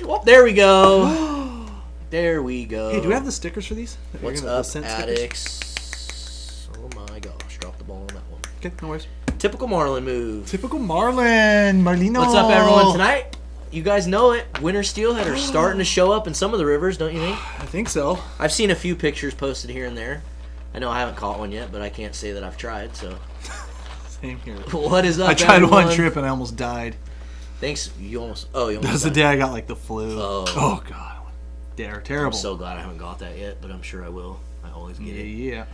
Oh, there we go. There we go. Hey, do we have the stickers for these? What's up, addicts? Oh my gosh, dropped the ball on that one. Okay, no worries. Typical Marlin move. Typical Marlin. Marlino. What's up, everyone? Tonight, you guys know it. Winter steelhead are starting to show up in some of the rivers, don't you think? I think so. I've seen a few pictures posted here and there. I know I haven't caught one yet, but I can't say that I've tried, so. Same here. What is up, I tried everyone? one trip and I almost died. Thanks. You almost died. That was the day I got like the flu. Oh God. Terrible. I'm so glad I haven't got that yet, but I'm sure I will. I always get it. Yeah.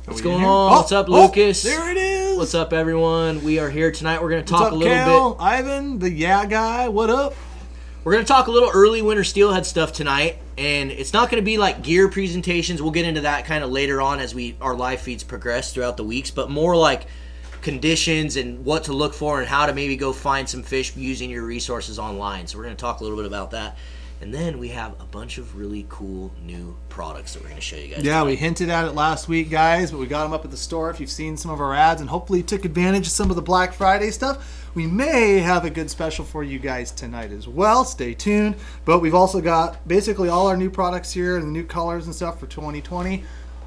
What's going on? What's up, Lucas? There it is. What's up, everyone? We are here tonight. We're going to talk What's up, a little Cal? bit. Ivan, the guy. What up? We're going to talk a little early winter steelhead stuff tonight, and it's not going to be like gear presentations. We'll get into that kind of later on as our live feeds progress throughout the weeks, but more like conditions and what to look for and how to maybe go find some fish using your resources online. So we're going to talk a little bit about that. And then we have a bunch of really cool new products that we're going to show you guys. Yeah, tonight. we hinted at it last week, guys, but we got them up at the store if you've seen some of our ads, and hopefully you took advantage of some of the Black Friday stuff. We may have a good special for you guys tonight as well. Stay tuned. But we've also got basically all our new products here and the new colors and stuff for 2020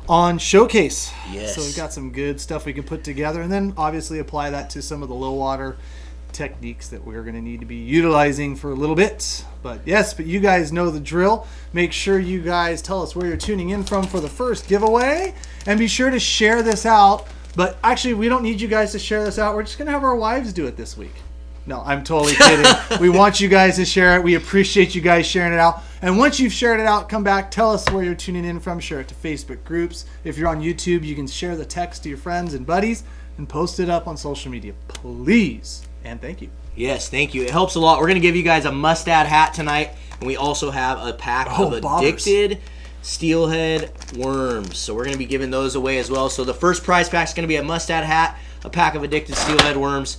on Showcase. Yes. So we've got some good stuff we can put together, and then obviously apply that to some of the low water techniques that we're going to need to be utilizing for a little bit. But you guys know the drill. Make sure you guys tell us where you're tuning in from for the first giveaway, and be sure to share this out. But actually, we don't need you guys to share this out. We're just going to have our wives do it this week. No, I'm totally kidding. We want you guys to share it. We appreciate you guys sharing it out. And once you've shared it out, come back, tell us where you're tuning in from. Share it to Facebook groups. If you're on YouTube, you can share the text to your friends and buddies and post it up on social media, please. And thank you. Yes, thank you. It helps a lot. We're going to give you guys a must-add hat tonight, and we also have a pack of addicted steelhead worms. So we're going to be giving those away as well. So the first prize pack is going to be a must-add hat, a pack of addicted steelhead worms.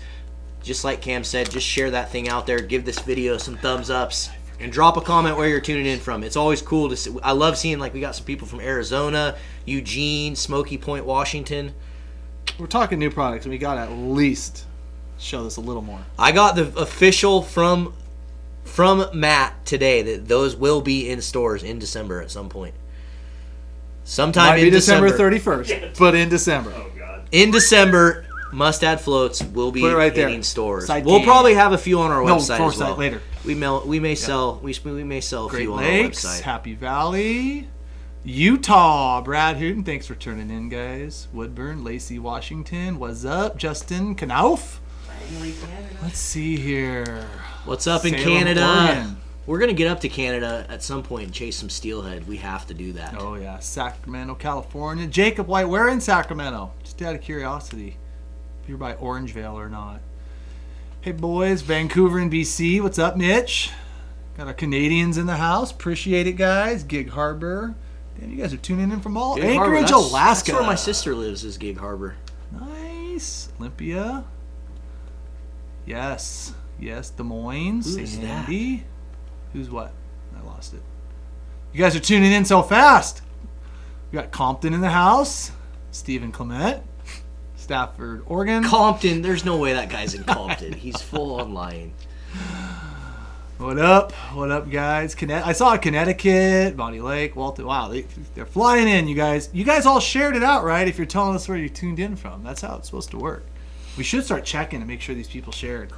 Just like Cam said, just share that thing out there. Give this video some thumbs ups, and drop a comment where you're tuning in from. It's always cool to see. I love seeing, like, we got some people from Arizona, Eugene, Smoky Point, Washington. We're talking new products, and we got to at least show this a little more. I got the official from Matt today that those will be in stores in December at some point. Sometime in December 31st, but in December. Oh God. In December, must-add floats will be hitting stores. We'll probably have a few on our website as well. Later. We may sell a few on our Lakes, website. Happy Valley, Utah. Brad Hooten, thanks for turning in, guys. Woodburn, Lacey, Washington. What's up, Justin Knauf? Let's see here. What's up in Salem, Canada? Oregon. We're going to get up to Canada at some point and chase some steelhead. We have to do that. Oh, yeah. Sacramento, California. Jacob White, where in Sacramento? Just out of curiosity. If you're by Orangevale or not. Hey, boys. Vancouver and BC. What's up, Mitch? Got our Canadians in the house. Appreciate it, guys. Gig Harbor. Damn, you guys are tuning in from all Anchorage, Alaska. That's where my sister lives, is Gig Harbor. Nice. Olympia. Yes. Yes, Des Moines. Who's Sandy. That? Who's what? I lost it. You guys are tuning in so fast. We got Compton in the house. Stephen Clement. Stafford, Oregon. Compton. There's no way that guy's in Compton. He's full on lying. What up? What up, guys? I saw Connecticut, Bonnie Lake, Walton. Wow, they're flying in, you guys. You guys all shared it out, right? If you're telling us where you tuned in from. That's how it's supposed to work. We should start checking to make sure these people shared.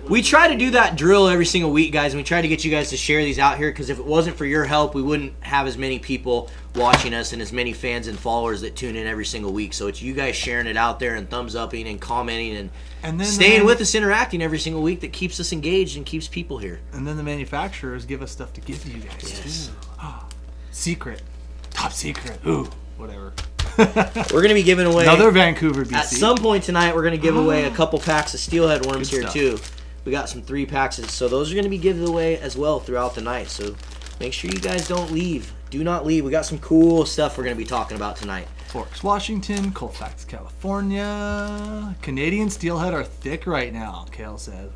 We try to do that drill every single week, guys, and we try to get you guys to share these out here, because if it wasn't for your help, we wouldn't have as many people watching us and as many fans and followers that tune in every single week. So it's you guys sharing it out there and thumbs upping and commenting and then staying with us, interacting every single week, that keeps us engaged and keeps people here. And then the manufacturers give us stuff to give to you guys, too. Oh, secret. Top secret. Ooh, whatever. We're going to be giving away another Vancouver, BC. At some point tonight, we're going to give away a couple packs of steelhead worms here too. We got some 3 packs, so those are going to be given away as well throughout the night. So make sure you guys don't leave. Do not leave. We got some cool stuff we're going to be talking about tonight. Forks, Washington, Colfax, California. Canadian steelhead are thick right now, Kale says.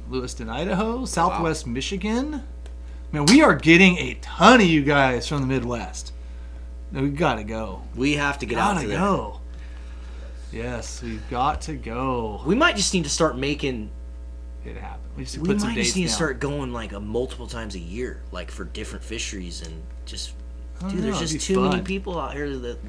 Lewiston, Idaho. Southwest Michigan. Man, we are getting a ton of you guys from the Midwest. We gotta go. We have to get out to there. Gotta go. Yes, we've got to go. We might just need to start making it happen. We might just need to start going like multiple times a year, like for different fisheries, and just dude, there's just too many people out here that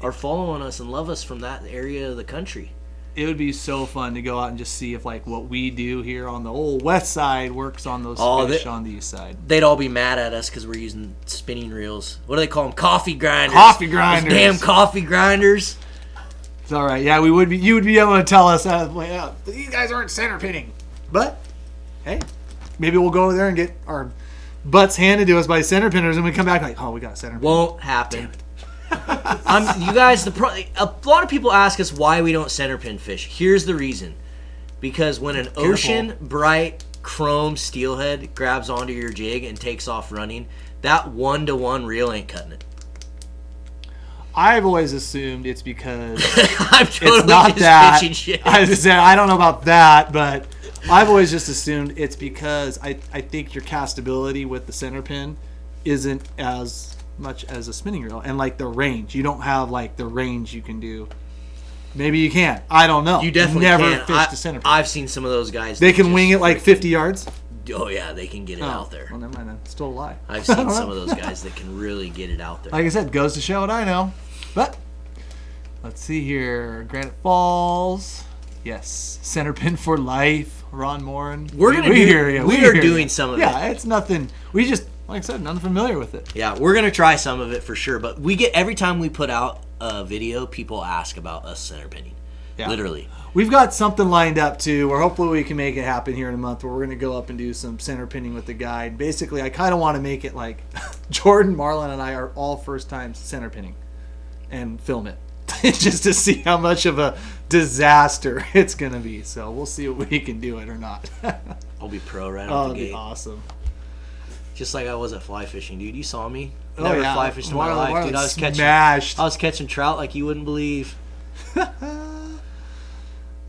are following us and love us from that area of the country. It would be so fun to go out and just see if like what we do here on the old west side works on those fish on the east side. They'd all be mad at us because we're using spinning reels. What do they call them? Coffee grinders. Coffee grinders. Those damn coffee grinders. It's all right. Yeah, we would be. You would be able to tell us these guys aren't center pinning. But hey, maybe we'll go over there and get our butts handed to us by center pinners, and we come back like, oh, we got a center pin. Won't happen. You guys, a lot of people ask us why we don't center pin fish. Here's the reason: because when an ocean bright chrome steelhead grabs onto your jig and takes off running, that 1-to-1 reel ain't cutting it. I've always assumed it's because I'm totally it's not just that. pitching shit. I don't know about that, but I've always just assumed it's because I think your castability with the center pin isn't as much as a spinning reel, and like the range, you don't have like the range you can do. Maybe you can. I don't know. You definitely never can. fished a center pin. I've seen some of those guys. They can wing it like 50 yards. Oh yeah, they can get it out there. Well, never mind. That's still a lie. I've seen some of those guys that can really get it out there. Like I said, goes to show what I know. But let's see here. Granite Falls. Yes. Center pin for life. Ron Morin. We are doing some of it. Yeah, it's nothing. We just, like I said, nothing familiar with it. Yeah, we're gonna try some of it for sure. But we get every time we put out a video, people ask about us center pinning. Yeah. Literally. We've got something lined up too, where hopefully we can make it happen here in a month, where we're going to go up and do some center pinning with the guide. Basically, I kind of want to make it like Jordan, Marlon, and I are all first time center pinning and film it just to see how much of a disaster it's going to be. So we'll see if we can do it or not. I'll be pro right out the gate. That'll be awesome. Just like I was at fly fishing, dude. You saw me. Never fly fished in my life, dude. I was catching trout like you wouldn't believe.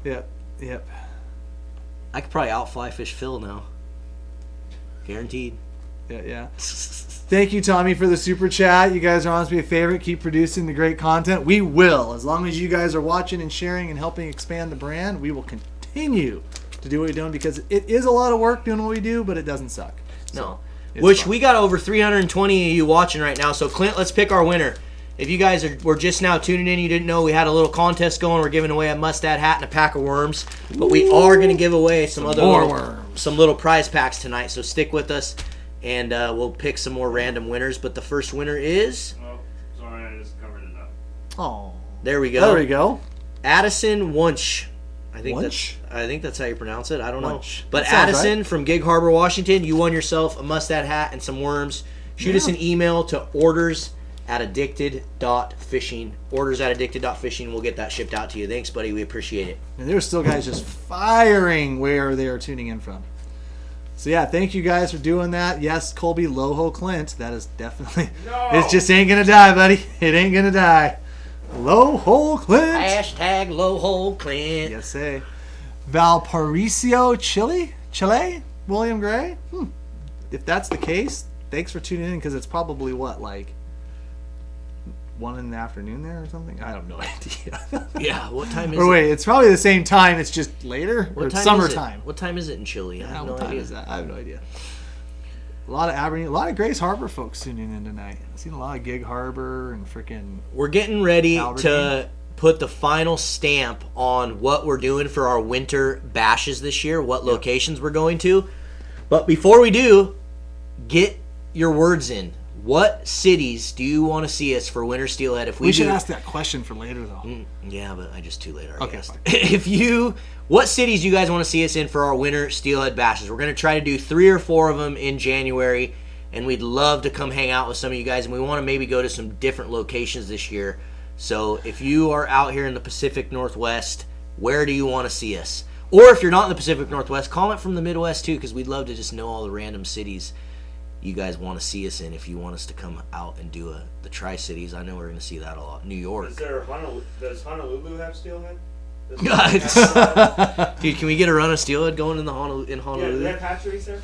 Yep. I could probably out fly fish Phil now. Guaranteed. Yeah. Thank you, Tommy, for the super chat. You guys are honestly a favorite. Keep producing the great content. We will. As long as you guys are watching and sharing and helping expand the brand, we will continue to do what we're doing, because it is a lot of work doing what we do, but it doesn't suck. No. Which fun. We got over 320 of you watching right now. So, Clint, let's pick our winner. If you guys were just now tuning in, you didn't know we had a little contest going. We're giving away a mustad hat and a pack of worms. But we are going to give away some little prize packs tonight. So stick with us, and we'll pick some more random winners. But the first winner is... Oh, sorry, I just covered it up. Oh, there we go. Addison Wunsch. I think that's how you pronounce it. I don't know. But Addison right. From Gig Harbor, Washington, you won yourself a mustad hat and some worms. Shoot us an email to orders@addicted.fishing. Orders@addicted.fishing. We'll get that shipped out to you. Thanks, buddy. We appreciate it. And there's still guys just firing where they are tuning in from. So, yeah, thank you guys for doing that. Yes, Colby Loho Clint. That is definitely... No. It just ain't going to die, buddy. It ain't going to die. Low-hole Clint. Hashtag low-hole Clint. Yes, sir. Valparaiso, Chile? William Gray? If that's the case, thanks for tuning in, because it's probably, like 1 in the afternoon there or something? I have no idea. Yeah, what time is it? Or wait, it's probably the same time, it's just later? Or it's summertime? What time is it in Chile? I have no idea. I have no idea. A lot of Aberdeen, a lot of Grace Harbor folks tuning in tonight. I've seen a lot of Gig Harbor and freaking. We're getting ready to put the final stamp on what we're doing for our winter bashes this year, what locations we're going to. But before we do, get your words in. What cities do you want to see us for winter steelhead? If we should ask that question for later, though. Yeah, but I just too late. Okay, fine. What cities do you guys want to see us in for our winter steelhead bashes? We're going to try to do 3 or 4 of them in January, and we'd love to come hang out with some of you guys, and we want to maybe go to some different locations this year. So if you are out here in the Pacific Northwest, where do you want to see us? Or if you're not in the Pacific Northwest, comment from the Midwest too, because we'd love to just know all the random cities you guys want to see us in. If you want us to come out and do the Tri-Cities, I know we're going to see that a lot. New York. Does Honolulu have steelhead? Dude, can we get a run of steelhead going in Honolulu? Yeah, do they have hatcheries there?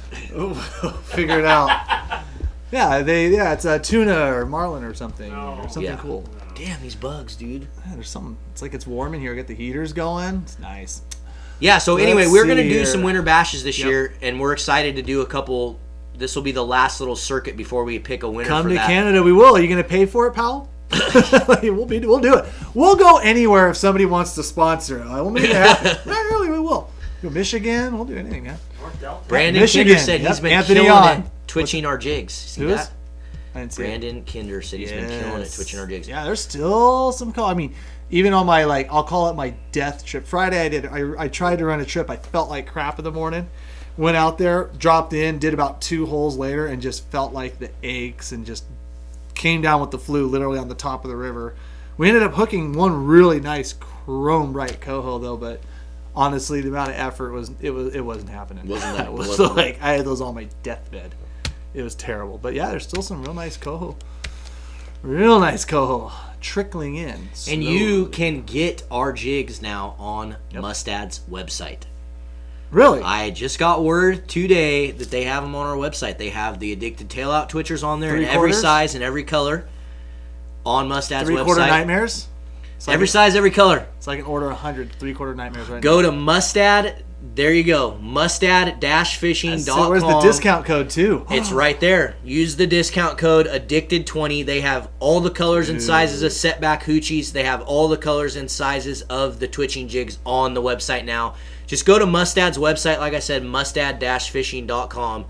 Figure it out. It's a tuna or marlin or something. Or something cool. Damn, these bugs, dude. Yeah, there's something. It's like it's warm in here. Get the heaters going. It's nice. Yeah, so anyway, we're going to do here. some winter bashes this year, and we're excited to do a couple. This will be the last little circuit before we pick a winner Come for to that. Canada, we will. Are you going to pay for it, pal? We'll do it. We'll go anywhere if somebody wants to sponsor it. We'll make it happen. Not really, we will. Go Michigan, we'll do anything, man. North Delta. Brandon Michigan, Kinder said yep, he's been Anthony killing on. it twitching our jigs. See Who that? is? I didn't see it. Brandon Kinder said he's been killing it Yes. twitching our jigs. Yeah, there's still some call. I mean, even on my, like, I'll call it my death trip. Friday I tried to run a trip. I felt like crap in the morning. Went out there, dropped in, did about 2 holes later, and just felt like the aches and just came down with the flu literally on the top of the river. We ended up hooking one really nice chrome bright coho though, but honestly, the amount of effort it wasn't happening. Wasn't that- It was wasn't like I had those on my deathbed. It was terrible, but yeah, there's still some real nice coho trickling in. And slowly. you can get our jigs now on Mustad's website. really I just got word today that they have them on our website. They have the Addicted Tailout Twitchers on there in every 3/4? size and every color on Mustad's 3/4 website. nightmares. It's like Every size, every color. It's like an order 100 3/4 nightmares right Go now. to Mustad. There you go. Mustad-fishing.com. So where's the discount code too? It's right there. Use the discount code Addicted20. They have all the colors and sizes of setback hoochies. They have all the colors and sizes of the twitching jigs on the website now. Just go to Mustad's website, like I said, mustad-fishing.com,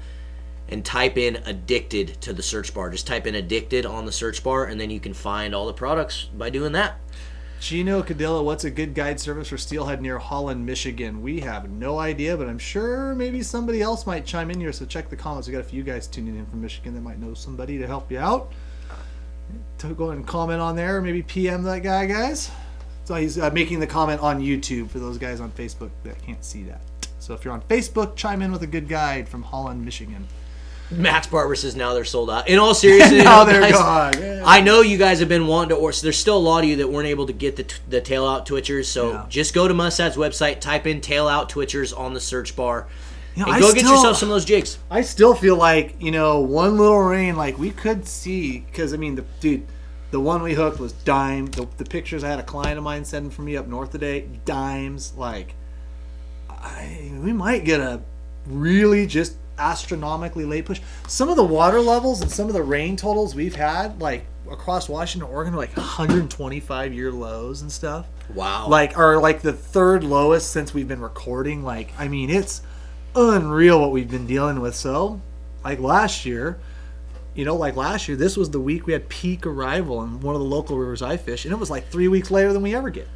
and type in Addicted to the search bar. Just type in Addicted on the search bar, and then you can find all the products by doing that. Gino Cadilla, what's a good guide service for Steelhead near Holland, Michigan? We have no idea, but I'm sure maybe somebody else might chime in here, so check the comments. We got a few guys tuning in from Michigan that might know somebody to help you out. To go ahead and comment on there, or maybe PM that guy, guys. So he's making the comment on YouTube for those guys on Facebook that can't see that. So if you're on Facebook, chime in with a good guide from Holland, Michigan. Max Barber says now they're sold out. In all seriousness, Now they're guys, gone. Yeah. I know you guys have been wanting to order. So there's still a lot of you that weren't able to get the tail out twitchers. So Yeah. just go to Mustad's website, type in tail out twitchers on the search bar, You know, and I go get still- yourself some of those jigs. I still feel like, one little rain, like we could see, because I mean, the one we hooked was dime. The pictures I had a client of mine sending for me up north today, dimes. Like, we might get a really just astronomically late push. Some of the water levels and some of the rain totals we've had, like across Washington, Oregon, are like 125-year lows and stuff. Wow. Are like the third lowest since we've been recording. Like, I mean, it's unreal what we've been dealing with. So, like last year, this was the week we had peak arrival in one of the local rivers I fish, and it was like 3 weeks later than we ever get.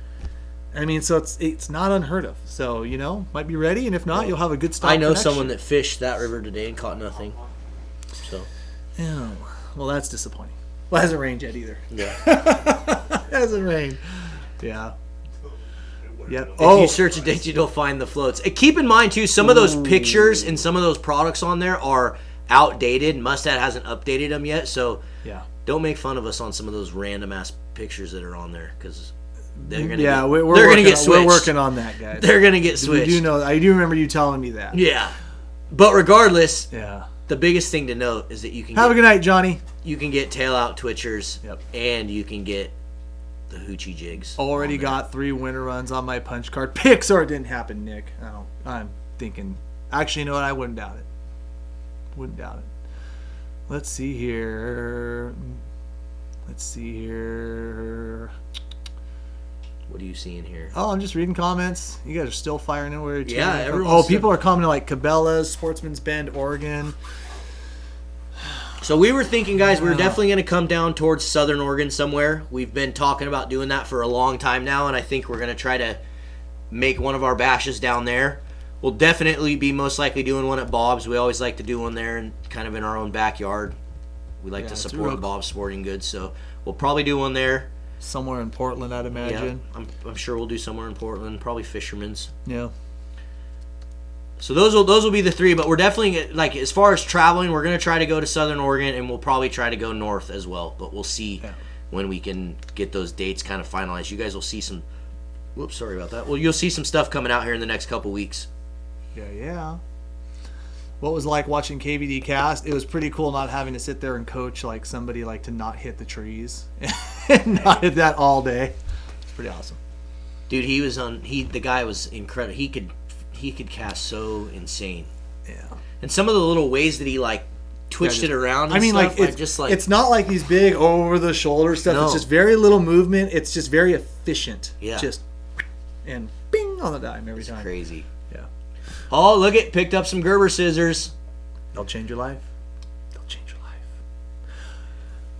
I mean, so it's not unheard of. So, might be ready, and if not, you'll have a good stop. I know for next someone year. that fished that river today and caught nothing. So Yeah, well, that's disappointing. Well, it hasn't rained yet either. yeah. It hasn't rained. Yeah. Yep. If you search Addicted, you'll find the floats. Keep in mind too, some of those pictures and some of those products on there are outdated. Mustad hasn't updated them yet, so yeah. don't make fun of us on some of those random ass pictures that are on there because they're gonna Yeah, get, we're they're working gonna get on, switched. we're working on that, guys. They're gonna get We switched. do know. I do remember you telling me that. Yeah, but regardless, Yeah. the biggest thing to note is that you can Have a get, good night, Johnny. you can get tail out twitchers, Yep. and you can get the hoochie jigs. Already on there. got 3 winter runs on my punch card. Picks or it didn't happen, Nick. I'm thinking. Actually, you know what? I wouldn't doubt it. Wouldn't doubt it. Let's see here. What are you seeing here? Oh, I'm just reading comments. You guys are still firing in where you're Yeah, tuning in from. everyone's Oh, people are commenting like Cabela's, Sportsman's Bend, Oregon. So we were thinking, guys, we were definitely going to come down towards Southern Oregon somewhere. We've been talking about doing that for a long time now, and I think we're going to try to make one of our bashes down there. We'll definitely be most likely doing one at Bob's. We always like to do one there and kind of in our own backyard. We like to it's support real- Bob's Sporting Goods, so we'll probably do one there. Somewhere in Portland, I'd Yeah, imagine. I'm sure we'll do somewhere in Portland, probably Fisherman's. Yeah. So those will be the 3, but we're definitely, like, as far as traveling, we're going to try to go to Southern Oregon, and we'll probably try to go north as well, but we'll see when we can get those dates kind of finalized. You guys will see some, whoops, sorry about that. Well, you'll see some stuff coming out here in the next couple weeks. Yeah. What was it like watching KVD cast? It was pretty cool not having to sit there and coach like somebody like to not hit the trees and not hit that all day. It's pretty awesome. Dude, the guy was incredible. He could he could cast so insane. Yeah. And some of the little ways that he like twitched it around. And stuff, it's not like these big over the shoulder stuff. No. It's just very little movement. It's just very efficient. Yeah. Just and bing on the dime every time. Crazy. Yeah. Oh, look it! Picked up some Gerber scissors. They'll change your life. They'll change your life.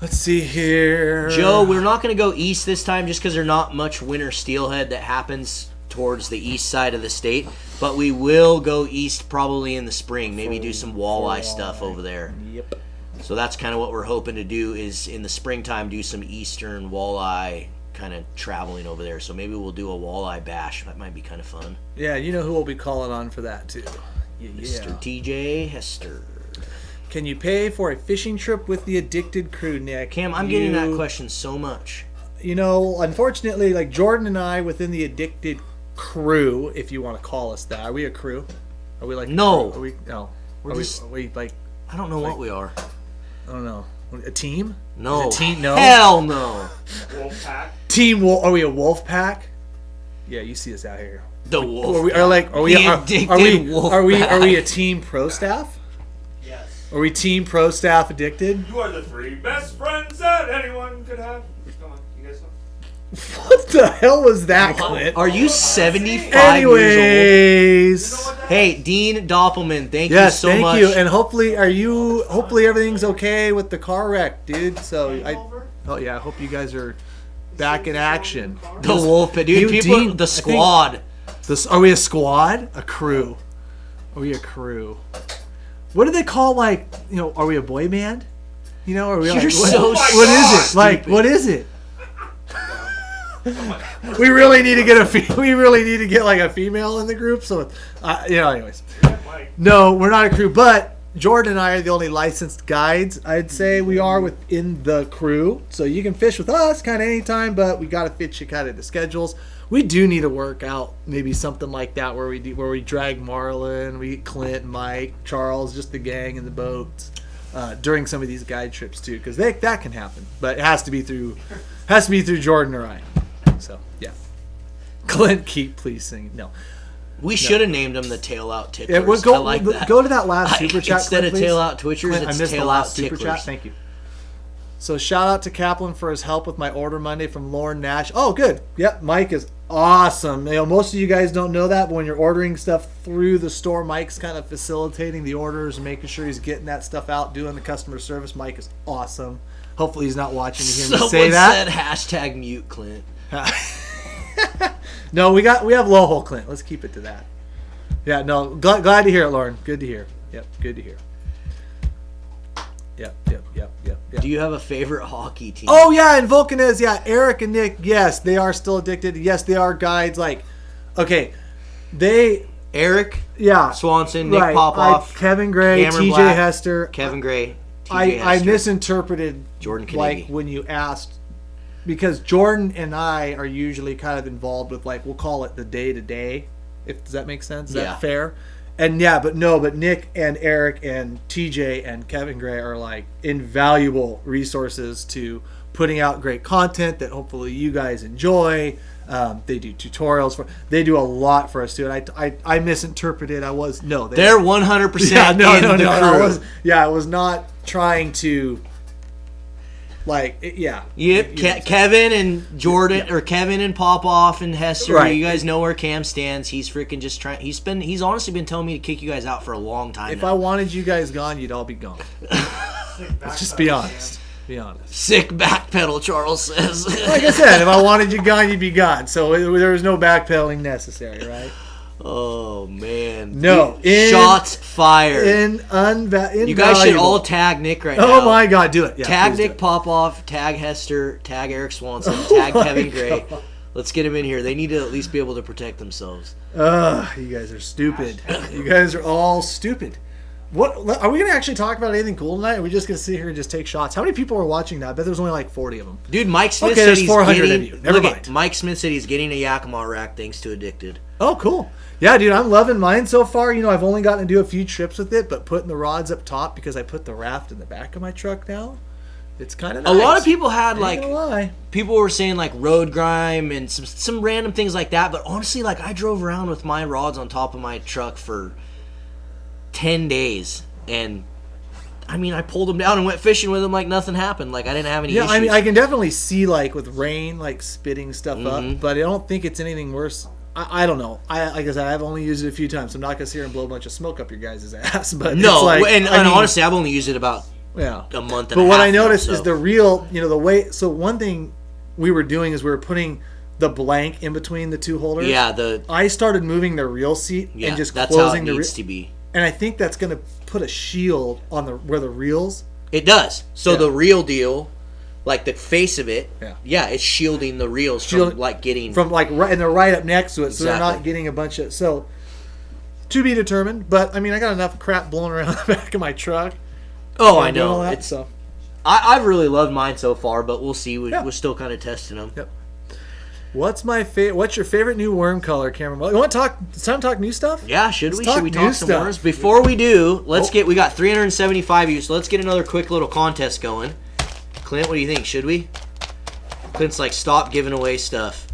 Let's see here. Joe, we're not going to go east this time just because there's not much winter steelhead that happens towards the east side of the state. But we will go east probably in the spring. Maybe do some walleye stuff over there. Yep. So that's kind of what we're hoping to do is in the springtime do some eastern walleye kind of traveling over there. So maybe we'll do a walleye bash. That might be kind of fun. Yeah, you know who we'll be calling on for that too. Mr. TJ Hester. Can you pay for a fishing trip with the Addicted crew, Nick? Cam, I'm getting that question so much. You know, unfortunately, like Jordan and I within the Addicted crew, if you want to call us that. Are we a crew? Are we like no? Are we no? We're just, are we like? I don't know what we are. I don't know. A team? No. Is it team? No. Hell no. Wolf pack. Team Wolf? Are we a wolf pack? Yeah, you see us out here. The wolf. Are we a team pro staff? Yes. Are we team pro staff Addicted? You are the 3 best friends that anyone could have. Come on, you guys know. What the hell was that, Clint? Are you 75 Anyways. years old? Hey, Dean Doppelman, thank you so much. Yes, thank you. And hopefully everything's okay with the car wreck, dude. So I hope you guys are back in action. The wolf, dude. People, the squad. Are we a squad? A crew? Are we a crew? What do they call are we a boy band? You know, are we? You're like, so what is it? Like, what is it? We really need to get like a female in the group. So, anyways, no, we're not a crew. But Jordan and I are the only licensed guides. I'd say we are within the crew, so you can fish with us kind of anytime. But we got to fit you kind of the schedules. We do need to work out maybe something like that where we drag Marlon, we get Clint, Mike, Charles, just the gang in the boats during some of these guide trips too, because that can happen. But it has to be through Jordan or I. So yeah, Clint, please sing. No, we should have named them the Tail Out Ticklers. I like that. Go to that last super chat. Instead Clint, of Tail Out Twitchers, Clint, it's I missed Tail the last Out super Ticklers. chat. Thank you. So shout out to Kaplan for his help with my order Monday from Lauren Nash. Oh, good. Yep, Mike is awesome. Most of you guys don't know that, but when you're ordering stuff through the store, Mike's kind of facilitating the orders and making sure he's getting that stuff out, doing the customer service. Mike is awesome. Hopefully he's not watching to hear me say that. Someone said #mute Clint. No, we have low hole Clint. Let's keep it to that. Yeah, no, glad to hear it, Lauren. Good to hear. Yep, good to hear. Yep. Do you have a favorite hockey team? Oh, yeah, and Vulcanez, yeah. Eric and Nick, yes, they are still addicted. Yes, they are guides. Eric yeah, Swanson, Nick Popoff, Kevin Gray, Cameron TJ Black, Hester. Kevin Gray, TJ Hester. I misinterpreted Jordan Carnegie. when you asked, because Jordan and I are usually kind of involved with, we'll call it the day-to-day. Does that make sense? Is that fair? And but Nick and Eric and TJ and Kevin Gray are invaluable resources to putting out great content that hopefully you guys enjoy. They do tutorials they do a lot for us too. And I misinterpreted. They're 100% in the crew. I was not trying to Yep, Kevin and Jordan, or Kevin and Popoff and Hester. Right. You guys know where Cam stands. He's freaking just trying. He's honestly been telling me to kick you guys out for a long time. If I wanted you guys gone, you'd all be gone. Let's just be honest. Sick back pedal, Charles says. Like I said, if I wanted you gone, you'd be gone. So there was no backpedaling necessary, right? Oh man! No, shots fired. You guys should all tag Nick right now. Oh my God, do it! Yeah, tag Nick Popoff, tag Hester, tag Eric Swanson, tag Kevin Gray. Let's get them in here. They need to at least be able to protect themselves. You guys are stupid. You guys are all stupid. What are we gonna actually talk about anything cool tonight? Or are we just gonna sit here and just take shots? How many people are watching now? I bet there's only 40 of them. Dude, Mike Smith said he's 400 of you. Never mind. Mike Smith said he's getting a Yakima rack thanks to Addicted. Oh, cool. Yeah, dude, I'm loving mine so far. I've only gotten to do a few trips with it, but putting the rods up top because I put the raft in the back of my truck now. It's kind of nice. A lot of people had people were saying like road grime and some random things like that. But honestly, like I drove around with my rods on top of my truck for 10 days, and I mean I pulled them down and went fishing with them like nothing happened. Like I didn't have any issues. I mean I can definitely see like with rain like spitting stuff up, but I don't think it's anything worse. I don't know. Like I said, I've only used it a few times. So I'm not gonna sit here and blow a bunch of smoke up your guys' ass. But no, it's like, and honestly, I've only used it about a month and a half. But what I noticed is the reel, the way. So one thing we were doing is we were putting the blank in between the two holders. Yeah, I started moving the reel seat and just that's closing how it needs to be. And I think that's going to put a shield on where the reels. It does. So the reel deal, like the face of it, it's shielding the reels from like getting right, and they're right up next to it, so they're not getting a bunch of. So to be determined, but I mean, I got enough crap blowing around the back of my truck. Oh, I know. So I've really loved mine so far, but we'll see. We're still kind of testing them. Yep. What's your favorite new worm color, Cameron? You want to talk? It's time to talk new stuff. Yeah, should we talk some worms? Before we do, we got 375 views, so let's get another quick little contest going. Clint, what do you think? Should we? Clint's like, stop giving away stuff.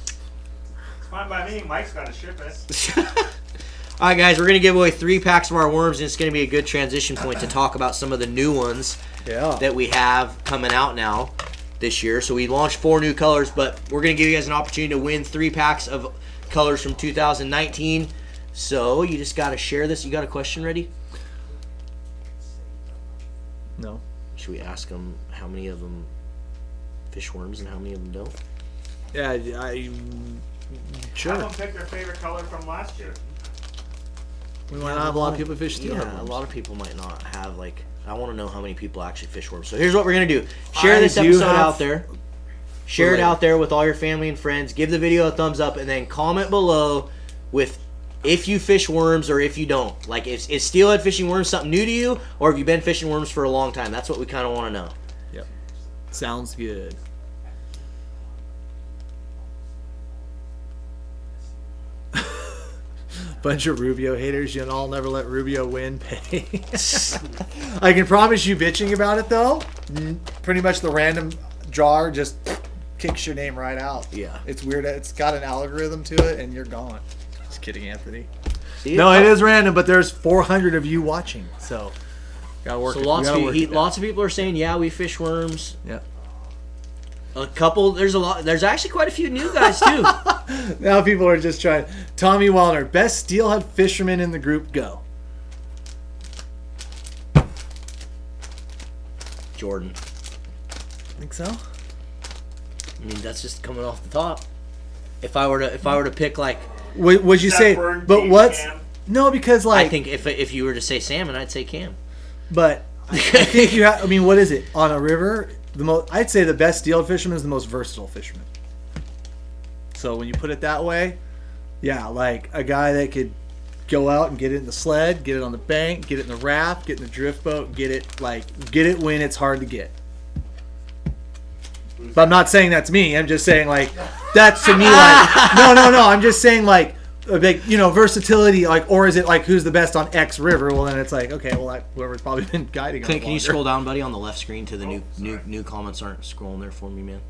It's fine by me. Mike's got to ship it. All right, guys, we're going to give away 3 packs of our worms, and it's going to be a good transition point to talk about some of the new ones that we have coming out now this year. So we launched 4 new colors, but we're going to give you guys an opportunity to win 3 packs of colors from 2019. So you just got to share this. You got a question ready? No. Should we ask them how many of them fish worms and how many of them don't? Yeah, sure. Have them pick their favorite color from last year. We might not have a lot of people fish steelhead worms. A lot of people might not have, I want to know how many people actually fish worms. So here's what we're going to do. Share this episode out there. Share it out there with all your family and friends. Give the video a thumbs up, and then comment below with if you fish worms or if you don't. Like, is steelhead fishing worms something new to you, or have you been fishing worms for a long time? That's what we kind of want to know. Yep. Sounds good. Bunch of Rubio haters. You all never let Rubio win. Pay. I can promise you, bitching about it though, pretty much the random jar just kicks your name right out. Yeah, it's weird. It's got an algorithm to it, and you're gone. Just kidding, Anthony. See, no, it is random, but there's 400 of you watching, so gotta work. So lots of people are saying, yeah, we fish worms. Yeah. A couple. There's actually quite a few new guys too. Now people are just trying. Tommy Wallner, best steelhead fisherman in the group. Go. Jordan. Think so? I mean, that's just coming off the top. If I were to pick like, would you say? But what's Cam? No, because like I think if you were to say salmon, I'd say Cam. But I think you have. I mean, what is it on a river? I'd say the best steelhead fisherman is the most versatile fisherman. So when you put it that way, yeah, like a guy that could go out and get it in the sled, get it on the bank, get it in the raft, get in the drift boat, get it when it's hard to get. But I'm not saying that's me. I'm just saying like that's to me like no. I'm just saying like versatility, like, or is it like who's the best on X river? Well, then it's like, okay, well, whoever's probably been guiding. Can you scroll down, buddy, on the left screen to the new comments aren't scrolling there for me, man.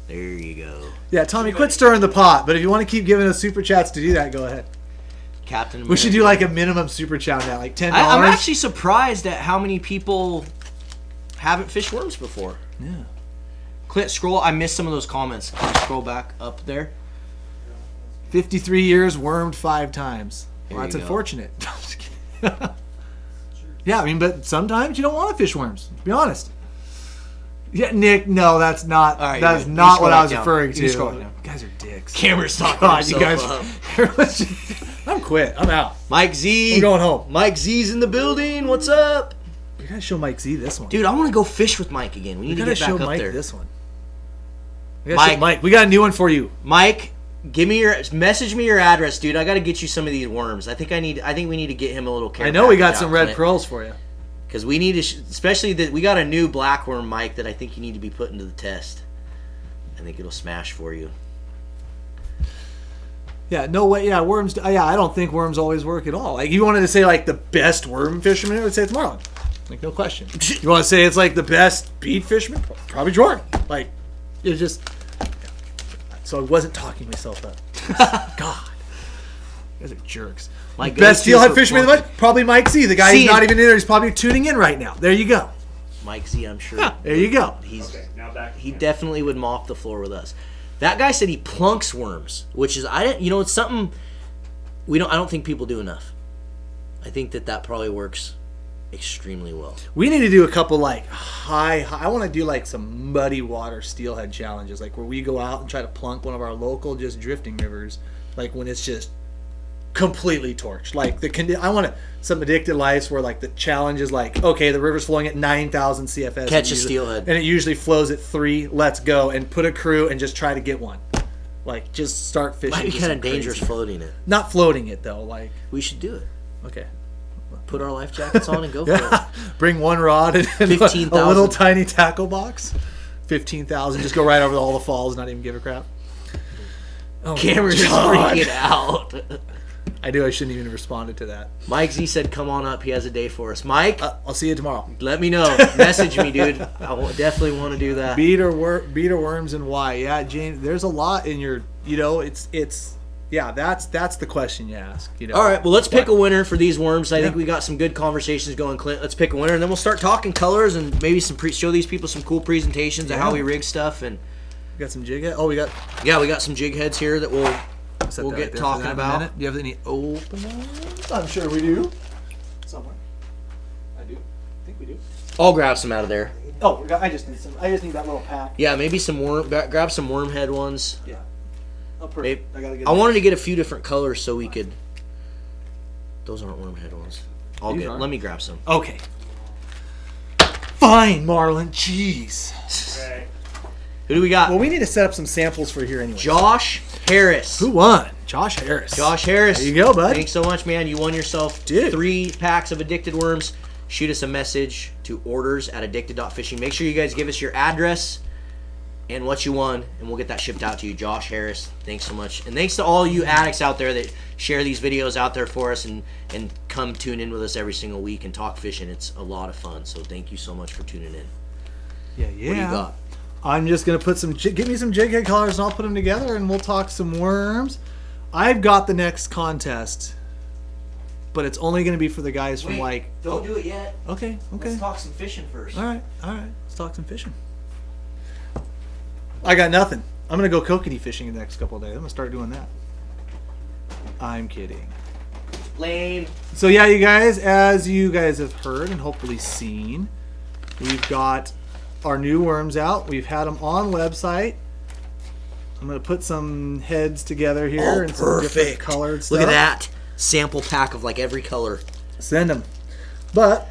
There you go. Yeah, Tommy, quit stirring the pot. But if you want to keep giving us super chats to do that, go ahead. Captain America. We should do like a minimum super chat now, like $10. I'm actually surprised at how many people haven't fished worms before. Yeah. Clint, scroll. I missed some of those comments. Can you scroll back up there? 53 years, wormed 5 times. Well, that's unfortunate. Yeah, I mean, but sometimes you don't want to fish worms. To be honest. Yeah, Nick. No, that's not. Right, that's not what I was referring to. You guys are dicks. Camera's talking. You guys. I'm quit. I'm out. Mike Z. I'm going home. Mike Z's in the building. What's up? We gotta show Mike Z this one, dude. I want to go fish with Mike again. We need to get back up there. Mike this one. Mike, we got a new one for you. Mike, message me your address, dude. I got to get you some of these worms. I think we need to get him a little care. I know we got some red pearls for you. Because we need to, especially that we got a new black worm, Mike, that I think you need to be putting to the test. I think it'll smash for you. Yeah, no way. Yeah, worms. Yeah, I don't think worms always work at all. Like you wanted to say, like the best worm fisherman, I would say it's marlin. Like, no question. You want to say it's like the best bead fisherman? Probably Jordan. Like, it's just. Yeah. So I wasn't talking myself up. God. You guys are jerks. My best steelhead fisherman in the mud? Probably Mike Z. The guy who's not even in there. He's probably tuning in right now. There you go. Mike Z, I'm sure. Yeah, there you go. Now back. He definitely would mop the floor with us. That guy said he plunks worms, which is it's something I don't think people do enough. I think that probably works extremely well. We need to do a couple like high I want to do like some muddy water steelhead challenges, like where we go out and try to plunk one of our local just drifting rivers, like when it's just completely torched. Like I want some addicted lives where like the challenge is like, okay, the river's flowing at 9,000 CFS. Catch a steelhead. And it usually flows at 3. Let's go and put a crew and just try to get one. Like just start fishing. Might be kind of dangerous floating it. Not floating it though. Like we should do it. Okay. Put our life jackets on and go for it. Bring one rod and 15,000. a little tiny tackle box. 15,000. Just go right over all the falls, not even give a crap. Oh, Cameron's freaking out. I shouldn't even have responded to that. Mike Z said, "Come on up. He has a day for us." Mike, I'll see you tomorrow. Let me know. Message me, dude. I definitely want to do that. Beat or worms and why? Yeah, James. There's a lot in your. That's the question you ask. All right. Well, let's pick a winner for these worms. I think we got some good conversations going, Clint. Let's pick a winner, and then we'll start talking colors and maybe show these people some cool presentations of how we rig stuff. And we got some jig heads. Oh, we got some jig heads here that we'll get talking about. Do you have any open ones? I'm sure we do. Somewhere. I do. I think we do. I'll grab some out of there. Oh, I just need some. I just need that little pack. Yeah, maybe some grab some worm head ones. Yeah. Oh, perfect. I wanted to get a few different colors so we could. Those aren't worm head ones. Let me grab some. Okay. Fine, Marlon. Jeez. Okay. Who do we got? Well, we need to set up some samples for here anyway. Josh Harris. Who won? Josh Harris. Josh Harris. There you go, bud. Thanks so much, man. You won yourself 3 packs of Addicted Worms. Shoot us a message to orders@addicted.fishing. Make sure you guys give us your address and what you won, and we'll get that shipped out to you. Josh Harris, thanks so much. And thanks to all you addicts out there that share these videos out there for us and come tune in with us every single week and talk fishing. It's a lot of fun, so thank you so much for tuning in. Yeah. What do you got? I'm just going to give me some jig head colors and I'll put them together and we'll talk some worms. I've got the next contest, but it's only going to be for the guys from Don't do it yet. Okay. Let's talk some fishing first. All right. Let's talk some fishing. I got nothing. I'm going to go kokanee fishing in the next couple of days. I'm going to start doing that. I'm kidding. Lame. So yeah, you guys, as you guys have heard and hopefully seen, we've got our new worms out. We've had them on website. I'm going to put some heads together here and some different colored stuff. Look at that sample pack of like every color. Send them. But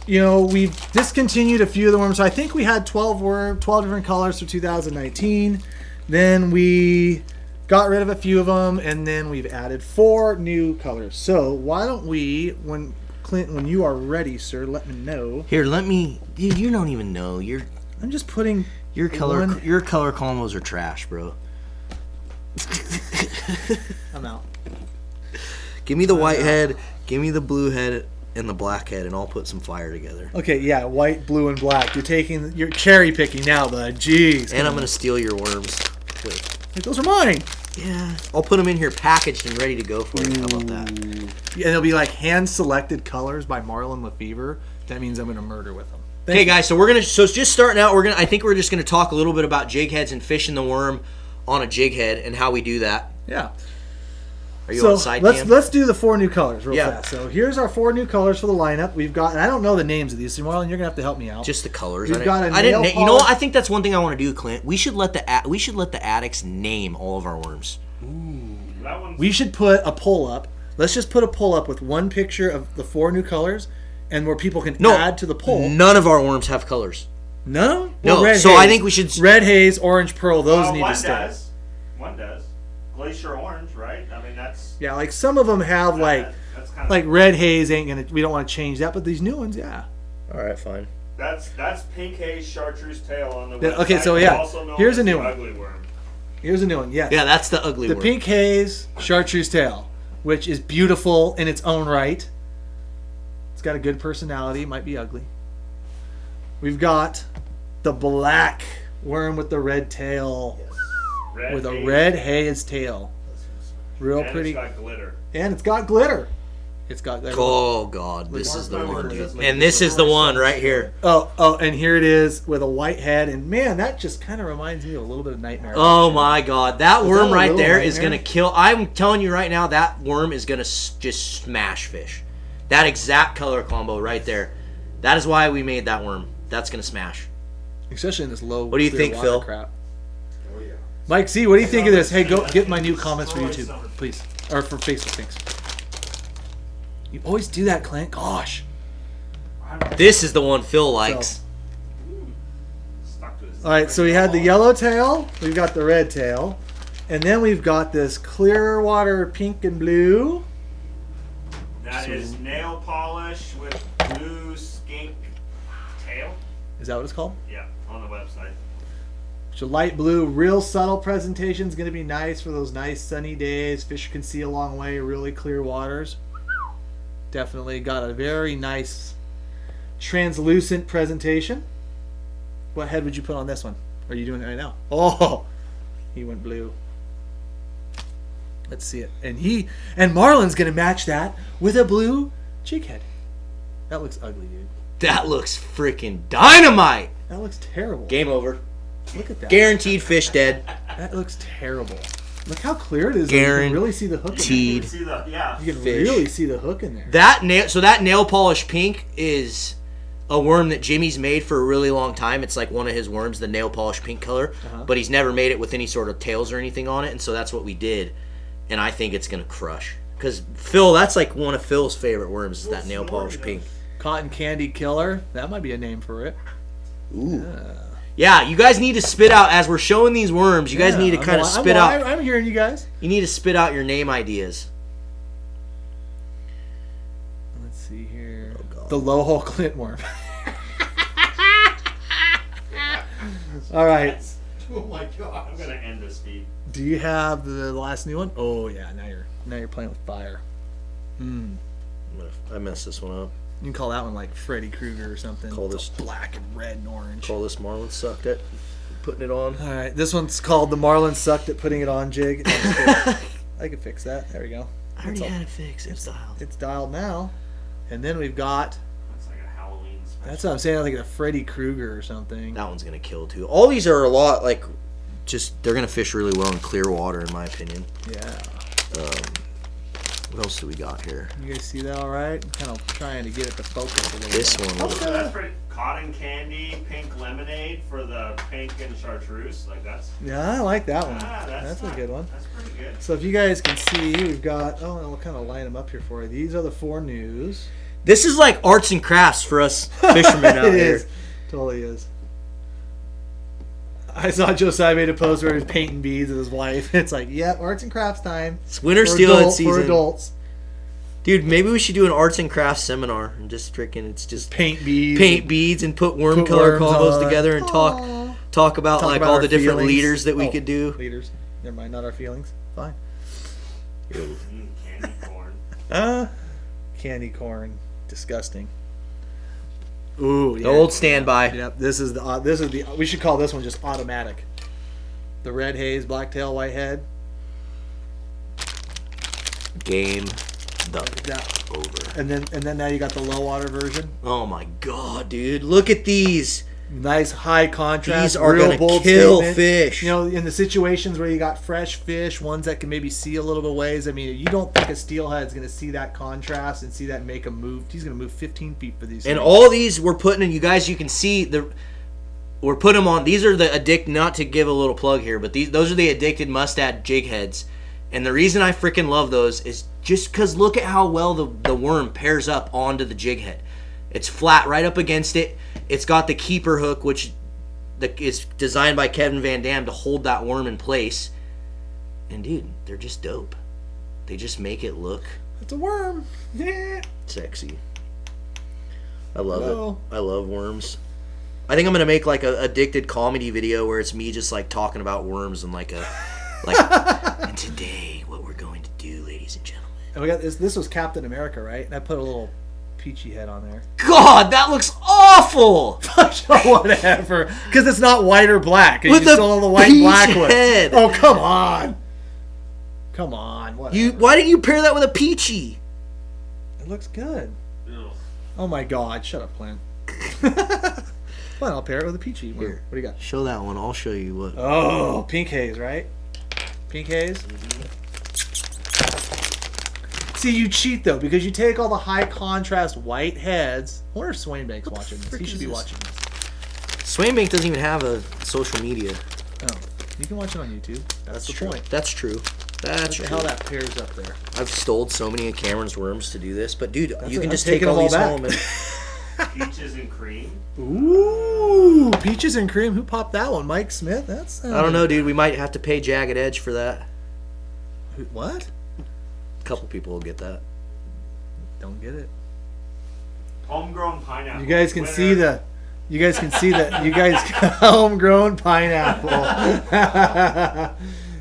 we've discontinued a few of the worms. So I think we had 12 different colors for 2019. Then we got rid of a few of them, and then we've added 4 new colors. So why don't we, when you are ready, sir, let me know. Here, you don't even know. I'm just putting your color combos are trash, bro. I'm out. Give me the white head, give me the blue head, and the black head, and I'll put some fire together. Okay, yeah, white, blue, and black. You're cherry picking now, bud. Jeez. And I'm gonna steal your worms. Those are mine. Yeah, I'll put them in here packaged and ready to go for you. How about that? Yeah, they'll be like hand-selected colors by Marlon Lefevre. That means I'm gonna murder with them. Okay, guys. So just starting out. I think we're just gonna talk a little bit about jig heads and fishing the worm on a jig head and how we do that. Yeah. Are you on side cam? Let's do the 4 new colors real fast. Yeah. So here's our 4 new colors for the lineup. We've got, and I don't know the names of these, so Marlon, you're gonna have to help me out. Just the colors. We've got a I didn't. nail You know what? polish. I think that's one thing I want to do, Clint. We should let the addicts name all of our worms. We should put a poll up. Let's just put a poll up with one picture of the 4 new colors, and where people can add to the poll. None of our worms have colors. No. No. Well, So haze. I think we should red haze, orange pearl. Those need to stay. One does. Glacier orange, right? I mean, that's... Yeah, like some of them have that's kind of, like red haze ain't gonna. We don't want to change that, but these new ones, yeah. All right, fine. That's pink haze chartreuse tail on the Yeah, website. okay, so yeah, Also known here's as a new the one. Ugly worm. Here's a new one. Yes. Yeah, that's the ugly The worm. pink haze chartreuse tail, which is beautiful in its own right. It's got a good personality. Might be ugly. We've got the black worm with the red tail. Red with a haze. red haze tail. Real And pretty. it's got glitter. And it's got glitter. It's got glitter. Oh God, this is the one, dude. Like And this is the one right here. Oh, and here it is with a white head. And man, that just kind of reminds me of a little bit of Nightmare. Oh my God, that worm that a right little there is nightmare? gonna kill. I'm telling you right now, that worm is gonna just smash fish. That exact color combo right there. That is why we made that worm. That's gonna smash. Especially in this low. What do you clear think, water Phil? Crap. Oh, yeah. Mike C, what do you think of this? Hey, go get my new comments for YouTube, please, or for Facebook. Thanks. You always do that, Clint. Gosh. This is the one Phil likes. Stuck to his All right, so we had the yellow tail, we've got the red tail, and then we've got this clear water pink and blue. That is nail polish with blue skink tail. Is that what it's called? Yeah, on the website. So light blue, real subtle presentation is going to be nice for those nice sunny days. Fish can see a long way, really clear waters. Definitely got a very nice translucent presentation. What head would you put on this one? Are you doing it right now? Oh, he went blue. Let's see it. And Marlon's going to match that with a blue jig head. That looks ugly, dude. That looks freaking dynamite. That looks terrible. Game over. Look at that. Guaranteed fish dead. That looks terrible. Look how clear it is. You can really see the hook in there. You Guaranteed. can see the, yeah. You can Fish. really see the hook in there. That nail polish pink is a worm that Jimmy's made for a really long time. It's like one of his worms, the nail polish pink color, but he's never made it with any sort of tails or anything on it, and so that's what we did. And I think it's gonna crush. Cause Phil, that's like one of Phil's favorite worms, is that nail polish pink. Cotton candy killer. That might be a name for it. Ooh. Yeah, you guys need to spit out as we're showing these worms. You guys need to kind of spit out. I'm hearing you guys. You need to spit out your name ideas. Let's see here. Oh, God. The low hole Clint worm. All right. Oh my god. I'm gonna end this feed. Do you have the last new one? Oh yeah. Now you're playing with fire. I messed this one up. You can call that one like Freddy Krueger or something. Call this- It's black and red and orange. Call this Marlin sucked at putting it on. All right. This one's called the Marlin sucked at putting it on jig. I can fix that. There we go. I already had it fixed. It's dialed. It's dialed now. And then we've got. That's like a Halloween special. That's what I'm saying. Like a Freddy Krueger or something. That one's gonna kill too. All these are a lot like, just they're gonna fish really well in clear water, in my opinion. Yeah. What else do we got here? You guys see that all right? I'm kind of trying to get it to focus a little This bit. one. So that's pretty. Cotton candy, pink lemonade for the pink and chartreuse. Like that's. Yeah, I like that one. That's a good one. That's pretty good. So if you guys can see, we've got, and we'll kind of line them up here for you. These are the 4 news. This is like arts and crafts for us fishermen out It here. is. Totally is. I saw Josiah made a post where he was painting beads with his wife. It's like, yep, arts and crafts time. It's winter For steelhead adult- season. For adults. Dude, maybe we should do an arts and crafts seminar and just freaking, it's just Paint beads. paint beads and put worm Put color worms combos on. together and Aw. talk about Talk like about all our the different feelings. leaders that we Oh, could do. Leaders. Never mind, not our feelings. Fine. Candy corn. Candy corn. Disgusting. Ooh, yeah. The old standby. Yep, this is the we should call this one just automatic. The red haze, blacktail, whitehead. Game the That. over. And then now you got the low water version. Oh my god, dude. Look at these. Nice high contrast. These are real gonna bold kill statement. fish. You know, in the situations where you got fresh fish, ones that can maybe see a little bit ways. I mean, you don't think a steelhead's going to see that contrast and see that make a move. He's going to move 15 feet for these. And things. all these we're putting in, you guys, you can see we're putting them on. These are the not to give a little plug here, but those are the addicted mustad jig heads. And the reason I freaking love those is just because look at how well the worm pairs up onto the jig head. It's flat right up against it. It's got the keeper hook, which is designed by Kevin Van Dam to hold that worm in place. And dude, they're just dope. They just make it look It's a worm. Yeah. sexy. I love Hello. it. I love worms. I think I'm gonna make like a addicted comedy video where it's me just like talking about worms and like and today what we're going to do, ladies and gentlemen. And we got this. This was Captain America, right? And I put a little peachy head on there. God, that looks awful. awful. Whatever. Because it's not white or black. With You still have the white and black one. head. Oh, come on. Come on. Whatever. Why didn't you pair that with a peachy? It looks good. Ugh. Oh my God! Shut up, Clint. Fine, I'll pair it with a peachy. Here. What do you got? Show that one. I'll show you what. Oh, pink haze, right? Pink haze. See, you cheat though because you take all the high contrast white heads. I wonder if Swainbank's watching this. He should be watching this. Swainbank doesn't even have a social media. Oh, you can watch it on YouTube. That's the true. point. That's true. That's true. How that pairs up there. I've stole so many of Cameron's worms to do this, but dude, you can I'm just take taking all them these all home. And... Peaches and cream. Ooh, peaches and cream. Who popped that one? Mike Smith. That's. I don't know, dude. We might have to pay Jagged Edge for that. What? A couple people will get that. Don't get it. Homegrown pineapple. You guys can Winner. see the. You guys can see that. You guys homegrown pineapple.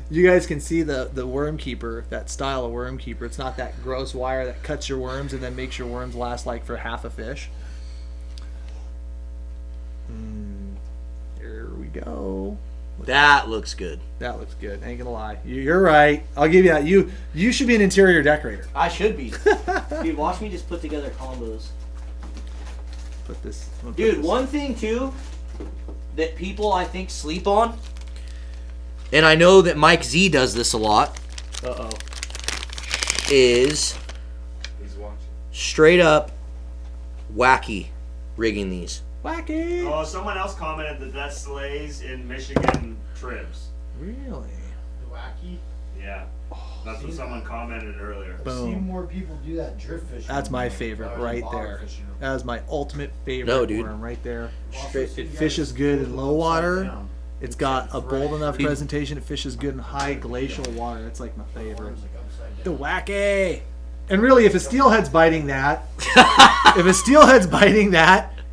You guys can see the worm keeper, that style of worm keeper. It's not that gross wire that cuts your worms and then makes your worms last like for half a fish. Here we go. That looks good. That looks good. Ain't gonna lie. You're right. I'll give you that. You should be an interior decorator. I should be. Dude, watch me just put together combos. Put this. Dude, one thing too that people I think sleep on, and I know that Mike Z does this a lot, is He's watching. straight up wacky rigging these. Wacky. Oh, someone else commented that slays in Michigan tribs. Really? Wacky. Yeah. That's what someone commented earlier. I've Boom. seen more people do that drift fishing. That's my than favorite than right bottom there. fishing. That is my ultimate favorite No, dude. worm right there. Straight- It fishes good in low water. Down. It's got a bold enough People- presentation. It fishes good in high glacial water. It's like my favorite. Arms like upside The down. wacky. And really, if a steelhead's biting that,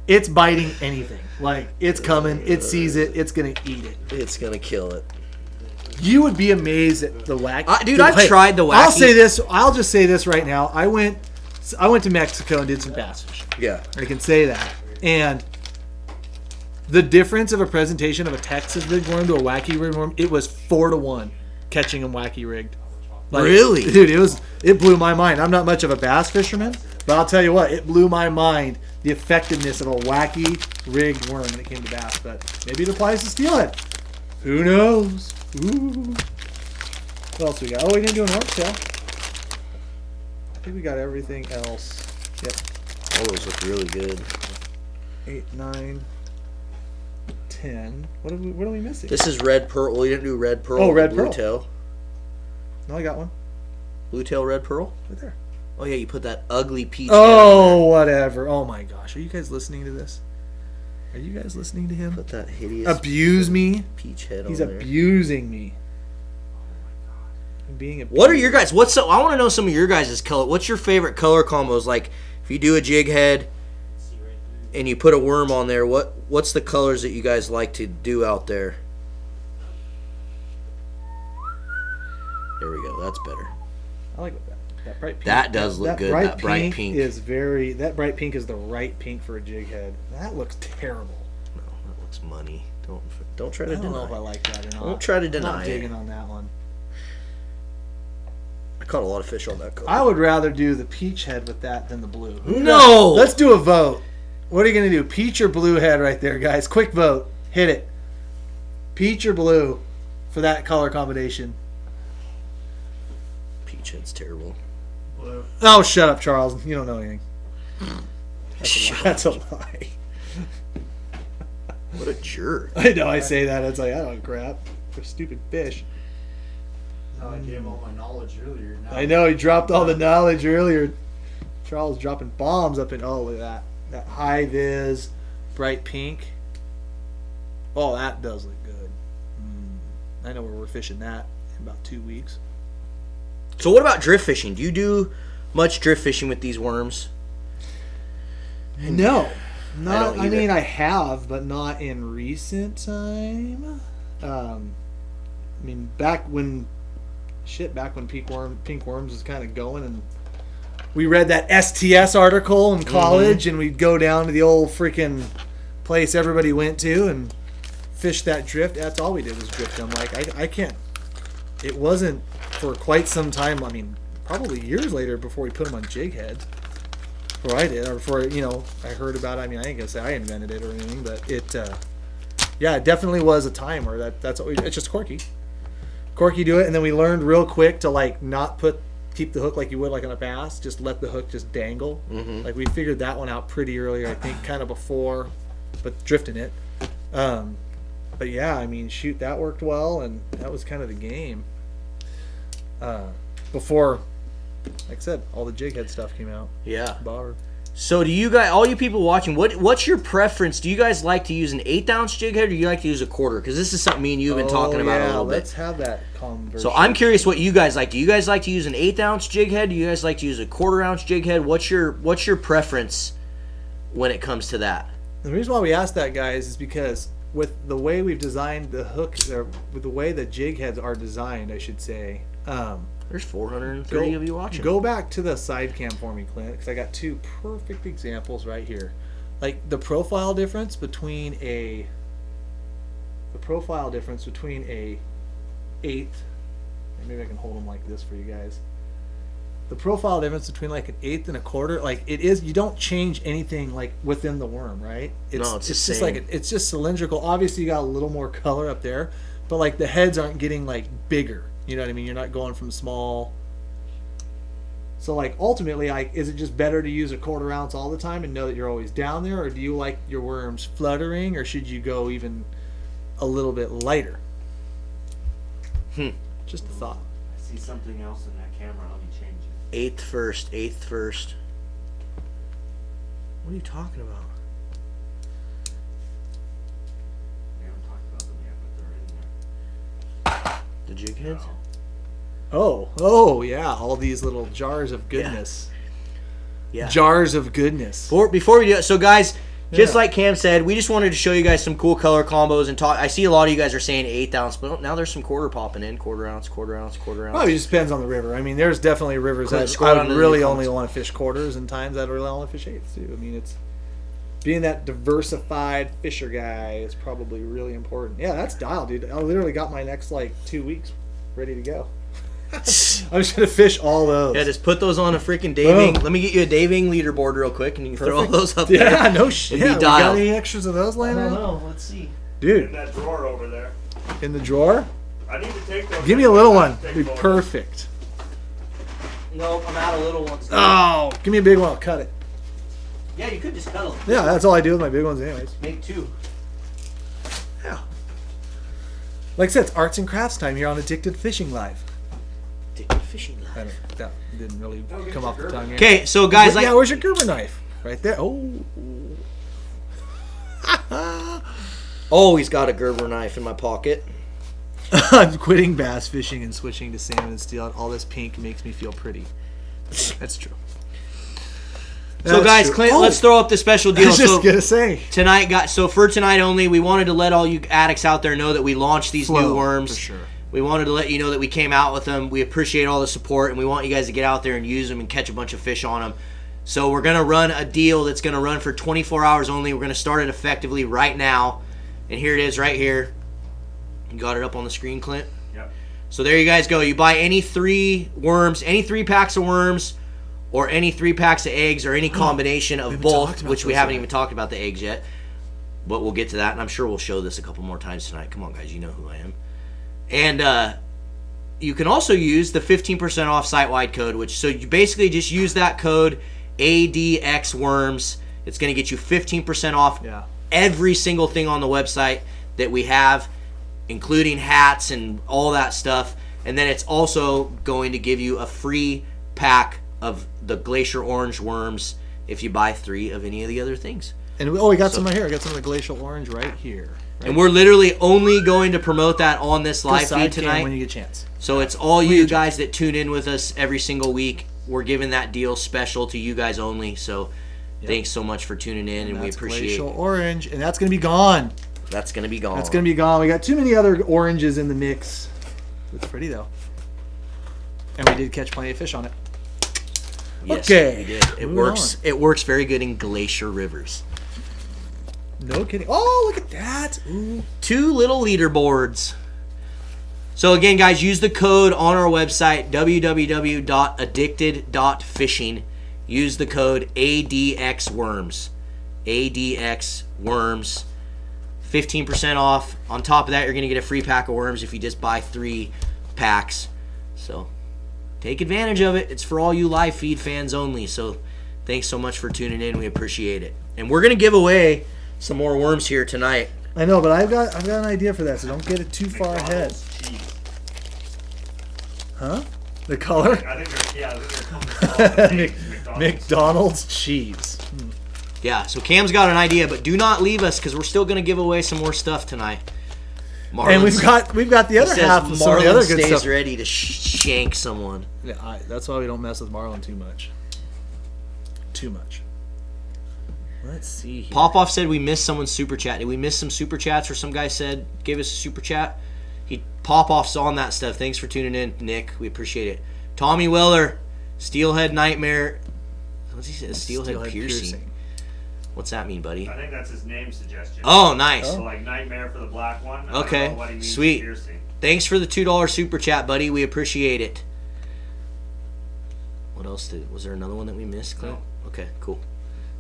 it's biting anything. Like, it's coming. It sees it. It's going to eat it. It's gonna kill it. You would be amazed at the wacky. Dude, I've tried the I'll wacky. say this. I'll just say this right now. I went to Mexico and did some bass fishing. Yeah. I can say that. And the difference of a presentation of a Texas rig worm to a wacky rig worm, it was 4-1 catching them wacky rigged. Really? Dude, it blew my mind. I'm not much of a bass fisherman, but I'll tell you what, it blew my mind the effectiveness of a wacky rigged worm when it came to bass. But maybe it applies to steelhead. Who knows? Ooh. What else we got? Oh, we didn't do an orange tail. I think we got everything else. Yep. All those look really good. 8, 9, 10. What are we missing? This is red pearl. Well, you didn't do red pearl. Oh, red blue pearl. tail. No, I got one Blue tail, red pearl. right there. Oh yeah, you put that ugly peach. Oh, whatever. Oh my gosh, are you guys listening to this? Are you guys listening to him? Put that hideous Abuse me. peach head He's on there. abusing me. I'm being abused. What are your guys? I want to know some of your guys' color. What's your favorite color combos? Like, if you do a jig head and you put a worm on there, what's the colors that you guys like to do out there? There we go. That's better. I like that bright pink. That does look good, that bright pink. That bright pink is the right pink for a jig head. That looks terrible. No, that looks money. Don't try to I don't know deny. if I like that or not. Don't try to I'm deny not it. digging on that one. I caught a lot of fish on that color. I would rather do the peach head with that than the blue. No! Let's do a vote. What are you going to do? Peach or blue head right there, guys? Quick vote. Hit it. Peach or blue for that color combination. Peach head's terrible. Blue. Oh, shut up, Charles. You don't know anything. That's a lie. What a jerk. I know I say that. It's like, I don't crap. For stupid fish. No, I gave all my knowledge earlier. Now I know he dropped all the knowledge earlier. Charles dropping bombs up in. Oh, look at that. That high vis, bright pink. Oh, that does look good. I know where we're fishing that in about 2 weeks. So what about drift fishing? Do you do much drift fishing with these worms? No. don't I either. mean, I have, but not in recent time. I mean, back when pink worms was kind of going, and we read that STS article in college, and we'd go down to the old freaking place everybody went to and fished that drift. That's all we did was drift them. Like I can't. It wasn't for quite some time. I mean, probably years later before we put them on Jig Head. Before I did, or before I heard about it. I mean, I ain't gonna say I invented it or anything, but it, yeah, it definitely was a time where that's what it's just Corky do it, and then we learned real quick to like not keep the hook like you would like on a bass, just let the hook just dangle. Mm-hmm. Like we figured that one out pretty early, I think, kind of before, but drifting it. But yeah, I mean, shoot, that worked well, and that was kind of the game. Before, like I said, all the Jig Head stuff came out. Yeah. Bobber. So do you guys, all you people watching, what's your preference? Do you guys like to use an 1/8 Jig Head, or do you like to use a quarter? Because this is something me and you have been talking about a little bit. Let's have that conversation. So I'm curious what you guys like. Do you guys like to use an 1/8 Jig Head? Do you guys like to use a 1/4 Jig Head? What's your preference when it comes to that? The reason why we asked that, guys, is because with the way we've designed the hook, with the way the Jig Heads are designed, I should say. There's 430 of you watching. Go back to the side cam for me, Clint, because I got two perfect examples right here. Like the profile difference between a 1/8. Maybe I can hold them like this for you guys. The profile difference between like an 1/8 and a 1/4, like it is, you don't change anything like within the worm, right? It's just same. like it's just cylindrical. Obviously, you got a little more color up there, but like the heads aren't getting like bigger. You know what I mean? You're not going from small. So like ultimately, like, is it just better to use a 1/4 ounce all the time and know that you're always down there, or do you like your worms fluttering, or should you go even a little bit lighter? Just a thought. I see something else in that camera. Let me change it. 1/8 first. What are you talking about? We haven't talked about them yet, but they're in there. The Jig Heads? No. Oh yeah, all these little jars of goodness. Yeah. Jars of goodness. Before we do it, so guys, just Yeah. like Cam said, we just wanted to show you guys some cool color combos and talk. I see a lot of you guys are saying 1/8, but now there's some 1/4 popping in, 1/4 ounce. Well, it just depends on the river. I mean, there's definitely rivers Clint, that scroll I down to would the really comments. only want to fish 1/4s, and times I'd really only fish 1/8s too. I mean, it's being that diversified fisher guy is probably really important. Yeah, that's dialed, dude. I literally got my next like 2 weeks ready to go. I'm just gonna fish all those. Yeah, just put those on a freaking daving. Boom. Let me get you a daving leaderboard real quick, and you can throw all those up Yeah, there. no shit. It'd be We got dialed. any extras of those laying around? know. Let's see. In Dude, that drawer over there. in the drawer? I need to take those. Give me a little one. Take Be photos. perfect. No, I'm out of little ones. Oh, give me a big one. I'll cut it. Yeah, you could just cut them. Yeah, that's all I do with my big ones anyways. Make 2. Yeah. Like I said, it's arts and crafts time here on Addicted Fishing Live. Fishing line. I don't, that didn't really get come your off the Gerber. tongue here. Okay, so guys, like, yeah, where's your Gerber knife? Right there. Oh. oh, he's got a Gerber knife in my pocket. I'm quitting bass fishing and switching to salmon and steel. All this pink makes me feel pretty. That's true. So That's guys, true. Clint, Oh, let's throw up the special I deal. was just So gonna say. tonight, guys. So for tonight only, we wanted to let all you addicts out there know that we launched these new worms. For sure. We wanted to let you know that we came out with them. We appreciate all the support, and we want you guys to get out there and use them and catch a bunch of fish on them. So we're going to run a deal that's going to run for 24 hours only. We're going to start it effectively right now. And here it is right here. You got it up on the screen, Clint? Yep. So there you guys go. You buy any 3 worms, any 3 packs of worms, or any 3 packs of eggs, or any combination of haven't both, talked about which we those haven't yet. even talked about the eggs yet. But we'll get to that, and I'm sure we'll show this a couple more times tonight. Come on, guys. You know who I am. And you can also use the 15% off site-wide code, so you basically just use that code ADXWorms. It's going to get you 15% off Yeah. every single thing on the website that we have, including hats and all that stuff. And then it's also going to give you a free pack of the Glacier Orange worms if you buy 3 of any of the other things. And we got some right here. I got some of the glacial orange right here. Right And we're literally only going to promote that on this live Side feed cam tonight. when you get a chance. So it's all you guys that tune in with us every single week. We're giving that deal special to you guys only. So thanks so much for tuning in, and we That's appreciate glacial it. orange, and that's gonna be gone. That's going to be gone. That's gonna be gone. We got too many other oranges in the mix. It's pretty though, and we did catch plenty of fish on it. Yes, Okay, we did. It moving works. on. It works very good in glacier rivers. No kidding. Oh, look at that. Ooh. 2 little leaderboards. So again, guys, use the code on our website, www.addicted.fishing. Use the code ADXWorms. ADXWorms. 15% off. On top of that, you're going to get a free pack of worms if you just buy 3 packs. So take advantage of it. It's for all you live feed fans only. So thanks so much for tuning in. We appreciate it. And we're going to give away some more worms here tonight. I know, but I've got an idea for that, so don't get it too far ahead. Cheese. Huh? The color? I think they're McDonald's cheese. Yeah, so Cam's got an idea, but do not leave us because we're still going to give away some more stuff tonight. And we've got the other half of some of the other good stays stuff. ready to shank someone. Yeah, that's why we don't mess with Marlin too much. Too much. Let's see here. Popoff said we missed someone's super chat. Did we miss some super chats, or some guy said gave us a super chat? Popoff's on that stuff. Thanks for tuning in, Nick. We appreciate it. Tommy Weller, Steelhead Nightmare. What's he say? Steelhead piercing. What's that mean, buddy? I think that's his name suggestion. Oh, nice. So like nightmare for the black one. I Okay, don't know what he means sweet. Piercing. Thanks for the $2 super chat, buddy. We appreciate it. What else was there another one that we missed, Clint? No. Okay, cool.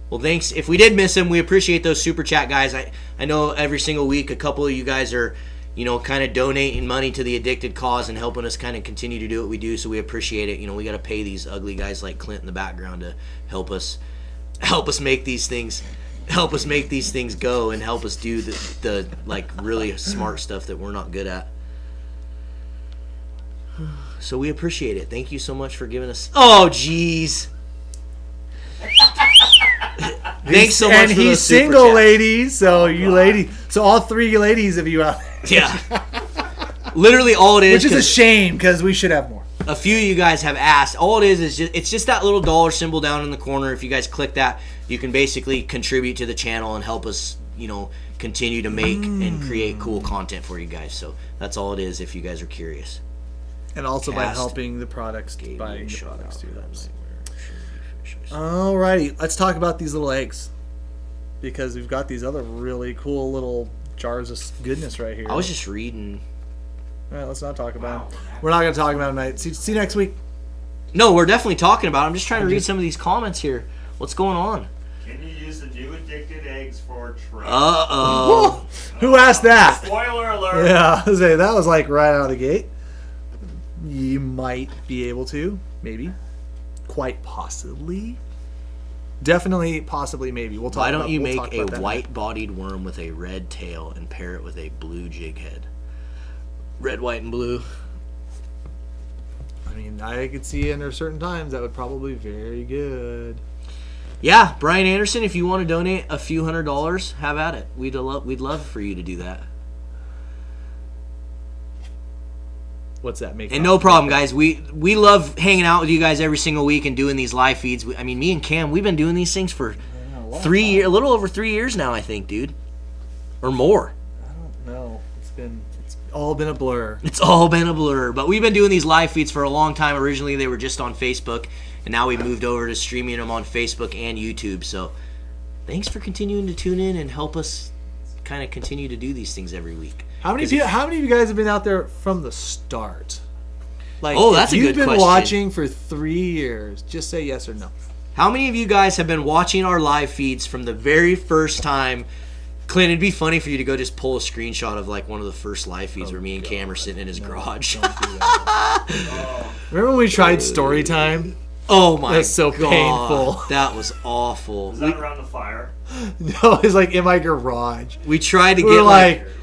Well, thanks. If we did miss them, we appreciate those super chat guys. I know every single week a couple of you guys are, kind of donating money to the addicted cause and helping us kind of continue to do what we do, so we appreciate it. We got to pay these ugly guys like Clint in the background to help us make these things go and help us do the like really smart stuff that we're not good at. So we appreciate it. Thank you so much for giving us. Oh, jeez. Thanks so much. And for he's those super single, chats. ladies. So you ladies, so all 3 ladies of you out there. Yeah. Literally all it is. Which is a shame because we should have more. A few of you guys have asked. All it is it's just that little dollar symbol down in the corner. If you guys click that, you can basically contribute to the channel and help us, continue to make and create cool content for you guys. So that's all it is. If you guys are curious. And also by helping the products, buying the products too. All Alrighty, let's talk about these little eggs, because we've got these other really cool little jars of goodness right here. I was just reading. All right, let's not talk about them. We're not going to talk about them tonight. See you next week. No, we're definitely talking about it. I'm just trying to read some of these comments here. What's going on? Can you use the new addicted eggs for trout? Uh-oh. Who asked that? Spoiler alert. Yeah, I was saying, that was like right out of the gate. You might be able to, maybe, quite possibly, definitely, possibly, maybe. We'll talk. Why don't you we'll make talk a about that white-bodied worm with a red tail and pair it with a blue jig head? Red, white, and blue. I mean, I could see under certain times that would probably be very good. Yeah, Brian Anderson, if you want to donate a few $100s, have at it. We'd love for you to do that. What's that make? And no problem, guys. We love hanging out with you guys every single week and doing these live feeds. I mean, me and Cam, we've been doing these things for a little over 3 years now, I think, dude, or more. I don't know. It's all been a blur. It's all been a blur, but we've been doing these live feeds for a long time. Originally, they were just on Facebook, and now we moved over to streaming them on Facebook and YouTube. So, thanks for continuing to tune in and help us kind of continue to do these things every week. How many of you guys have been out there from the start? Like, that's a good question. You've been watching for 3 years. Just say yes or no. How many of you guys have been watching our live feeds from the very first time? Clint, it'd be funny for you to go just pull a screenshot of like one of the first live feeds where me and Cam are sitting in his garage. Don't do that. Remember when we tried story time? Oh my god. That's so painful. That was awful. Was that around the fire? No, it's like in my garage. We tried to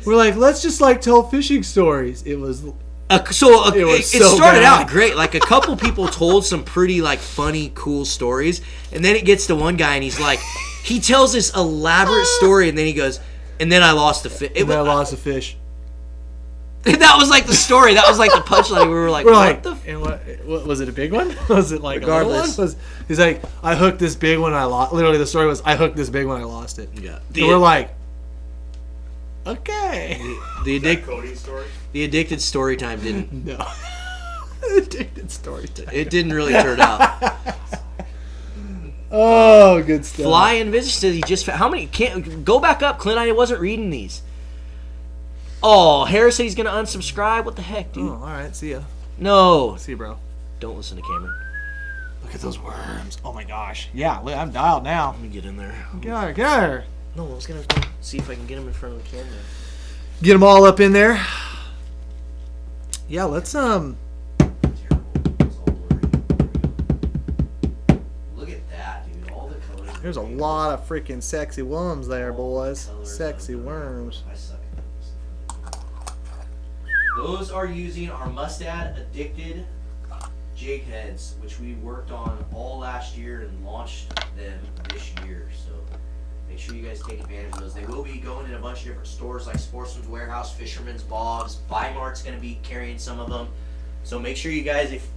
We're like, let's just like tell fishing stories. It was it so started bad. out great. Like a couple people told some pretty like funny, cool stories, and then it gets to one guy and he's like, he tells this elaborate story, and then he goes, and then I lost the fish. I lost a fish. That was like the story. That was like the punchline. We were like, what was it? A big one? Was it like regardless? A little one? He's like, I hooked this big one. I lost. Literally, the story was, I hooked this big one. I lost it. Yeah. And we're like, okay. Cody's story? The addicted story time didn't. No. Addicted story time. It didn't really turn out. Oh, good stuff. Fly and Visit says he just how many? Can't go back up, Clint. I wasn't reading these. Oh, Harris said he's gonna unsubscribe. What the heck, dude? Oh, all right. See ya. No. See you, bro. Don't listen to Cameron. Look at those worms. Oh my gosh. Yeah, I'm dialed now. Let me get in there. Get her. No, I was gonna go see if I can get him in front of the camera. Get them all up in there. Yeah, let's Terrible. It's all blurry. Look at that, dude. All the colors. There's a lot of freaking sexy worms there, boys. Colors Sexy of the- worms. I suck at those. Those are using our Mustad Addicted Jig Heads, which we worked on all last year and launched them this year. So make sure you guys take advantage of those. They will be going in a bunch of different stores like Sportsman's Warehouse, Fisherman's, Bob's. Bi-Mart's going to be carrying some of them. So make sure you guys, if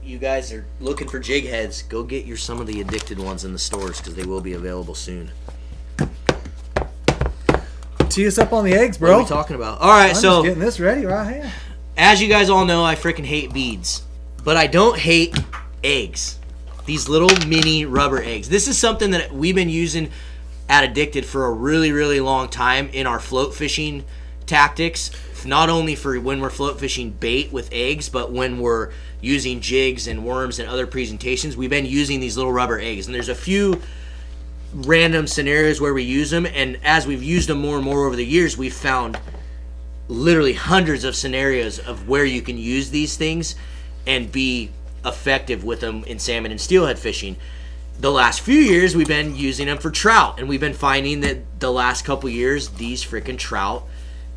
you guys are looking for Jig Heads, go get some of the Addicted ones in the stores because they will be available soon. Tee us up on the eggs, What bro. are we talking about? All right, I'm so just getting this ready right here. as you guys all know, I freaking hate beads. But I don't hate eggs. These little mini rubber eggs. This is something that we've been using at Addicted for a really, really long time in our float fishing tactics. Not only for when we're float fishing bait with eggs, but when we're using jigs and worms and other presentations, we've been using these little rubber eggs. And there's a few random scenarios where we use them. And as we've used them more and more over the years, we've found literally hundreds of scenarios of where you can use these things and be effective with them in salmon and steelhead fishing. The last few years, we've been using them for trout, and we've been finding that the last couple years, these freaking trout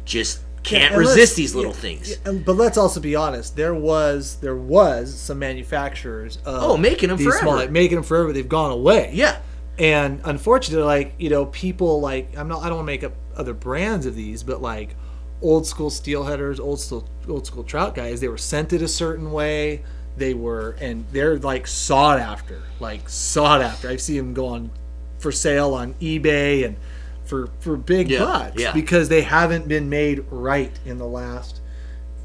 just can't resist these little things. But let's also be honest. There was some manufacturers of making them these forever. making them forever. They've gone away. Yeah. And unfortunately, people like I don't want to make up other brands of these, but like old school steelheaders, old school trout guys, they were scented a certain way. They're like sought after. I see them go on for sale on eBay and for big bucks because they haven't been made right in the last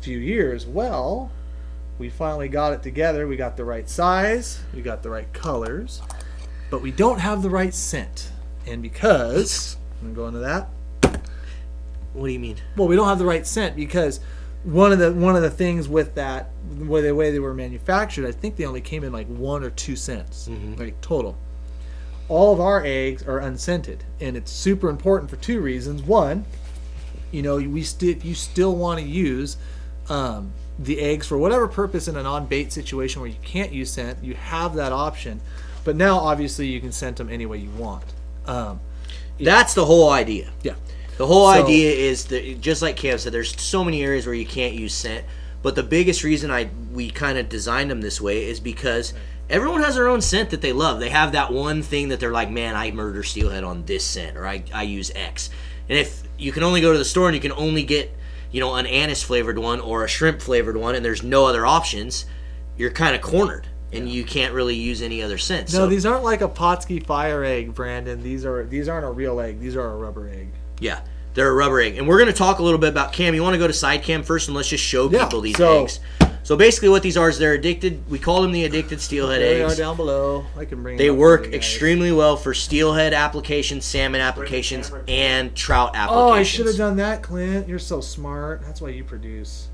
few years. Well, we finally got it together. We got the right size, we got the right colors, but we don't have the right scent. And because I'm going to that. What do you mean? Well, we don't have the right scent because one of the things with that, the way they were manufactured, I think they only came in like 1 or 2 cents, like total. All of our eggs are unscented, and it's super important for 2 reasons. One, if you still want to use the eggs for whatever purpose in a non-bait situation where you can't use scent, you have that option. But now, obviously, you can scent them any way you want. That's the whole idea. Yeah. The whole idea is that, just like Cam said, there's so many areas where you can't use scent. But the biggest reason we kind of designed them this way is because everyone has their own scent that they love. They have that one thing that they're like, man, I murder steelhead on this scent, or I use X. And if you can only go to the store and you can only get, an anise flavored one or a shrimp flavored one, and there's no other options, you're kind of cornered. And you can't really use any other scent. No, these aren't like a Potski fire egg, Brandon. These aren't a real egg. These are a rubber egg. Yeah, they're a rubber egg. And we're going to talk a little bit about Cam. You want to go to side cam first, and let's just show people these eggs. So basically what these are is they're addicted. We call them the addicted steelhead eggs. They are down below. I can bring. They work extremely well for steelhead applications, salmon applications, and trout applications. Oh, I should have done that, Clint. You're so smart. That's why you produce.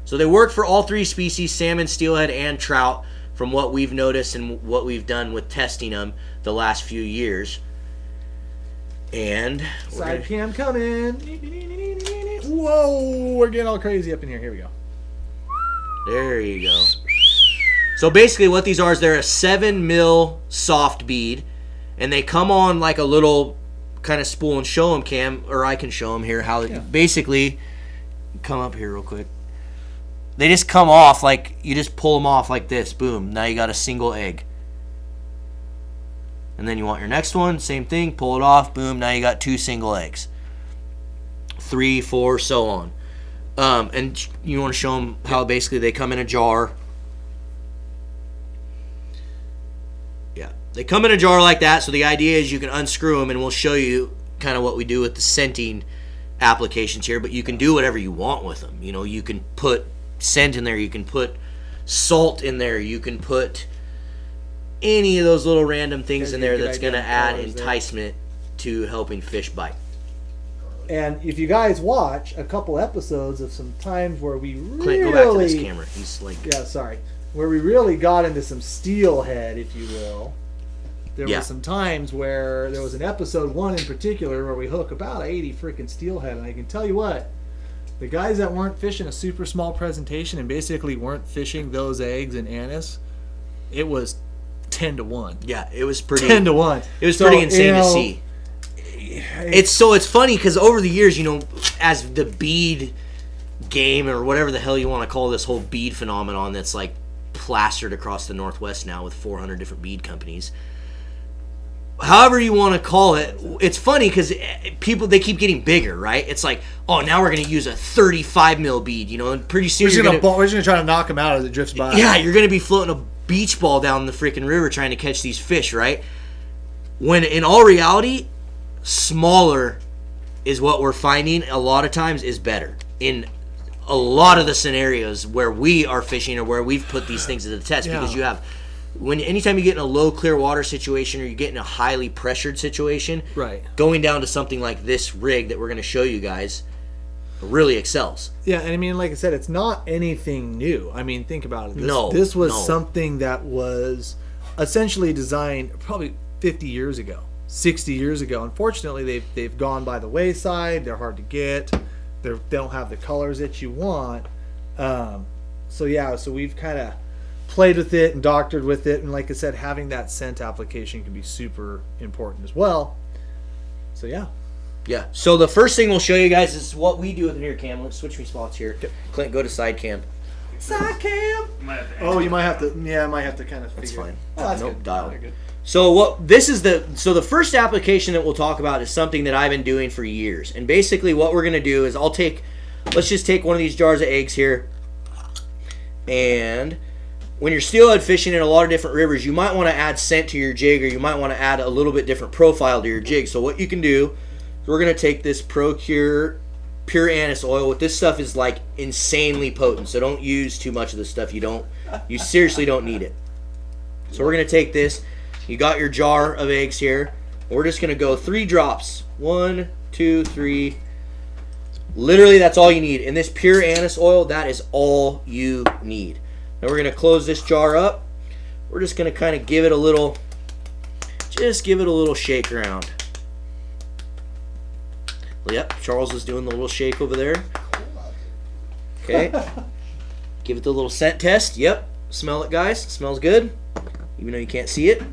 So they work for all 3 species, salmon, steelhead, and trout, from what we've noticed and what we've done with testing them the last few years. And side cam coming. Whoa, we're getting all crazy up in here. Here we go. There you go. So basically what these are is they're a 7 mil soft bead, and they come on like a little kind of spool. And show them, Cam, or I can show them here how basically come up here real quick. They just come off like, you just pull them off like this. Boom. Now you got a single egg. And then you want your next one. Same thing. Pull it off. Boom. Now you got 2 single eggs. 3, 4, so on. And you want to show them how basically they come in a jar. Yeah. They come in a jar like that. So the idea is you can unscrew them, and we'll show you kind of what we do with the scenting applications here. But you can do whatever you want with them. You can put scent in there, you can put salt in there, you can put any of those little random things in there Good that's idea going to on add colors there. enticement to helping fish bite. And if you guys watch a couple episodes of some times where we Clint, go back to this camera. He's like, yeah, sorry, where we really got into some steelhead, if you will. There Yeah. was some times where there was an episode 1 in particular where we hook about 80 freaking steelhead, and I can tell you what, the guys that weren't fishing a super small presentation and basically weren't fishing those eggs in anise, it was 10 to 1. yeah, it was pretty 10 to 1. It was So, pretty insane you know, to see. It's funny because over the years, as the bead game or whatever the hell you want to call this whole bead phenomenon that's like plastered across the Northwest now with 400 different bead companies. However you want to call it, it's funny because people, they keep getting bigger, right? It's like, oh, now we're going to use a 35 mil bead, and pretty soon We're just going to try to knock them out as it drifts by. yeah, you're going to be floating a beach ball down the freaking river trying to catch these fish, right? When in all reality, smaller is what we're finding a lot of times is better in a lot of the scenarios where we are fishing or where we've put these things to the test, because you have anytime you get in a low clear water situation or you get in a highly pressured situation, Right. going down to something like this rig that we're going to show you guys really excels. Yeah, and I mean, like I said, it's not anything new. I mean, think about it. No. This was something that was essentially designed probably 50 years ago, 60 years ago. Unfortunately, they've gone by the wayside. They're hard to get. They don't have the colors that you want. So we've kind of played with it and doctored with it. And like I said, having that scent application can be super important as well. So yeah. Yeah. So the first thing we'll show you guys is what we do with it here, Cam. Let's switch me spots here. Clint, go to side cam. Side cam. Oh, You might have to. Yeah, I might have to kind of. That's fine. Oh, that's Nope, good. dial. Very good. So the first application that we'll talk about is something that I've been doing for years. And basically what we're going to do is let's just take one of these jars of eggs here. And when you're steelhead fishing in a lot of different rivers, you might want to add scent to your jig, or you might want to add a little bit different profile to your jig. So what you can do, we're going to take this ProCure pure anise oil. This stuff is like insanely potent, so don't use too much of this stuff. You seriously don't need it. So we're going to take this. You got your jar of eggs here. We're just going to go 3 drops. 1, 2, 3. Literally, that's all you need. In this pure anise oil, that is all you need. Now we're going to close this jar up. We're just going to kind of give it a little shake around. Yep, Charles is doing the little shake over there. Okay. Give it the little scent test. Yep. Smell it, guys. It smells good, even though you can't see it.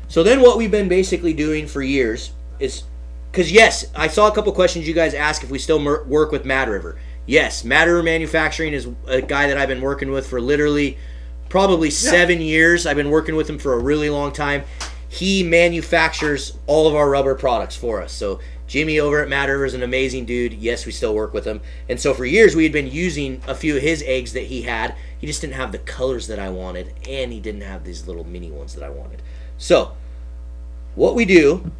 So then what we've been basically doing for years is, because yes, I saw a couple questions you guys ask if we still work with Mad River. Yes, Mad River Manufacturing is a guy that I've been working with for literally probably 7 years. I've been working with him for a really long time. He manufactures all of our rubber products for us. So Jimmy over at Mad River is an amazing dude. Yes, we still work with him. And so for years we had been using a few of his eggs that he had. He just didn't have the colors that I wanted, and he didn't have these little mini ones that I wanted. So what we do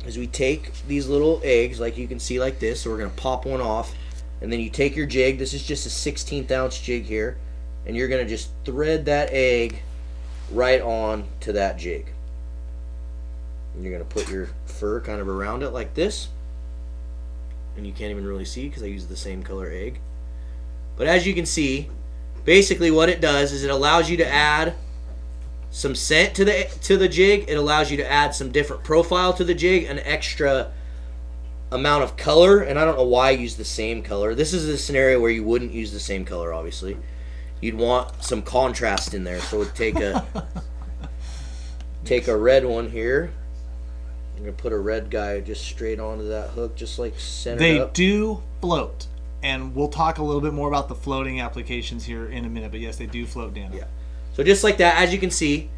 is we take these little eggs, like you can see like this. So we're going to pop one off, and then you take your jig. This is just a 16th ounce jig here, and you're going to just thread that egg right on to that jig. And you're going to put your fur kind of around it like this, and you can't even really see because I use the same color egg. But as you can see, basically what it does is it allows you to add some scent to the jig. It allows you to add some different profile to the jig, an extra amount of color. And I don't know why I use the same color. This is a scenario where you wouldn't use the same color, obviously. You'd want some contrast in there. So we'd take a red one here. I'm going to put a red guy just straight onto that hook, just like center They up. do float, and we'll talk a little bit more about the floating applications here in a minute, but yes, they do float down. Yeah. So just like that, as you can see,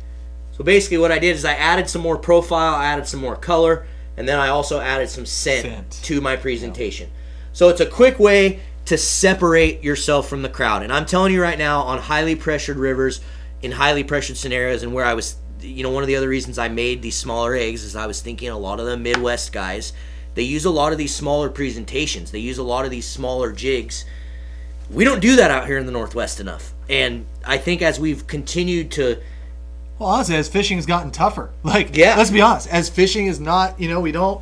so basically what I did is I added some more profile, I added some more color, and then I also added some scent to my presentation. So it's a quick way to separate yourself from the crowd. And I'm telling you right now, on highly pressured rivers, in highly pressured scenarios, and where I was, one of the other reasons I made these smaller eggs is I was thinking a lot of the Midwest guys, they use a lot of these smaller presentations. They use a lot of these smaller jigs. We don't do that out here in the Northwest enough. And I think as we've continued to Well, honestly, as fishing has gotten tougher. Like, Yeah. let's be honest. As fishing is not, we don't,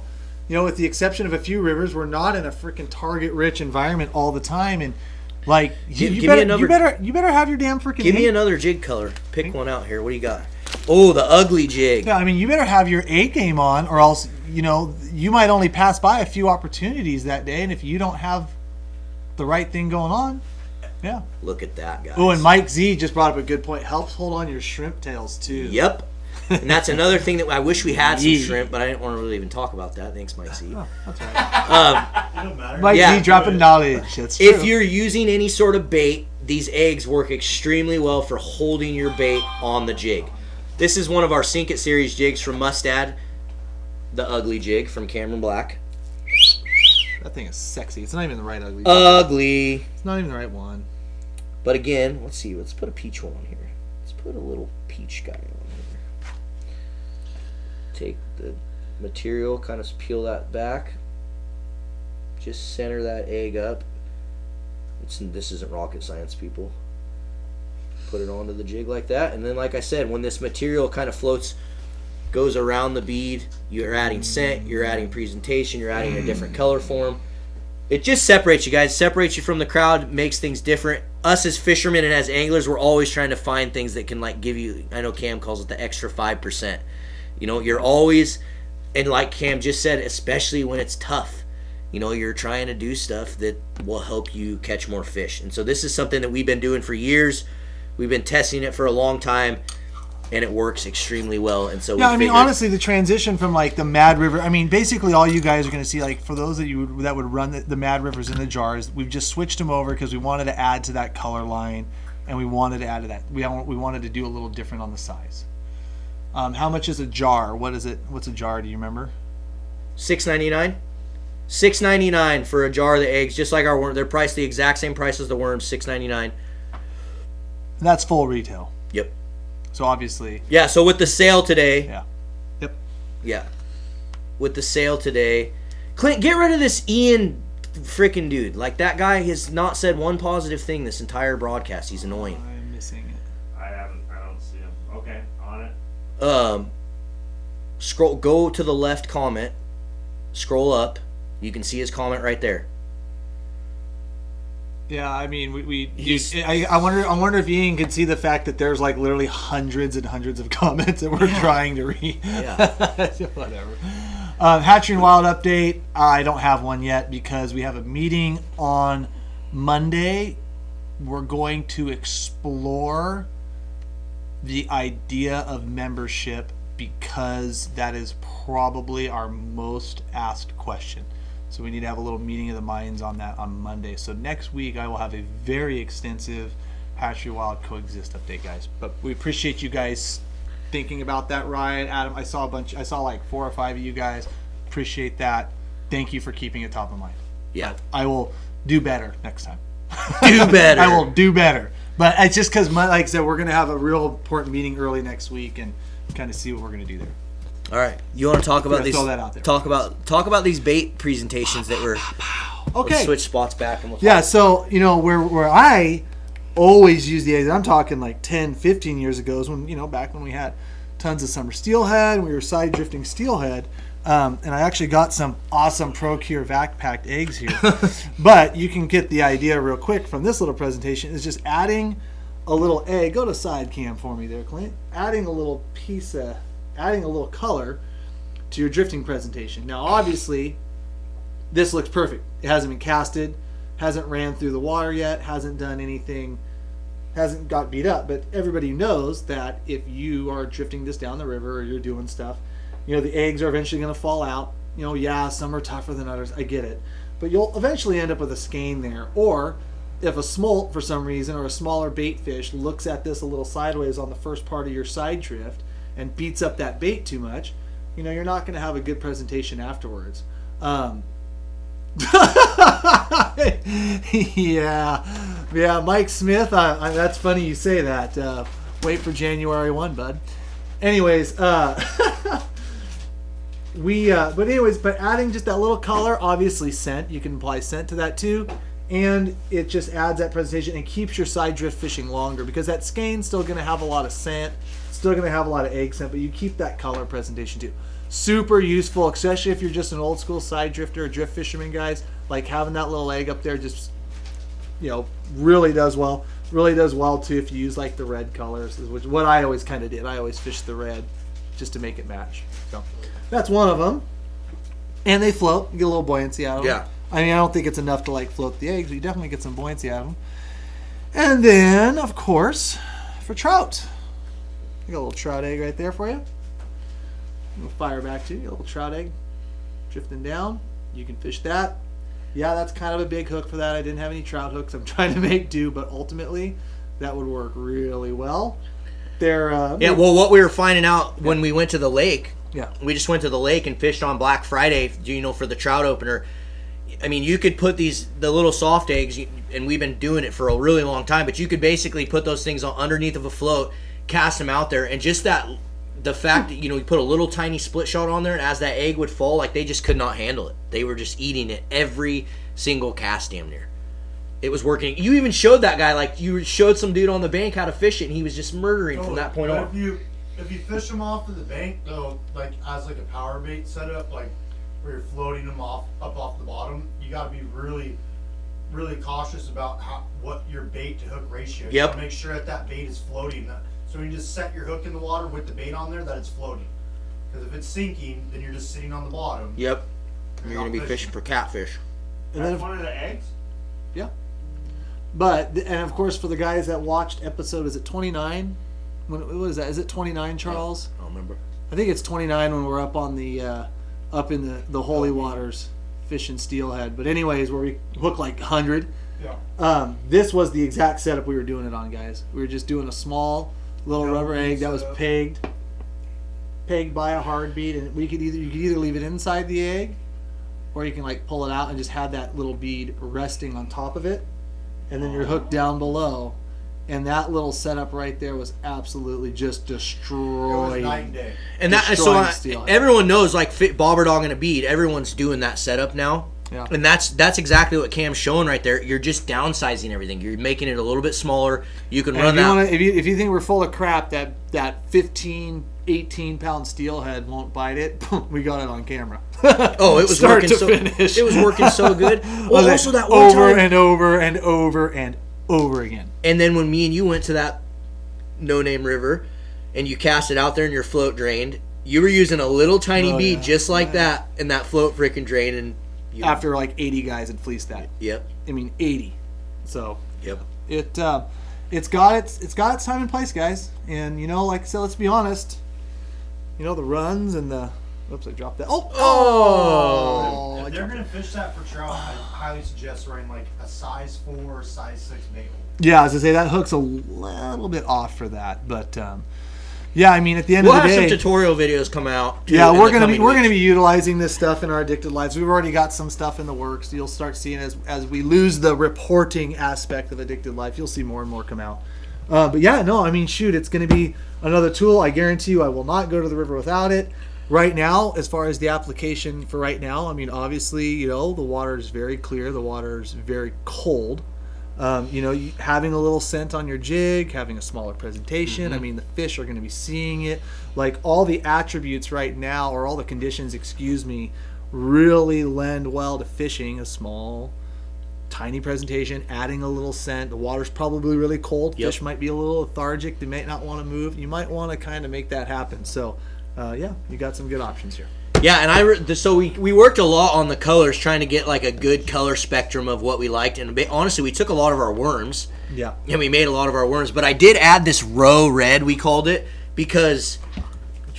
with the exception of a few rivers, we're not in a freaking target-rich environment all the time. And like, you better have your damn freaking. Give me another jig color. Pick one out here. What do you got? Oh, the ugly jig. Yeah, I mean, you better have your A game on, or else, you might only pass by a few opportunities that day, and if you don't have the right thing going on, yeah. Look at that, guys. Oh, and Mike Z just brought up a good point. Helps hold on your shrimp tails too. Yep. And that's another thing that I wish we had some shrimp, but I didn't want to really even talk about that. Thanks, Mike Z. Oh, that's right. It don't matter. Mike Z dropping knowledge. That's true. If you're using any sort of bait, these eggs work extremely well for holding your bait on the jig. This is one of our Sink It series jigs from Mustad, the ugly jig from Cameron Black. That thing is sexy. It's not even the right ugly. Ugly. It's not even the right one. But again, let's see. Let's put a peach one on here. Let's put a little peach guy on here. Take the material, kind of peel that back. Just center that egg up. This isn't rocket science, people. Put it onto the jig like that. And then, like I said, when this material kind of floats, goes around the bead, you're adding scent, you're adding presentation, you're adding a different color form. It just separates you guys, separates you from the crowd, makes things different. Us as fishermen and as anglers, we're always trying to find things that can like give you, I know Cam calls it the extra 5%. You're always, and like Cam just said, especially when it's tough, you're trying to do stuff that will help you catch more fish. And so this is something that we've been doing for years. We've been testing it for a long time, and it works extremely well. And so yeah, I mean, honestly, the transition from like the Mad River. I mean, basically, all you guys are going to see, like for those that would run the Mad Rivers in the jars, we've just switched them over because we wanted to add to that color line, and we wanted to add to that. We wanted to do a little different on the size. How much is a jar? What is it? What's a jar? Do you remember? $6.99. $6.99 for a jar of the eggs, just like our worm. They're priced the exact same price as the worms. $6.99. That's full retail. Yep. So obviously. Yeah. So with the sale today. Yeah. Yep. Yeah. With the sale today, Clint, get rid of this Ian freaking dude. Like that guy has not said one positive thing this entire broadcast. He's annoying. I'm missing it. I don't see him. Okay, on it. Go to the left comment. Scroll up. You can see his comment right there. Yeah, I mean, I wonder if Ian could see the fact that there's like literally hundreds and hundreds of comments that we're trying to read. Yeah. Whatever. Hatchery and Wild update. I don't have one yet because we have a meeting on Monday. We're going to explore the idea of membership because that is probably our most asked question. So we need to have a little meeting of the minds on that on Monday. So next week I will have a very extensive Hatchery Wild Coexist update, guys. But we appreciate you guys thinking about that, Ryan, Adam. I saw like 4 or 5 of you guys. Appreciate that. Thank you for keeping it top of mind. Yeah. I will do better next time. Do better. I will do better. But it's just because, like I said, we're going to have a real important meeting early next week and kind of see what we're going to do there. All right, you want to talk about these? Throw that out there. Talk about these bait presentations that were. Okay. Let's switch spots back and we'll. Yeah, so where I always use the eggs. I'm talking like 10, 15 years ago, is when back when we had tons of summer steelhead, and we were side drifting steelhead. And I actually got some awesome ProCure vac packed eggs here. But you can get the idea real quick from this little presentation. Is just adding a little egg. Go to side cam for me there, Clint. Adding a little color to your drifting presentation. Now, obviously, this looks perfect. It hasn't been casted, hasn't ran through the water yet, hasn't done anything, hasn't got beat up. But everybody knows that if you are drifting this down the river or you're doing stuff, the eggs are eventually going to fall out. Yeah, some are tougher than others. I get it. But you'll eventually end up with a skein there. Or if a smolt, for some reason, or a smaller bait fish looks at this a little sideways on the first part of your side drift and beats up that bait too much, you're not going to have a good presentation afterwards. Yeah, Mike Smith. That's funny you say that. Wait for January 1, bud. Anyways, but adding just that little color, obviously scent. You can apply scent to that too, and it just adds that presentation and keeps your side drift fishing longer because that skein's still going to have a lot of scent. Still going to have a lot of egg scent, but you keep that color presentation too. Super useful, especially if you're just an old school side drifter or drift fisherman, guys. Like having that little egg up there just, really does well. Really does well too if you use like the red colors, which what I always kind of did. I always fished the red just to make it match. So that's one of them. And they float. You get a little buoyancy out of them. Yeah. I mean, I don't think it's enough to like float the eggs, but you definitely get some buoyancy out of them. And then, of course, for trout. I got a little trout egg right there for you. We'll fire back to you. A little trout egg drifting down. You can fish that. Yeah, that's kind of a big hook for that. I didn't have any trout hooks. I'm trying to make do, but ultimately that would work really well. They're well, what we were finding out when we went to the lake, yeah, we just went to the lake and fished on Black Friday, for the trout opener. I mean, you could put the little soft eggs, and we've been doing it for a really long time, but you could basically put those things on underneath of a float, cast them out there, and just the fact that, you put a little tiny split shot on there, and as that egg would fall, like, they just could not handle it. They were just eating it every single cast damn near. It was working. You even showed that guy, like, you showed some dude on the bank how to fish it, and he was just murdering from that point on. If you fish them off of the bank, though, like, as like a power bait setup, like, where you're floating them up off the bottom, you got to be really, really cautious about what your bait to hook ratio is. Yep. You gotta make sure that bait is floating. So when you just set your hook in the water with the bait on there, that it's floating. Because if it's sinking, then you're just sitting on the bottom. Yep. You're going to be fishing for catfish. And That's one of the eggs? Yeah. But, and of course, for the guys that watched episode, is it 29? What is that? Is it 29, Charles? I don't remember. I think it's 29 when we're up on the up in the holy waters fishing steelhead. But anyways, where we hook like 100. Yeah. This was the exact setup we were doing it on, guys. We were just doing a small little rubber egg that was pegged by a hard bead, and you could either leave it inside the egg, or you can like pull it out and just have that little bead resting on top of it, and then you're hooked down below. And that little setup right there was absolutely just destroying. It was night and day. And everyone knows, like, bobber dog and a bead, everyone's doing that setup now. Yeah. And that's exactly what Cam's showing right there. You're just downsizing everything. You're making it a little bit smaller. You can run that. If you think we're full of crap that 15, 18-pound steelhead won't bite it, we got it on camera. Oh, it was Start working to finish. It was working so good. Well, also that one over time, and over and over and over again. And then when me and you went to that no-name river, and you cast it out there and your float drained, you were using a little tiny bead just like that, and that float freaking drained. And after like 80 guys had fleeced that. Yep. I mean 80. So yep. It's got its time and place, guys. And like I said, let's be honest. The runs and the oops, I dropped that. Oh! If they're gonna fish that for trout, I highly suggest running like a size 4 or size 6 bait hook. Yeah, as I say, that hook's a little bit off for that, but yeah, I mean, at the end of the day, we'll have some tutorial videos come out. Yeah, we're gonna be utilizing this stuff in our addicted lives. We've already got some stuff in the works. You'll start seeing as we lose the reporting aspect of addicted life. You'll see more and more come out. But yeah, no, I mean, shoot, it's going to be another tool. I guarantee you, I will not go to the river without it. Right now, as far as the application for right now, I mean, obviously, the water is very clear. The water is very cold. Having a little scent on your jig, having a smaller presentation. Mm-hmm. I mean, the fish are going to be seeing it. Like, all the attributes right now, or all the conditions, really lend well to fishing a small, tiny presentation, adding a little scent. The water's probably really cold. Yep. Fish might be a little lethargic. They might not want to move. You might want to kind of make that happen. So, yeah, you got some good options here. Yeah, and so we worked a lot on the colors, trying to get like a good color spectrum of what we liked. And honestly, we took a lot of our worms. Yeah. And we made a lot of our worms. But I did add this roe red, we called it, because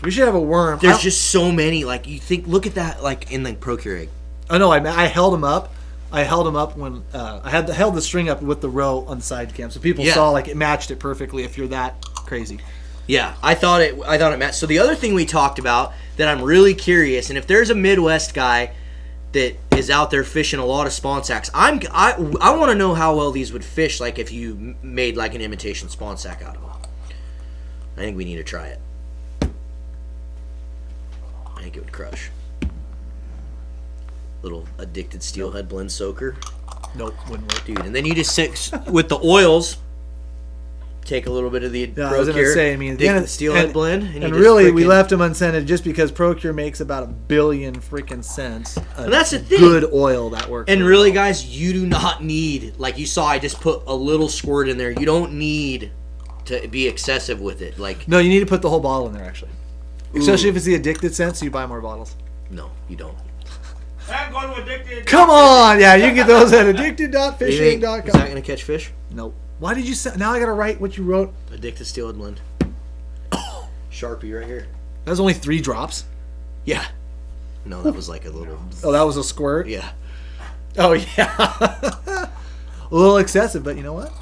we should have a worm. There's just so many. Like, you think, look at that, like in the Procure egg. I know. I held them up. I held them up when I held the string up with the roe on the side cam, so people saw like it matched it perfectly. If you're that crazy. Yeah, I thought it matched. So the other thing we talked about that I'm really curious, and if there's a Midwest guy that is out there fishing a lot of spawn sacks, I want to know how well these would fish. Like if you made like an imitation spawn sack out of them. I think we need to try it. I think it would crush. Little addicted steelhead blend soaker. Nope, wouldn't work, dude. And then you just sit with the oils. take a little bit of the I was gonna ProCure, say, I mean, dig the Steelhead blend, and you just really we frickin- left them unscented just because ProCure makes about $1 billion freaking cents. And that's the thing. Good oil that works. And really really, well. guys, you do not need, like you saw, I just put a little squirt in there. You don't need to be excessive with it. Like, No, you need to put the whole bottle in there actually. Especially if it's the addicted scent, so you buy more bottles. no, you don't. I'm going to Addicted. Come on, yeah, you can get those at You think- Is that addicted.fishing.com. going to catch fish? Nope. Why did you say? Now I gotta write what you wrote. Addicted Steelhead blend. Sharpie right here. That was only 3 drops. Yeah. No, that was like a little. Oh, that was a squirt. Yeah. Oh yeah. A little excessive, but you know what?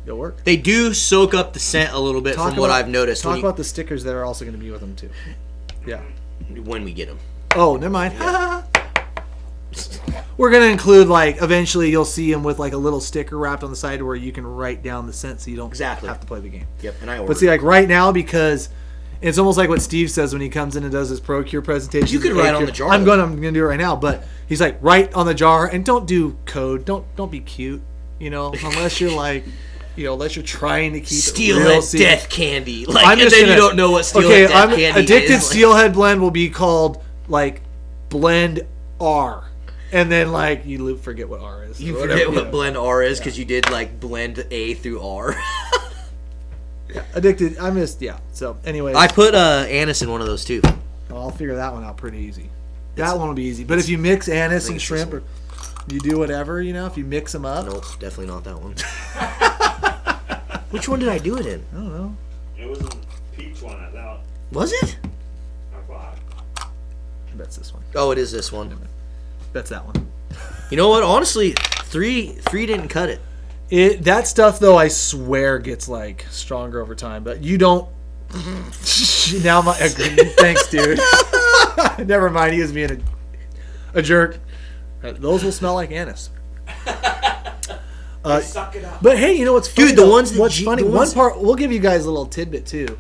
It'll work. They do soak up the scent a little bit from what I've noticed. Talk about the stickers that are also going to be with them too. Yeah. when we get them. Oh, never mind. We're gonna include, like, eventually you'll see them with like a little sticker wrapped on the side where you can write down the scent so you don't have to play the game. Yep, and I ordered. But see, like right now, because it's almost like what Steve says when he comes in and does his ProCure presentation. You could write on the jar. I'm gonna do it right now, but he's like, write on the jar and don't do code. Don't be cute, unless you're like. Unless you're trying to keep Steelhead it real death candy, and then you don't know what Steelhead death candy is. Addicted Steelhead blend will be called like Blend R, and then like you forget what R is. You forget what Blend R is because you did like blend A through R. Addicted. I missed. Yeah. So, anyways, I put anise in one of those too. I'll figure that one out pretty easy. That one will be easy. But if you mix anise and shrimp, or you do whatever, if you mix them up. Nope, definitely not that one. Which one did I do it in? I don't know. It was a peach one, I thought. Was it? I thought. I bet it's this one. Oh, it is this one. That's that one. You know what? Honestly, three didn't cut it. That stuff though, I swear gets like stronger over time. But you don't. Now my thanks, dude. Never mind. He was being a jerk. Those will smell like anise. Suck it up. But hey, you know what's funny? Dude, the ones that what's funny? One part we'll give you guys a little tidbit too.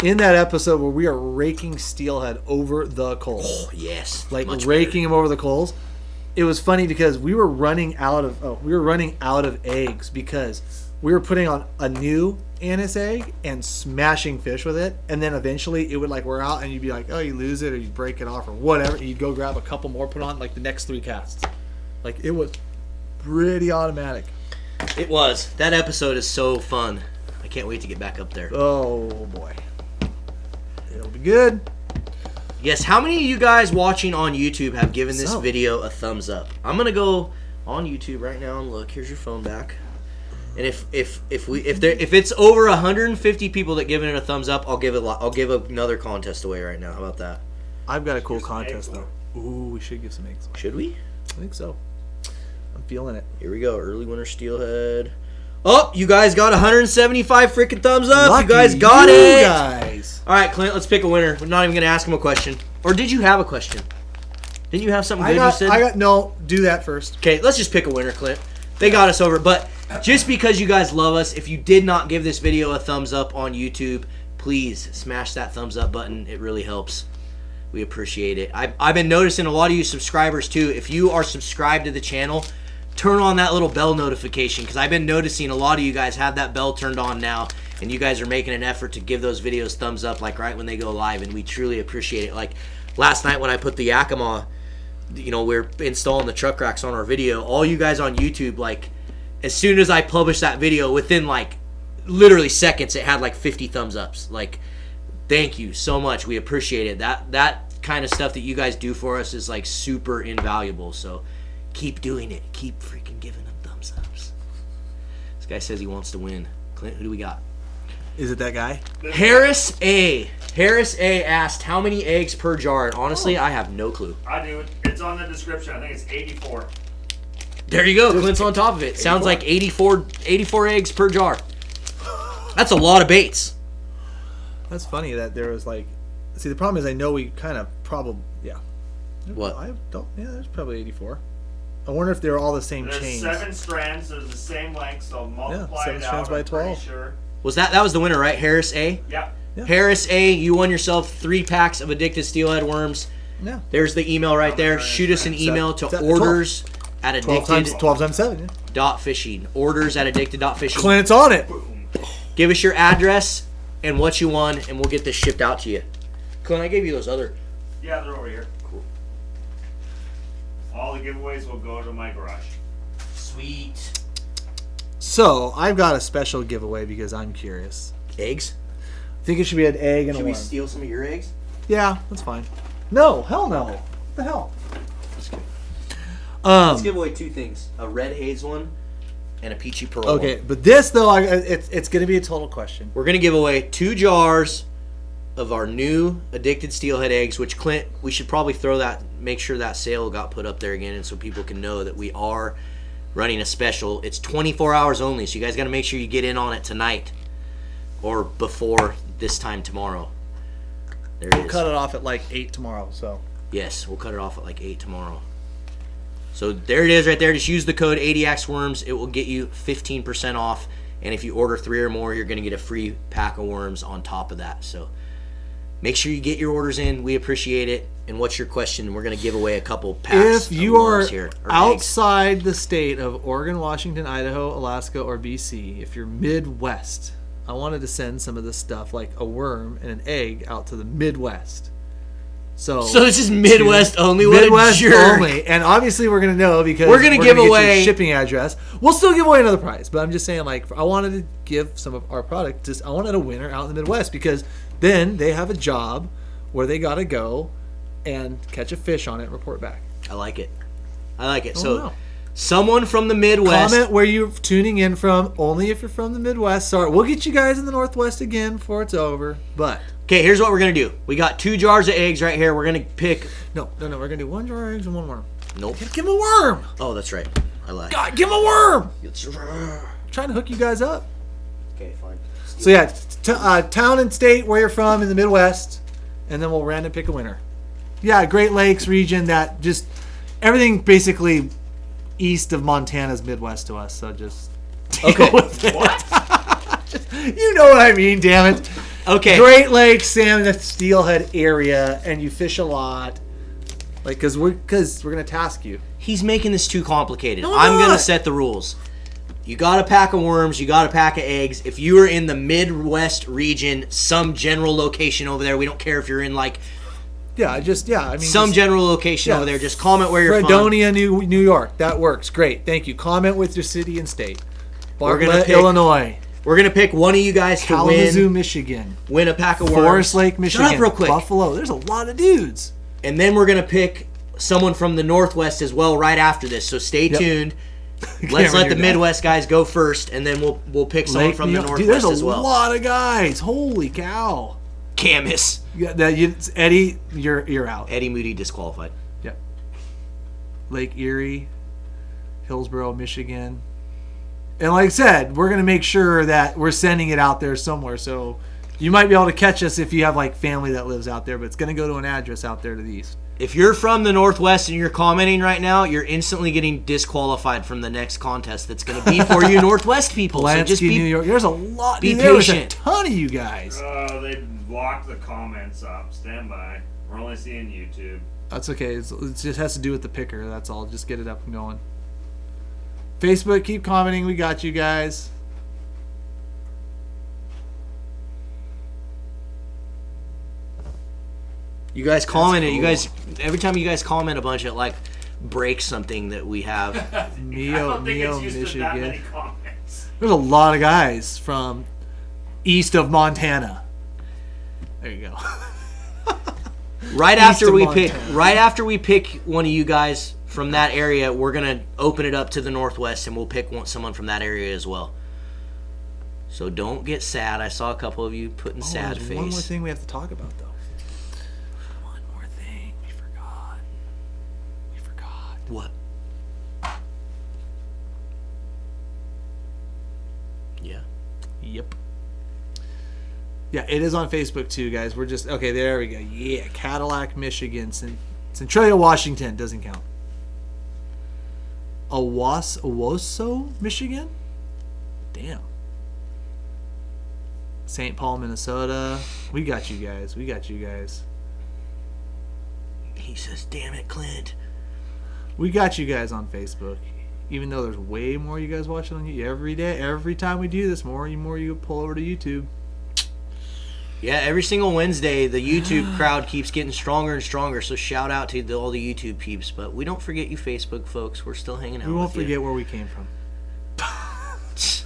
In that episode where we are raking Steelhead over the coals. Oh yes, Like much raking him over the coals. It was funny because we were running out of eggs because we were putting on a new anise egg and smashing fish with it, and then eventually it would like wear out and you'd be like, oh, you lose it or you break it off or whatever, and you'd go grab a couple more, put on like the next 3 casts. Like it was pretty automatic. It was. That episode is so fun. I can't wait to get back up there. Oh boy, it'll be good. Yes, how many of you guys watching on YouTube have given this So. video a thumbs up? I'm gonna go on YouTube right now and look. Here's your phone back. And if it's over 150 people that give it a thumbs up, I'll give another contest away right now. How about that? I've got a cool Give some contest eggs though. Ooh, we should give some eggs. Should we? I think so. I'm feeling it. Here we go. Early winter steelhead. Oh, you guys got 175 freaking thumbs up. Lucky you guys got you it. guys. All right, Clint, let's pick a winner. We're not even going to ask him a question. Or did you have a question? Didn't you have something good you said? No, do that first. Okay, let's just pick a winner, Clint. They got us over. But just because you guys love us, if you did not give this video a thumbs up on YouTube, please smash that thumbs up button. It really helps. We appreciate it. I've been noticing a lot of you subscribers, too. If you are subscribed to the channel, turn on that little bell notification because I've been noticing a lot of you guys have that bell turned on now, and you guys are making an effort to give those videos thumbs up like right when they go live, and we truly appreciate it. Like last night when I put the Yakima, we're installing the truck racks on our video, all you guys on YouTube, like as soon as I published that video, within like literally seconds it had like 50 thumbs ups. Like thank you so much. We appreciate it. That kind of stuff that you guys do for us is like super invaluable. So keep doing it. Keep freaking giving them thumbs ups. This guy says he wants to win. Clint, who do we got? Is it that guy? Harris A. Harris A. asked how many eggs per jar. And honestly, I have no clue. I do. It's on the description. I think it's 84. There you go. Clint's on top of it. Sounds like 84 eggs per jar. That's a lot of baits. That's funny that there was like. See, the problem is I know we kind of probably What? I don't. Yeah, there's probably 84. I wonder if they're all the same There's chains. 7 strands. There's the same length, so multiply 7 it strands out. by I'm pretty 12. Sure. Was that was the winner, right? Harris A. Yeah. Yeah. Harris A. You won yourself 3 packs of Addicted Steelhead worms. Yeah. There's the email right there. Shoot us an email to orders at 12 times 7. Yeah. addicted.fishing. Orders at addicted.fishing. Clint's on it. Give us your address and what you won, and we'll get this shipped out to you. Clint, I gave you those other. Yeah, they're over here. Cool. All the giveaways will go to my garage. Sweet. So I've got a special giveaway because I'm curious. Eggs? I think it should be an egg and Should a we worm. steal some of your eggs? Yeah, that's fine. No, hell no. What the hell? That's good. Let's give away 2 things: a red haze one and a peachy pearl. Okay, one. but this though, it's going to be a total question. We're gonna give away 2 jars of our new addicted steelhead eggs. Which, Clint, we should probably throw that. Make sure that sale got put up there again, and so people can know that we are running a special. It's 24 hours only, so you guys got to make sure you get in on it tonight or before this time tomorrow. There it is. We'll cut it off at like 8 tomorrow. So Yes, we'll cut it off at like 8 tomorrow. So there it is right there. Just use the code ADXWorms. It will get you 15% off. And if you order 3 or more, you're going to get a free pack of worms on top of that. So make sure you get your orders in. We appreciate it. And what's your question? We're going to give away a couple packs if you of are worms here. Or eggs. outside the state of Oregon, Washington, Idaho, Alaska, or BC, if you're Midwest, I wanted to send some of this stuff like a worm and an egg out to the Midwest. So this is Midwest only. What Midwest a jerk. only, and obviously we're gonna know because We're gonna give get away- your shipping address. We'll still give away another prize, but I'm just saying, like, I wanted to give some of our product. I wanted a winner out in the Midwest because then they have a job where they gotta go and catch a fish on it and report back. I like it. I like it. Oh, So no. someone from the Midwest. Comment where you're tuning in from. Only if you're from the Midwest. Sorry, we'll get you guys in the Northwest again before it's over. But Okay, here's what we're going to do. We got 2 jars of eggs right here. We're going to pick. no, we're gonna do 1 jar of eggs and 1 worm. Nope. Give him a worm. Oh, that's right. I lied. God, give him a worm. Okay, Trying to hook you guys up. fine. So yeah, town and state where you're from in the Midwest, and then we'll random pick a winner. Yeah, Great Lakes region, that just everything basically east of Montana's Midwest to us. So just deal with it. What? You know what I mean, damn it. Okay. Great Lakes, salmon, Steelhead area, and you fish a lot. Like, because we're gonna task you. He's making this too complicated. No, I'm I'm going to not. set the rules. You got a pack of worms. You got a pack of eggs. If you are in the Midwest region, some general location over there, we don't care if you're in like Yeah, I mean, some just general location over there. Just comment where you're from. Fredonia, New York. That works. Great. Thank you. Comment with your city and state. We're gonna Bartlett, pick- Illinois. We're going to pick one of you guys to Kalamazoo, Michigan. win a pack of worms. Forest Lake, Michigan. Shut up real quick. Buffalo. There's a lot of dudes. And then we're going to pick someone from the Northwest as well right after this. So stay tuned. Let's let the Midwest guys go first, and then we'll pick someone from the Northwest Dude, there's as a well. lot of guys. Holy cow. Camus. Yeah, Eddie, you're out. Eddie Moody disqualified. Yep. Lake Erie, Hillsborough, Michigan. And like I said, we're going to make sure that we're sending it out there somewhere. So you might be able to catch us if you have like family that lives out there, but it's going to go to an address out there to the east. If you're from the Northwest and you're commenting right now, you're instantly getting disqualified from the next contest that's going to be for you Northwest people. So just Lansky, be New York. There's a lot. be There was a patient. ton of you guys. They locked the comments up. Stand by. We're only seeing YouTube. That's okay. It just has to do with the picker. That's all. Just get it up and going. Facebook, keep commenting. We got you guys. You guys commented. cool. You guys, every time you guys comment a bunch, it like breaks something that we have. I don't think it's used to that many Michigan. comments. There's a lot of guys from east of Montana. There you go. Right East after of we pick one of you guys from that area, we're gonna open it up to the Northwest, and we'll pick someone from that area as well. So don't get sad. I saw a couple of you putting sad There's face. one more thing we have to talk about, though. One more thing. We forgot. What? Yeah. Yep. Yeah, it is on Facebook too, guys. We're just okay. There we go. Yeah, Cadillac, Michigan, Centralia, Washington doesn't count. Owasso, Michigan. Damn. St. Paul, Minnesota. We got you guys. He says, "Damn it, Clint." We got you guys on Facebook. even though there's way more you guys watching on YouTube every day, every time we do this, more you pull over to YouTube. Yeah, every single Wednesday, the YouTube crowd keeps getting stronger and stronger. So shout out to all the YouTube peeps. But we don't forget you Facebook folks. We're still hanging out. We won't with forget you. where we came from.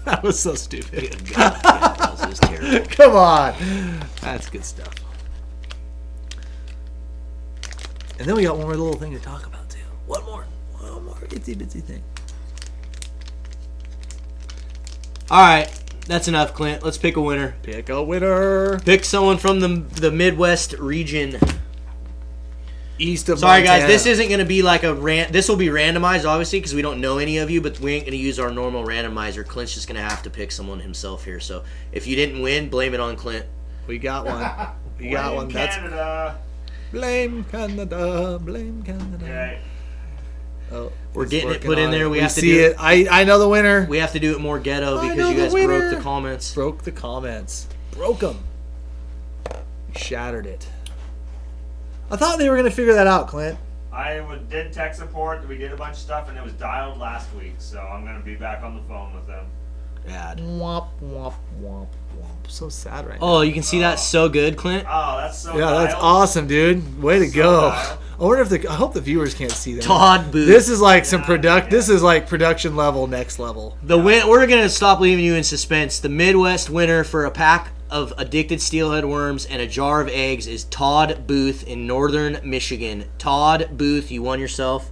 That was so stupid. Good God, yeah, that was terrible. Come on. That's good stuff. And then we got one more little thing to talk about, too. One more itsy bitsy thing. All right, that's enough, Clint. Let's pick a winner. Pick a winner. Pick someone from the Midwest region. East of Sorry, Montana. guys, this isn't going to be like this will be randomized, obviously, because we don't know any of you, but we ain't going to use our normal randomizer. Clint's just going to have to pick someone himself here. So if you didn't win, blame it on Clint. We got one. We got one. Canada. Blame Canada. Blame Canada. Okay. Oh, We're it's getting it working put in on there. it. We have to see do it. I know the winner. We have to do it more ghetto I because know you the guys broke winner. the comments. Broke the comments. Broke them. Shattered it. I thought they were going to figure that out, Clint. Did tech support. We did a bunch of stuff, and it was dialed last week. So I'm gonna be back on the phone with them. Bad. Womp, womp, womp, womp. So sad right now. Oh, you can see that so good, Clint. Oh, that's so. Yeah, that's dialed. awesome, dude. Way to So go. dialed. I wonder if I hope the viewers can't see that. Todd Booth. This is like some Yeah. This is like production level, next level. We're gonna stop leaving you in suspense. The Midwest winner for a pack of addicted steelhead worms and a jar of eggs is Todd Booth in northern Michigan. Todd Booth, you won yourself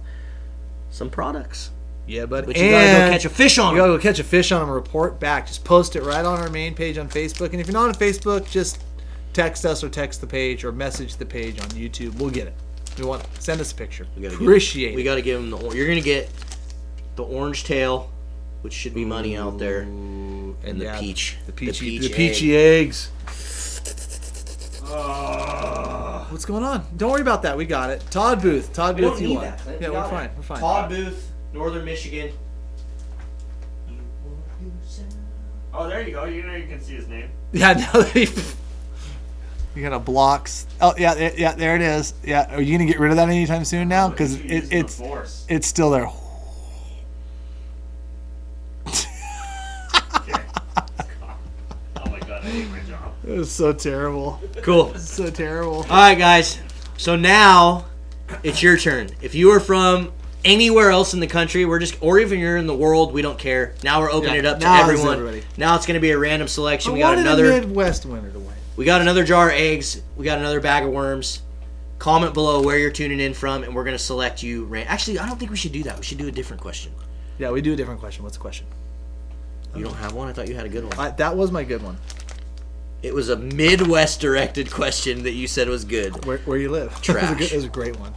some products. Yeah, but But you gotta go catch a fish on You gotta them. go catch a fish on them and report back. Just post it right on our main page on Facebook. And if you're not on Facebook, just text us or text the page or message the page on YouTube. We'll get it. We want send us a picture. Appreciate We it. gotta give them you're gonna get the orange tail, which should be money out there, Ooh, and the peach. The peachy egg. peachy eggs. Oh. What's going on? Don't worry about that. We got it. Todd Booth. Todd We Booth, don't you need won. that, Clint. Yeah, We we're got fine. it. We're fine. Todd Booth, northern Michigan. Oh, there you go. You can see his name. Yeah, now that you got a blocks. Oh yeah, there it is. Yeah, are you gonna get rid of that anytime soon now? Because Using the force. it's still there. Okay. Oh my god, I hate my job. It was so terrible. Cool. So terrible. All right, guys. So now it's your turn. If you are from anywhere else in the country, or even you're in the world, we don't care. Now we're opening Yeah, it up to now it's everyone. everybody. Now it's going to be a random selection. I We got wanted another. a Midwest winner to win. We got another jar of eggs. We got another bag of worms. Comment below where you're tuning in from, and we're going to select you. Actually, I don't think we should do that. We should do a different question. Yeah, we do a different question. What's the question? You don't have one? I thought you had a good one. That was my good one. It was a Midwest-directed question that you said was good. Where you live? Trash. It was a great one.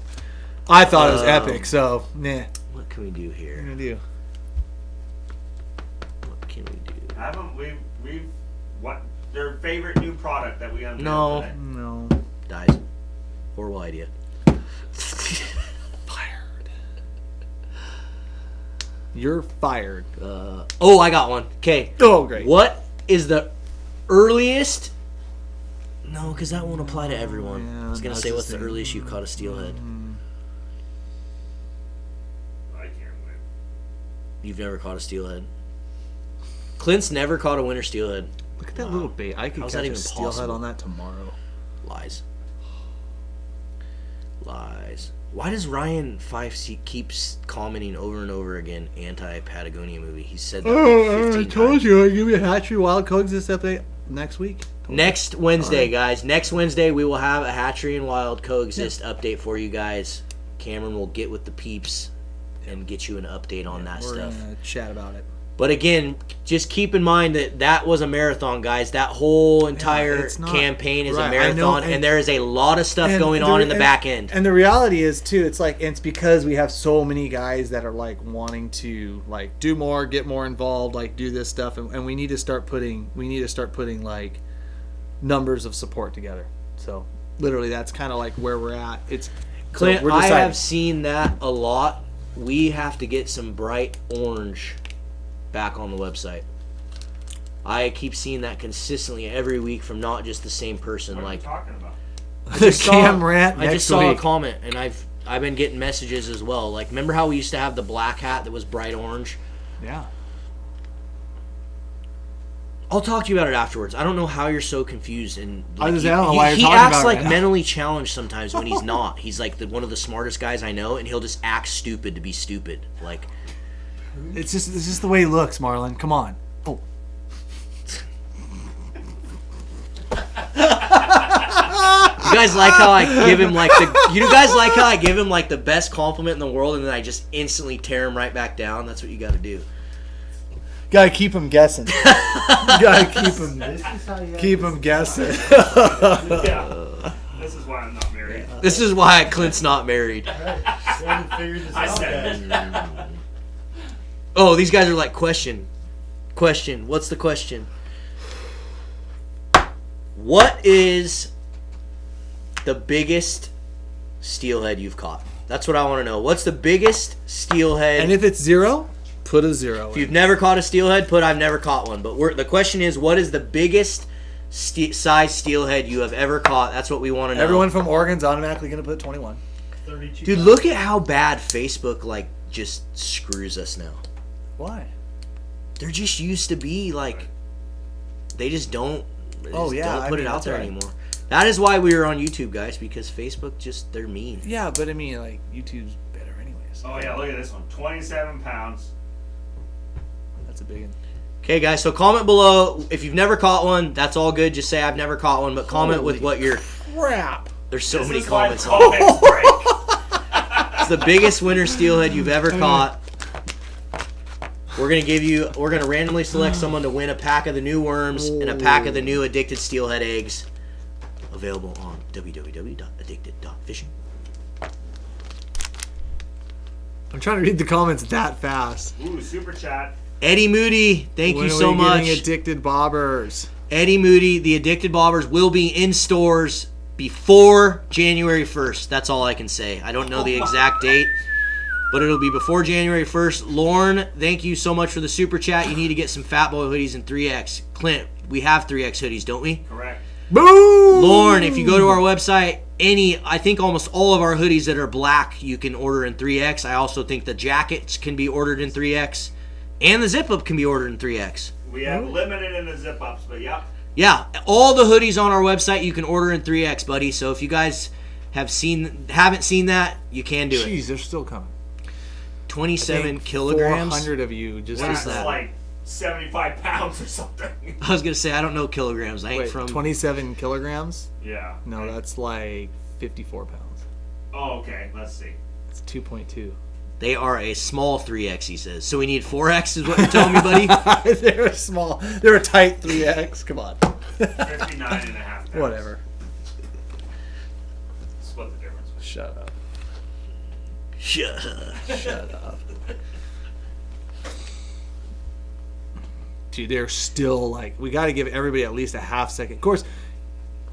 I thought it was epic. So, nah. What can we do What are here? you gonna do? What can we do? Haven't we've what their favorite new product that we unveiled No. today? No. Dies. Horrible idea. Fired. You're fired. I got one. Okay. Oh, great. What is the earliest? No, because that won't apply to everyone. Yeah, I was gonna that's say, the what's the thing. earliest you've caught a steelhead? I can't win. You've never caught a steelhead. Clint's never caught a winter steelhead. Look at that little bait. I could How's catch that a even steelhead possible? on that tomorrow. Lies. Lies. Why does Ryan Fife keeps commenting over and over again anti-Patagonia movie? He said that like 15 times. you. I'll give you a hatchery wild coexist update next week. Next Wednesday, guys. Next Wednesday, we will have a hatchery and wild coexist update for you guys. Cameron will get with the peeps and get you an update on that We're stuff. gonna chat about it. But again, just keep in mind that was a marathon, guys. That whole entire it's not. campaign is Right, a I marathon, know, and and- there is a lot of stuff going on in the back end. And the reality is too, it's because we have so many guys that are like wanting to like do more, get more involved, like do this stuff, and we need to start putting like numbers of support together. So literally, that's kind of like where we're at. It's Clint, so we're I deciding. have seen that a lot. We have to get some bright orange back on the website. I keep seeing that consistently every week from not just the same person. What are like you talking about? the cam rant I next just saw week. a comment, and I've been getting messages as well. Like, remember how we used to have the black hat that was bright orange? Yeah. I'll talk to you about it afterwards. I don't know how you're so confused. And like, I don't know why you're he talking acts about it like right now. mentally challenged sometimes when he's not. He's like one of the smartest guys I know, and he'll just act stupid to be stupid. Like, It's just the way he looks, Marlon. Come on. Oh. you guys like how I give him like the best compliment in the world, and then I just instantly tear him right back down. That's what you got to do. Gotta keep him guessing. Gotta keep him guessing. Yeah. This is why I'm not married. This is why Clint's not married. I said Oh, these guys are like, question. What's the question? What is the biggest steelhead you've caught? That's what I want to know. What's the biggest steelhead? And if it's 0, put a 0. If you've never caught a steelhead, put I've never caught one. But the question is, what is the biggest size steelhead you have ever caught? That's what we want to know. Everyone from Oregon's automatically going to put 21. 32 Dude, look at how bad Facebook like just screws us now. Why? They're just used to be like, they just don't. Don't put it out there anymore. That is why we are on YouTube, guys, because Facebook they're mean. Yeah, but I mean, like, YouTube's better anyways. Oh yeah, look at this one. 27 pounds. That's a big one. Okay, guys, so comment below if you've never caught one. That's all good. Just say I've never caught one, but comment with what you're. Crap. There's so This many is why comments. the comments break. It's the biggest winter steelhead you've ever caught. We're gonna randomly select someone to win a pack of the new worms and a pack of the new addicted steelhead eggs. Available on www.addicted.fishing. I'm trying to read the comments that fast. Ooh, super chat. Eddie Moody, thank When you are so we much. getting addicted bobbers? Eddie Moody, the addicted bobbers will be in stores before January 1st. That's all I can say. I don't know the exact date, but it'll be before January 1st. Lorne, thank you so much for the super chat. You need to get some Fat Boy hoodies in 3X. Clint, we have 3X hoodies, don't we? Correct. Boom! Lorne, if you go to our website, I think almost all of our hoodies that are black, you can order in 3X. I also think the jackets can be ordered in 3X, and the zip-up can be ordered in 3X. We have limited in the zip ups, but yeah. Yeah, all the hoodies on our website you can order in 3X, buddy. So if you guys haven't seen that, you can do it. Jeez, they're still coming. 27 kilograms. 400 of you just. What is That's that? like 75 pounds or something. I was gonna say I don't know kilograms. I ain't Wait, from 27 kilograms? Yeah. No, that's like 54 pounds. Oh, okay. Let's see. It's 2.2. They are a small 3X, he says. So we need 4X is what you're telling me, buddy? They're a small. They're a tight 3X. Come on. 59 and a half pounds. Whatever. Split the difference. Shut up. Shut up. Shut up. Dude, they're still like, we got to give everybody at least a half second. Of course,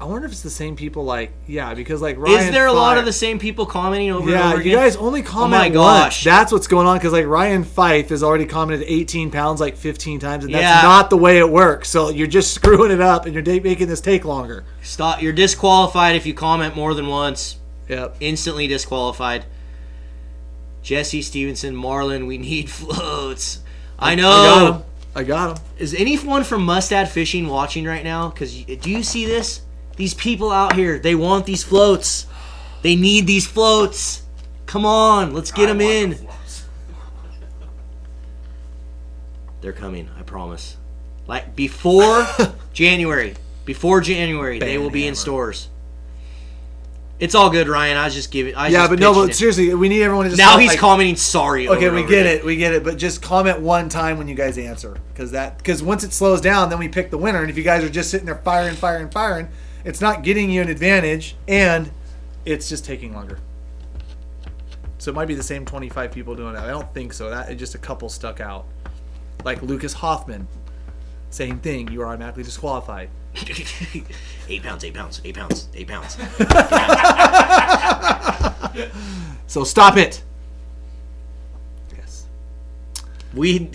I wonder if it's the same people. Like, yeah, because like Ryan. Is there a lot Fife- of the same people commenting over and Yeah, over again? you guys only comment my gosh. once. That's what's going on because like Ryan Fife has already commented 18 pounds like 15 times, and that's Yeah. not the way it works. So you're just screwing it up, and you're making this take longer. Stop. You're disqualified if you comment more than once. Yep. Instantly disqualified. Jesse Stevenson, Marlin, we need floats. I know. I got him. Is anyone from Mustad Fishing watching right now? Because do you see this? These people out here, they want these floats. They need these floats. Come on, let's get them in. They're coming, I promise. Like before January. Before January, they will be in stores. It's all good, Ryan. I was just giving. But seriously, we need everyone to just. Now he's like, commenting sorry. Okay, over we and get over it, we get it. But just comment one time when you guys answer, because once it slows down, then we pick the winner. And if you guys are just sitting there firing, it's not getting you an advantage, and it's just taking longer. So it might be the same 25 people doing that. I don't think so. That just a couple stuck out, like Lucas Hoffman. Same thing. You are automatically disqualified. 8 pounds, 8 pounds, 8 pounds, 8 pounds. So stop it. Yes. We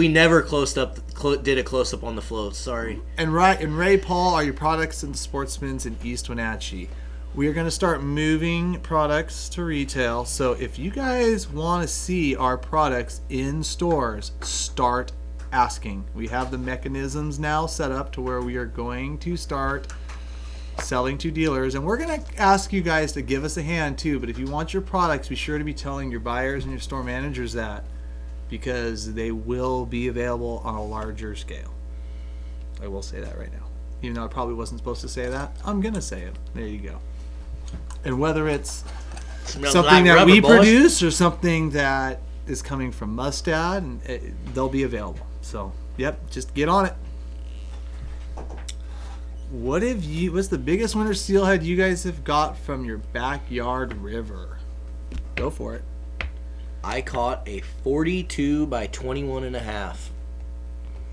never did a close up on the floats. Sorry. And Ray Paul are your products and sportsmen's in East Wenatchee. we are going to start moving products to retail. So if you guys want to see our products in stores, start asking. We have the mechanisms now set up to where we are going to start selling to dealers, and we're going to ask you guys to give us a hand too. But if you want your products, be sure to be telling your buyers and your store managers that, because they will be available on a larger scale. I will say that right now, even though I probably wasn't supposed to say that. I'm going to say it. There you go. And whether it's something that we produce or something that is coming from Mustad, and they'll be available. So yep, just get on it. What's the biggest winter steelhead you guys have got from your backyard river? Go for it. I caught a 42 by 21 and a half.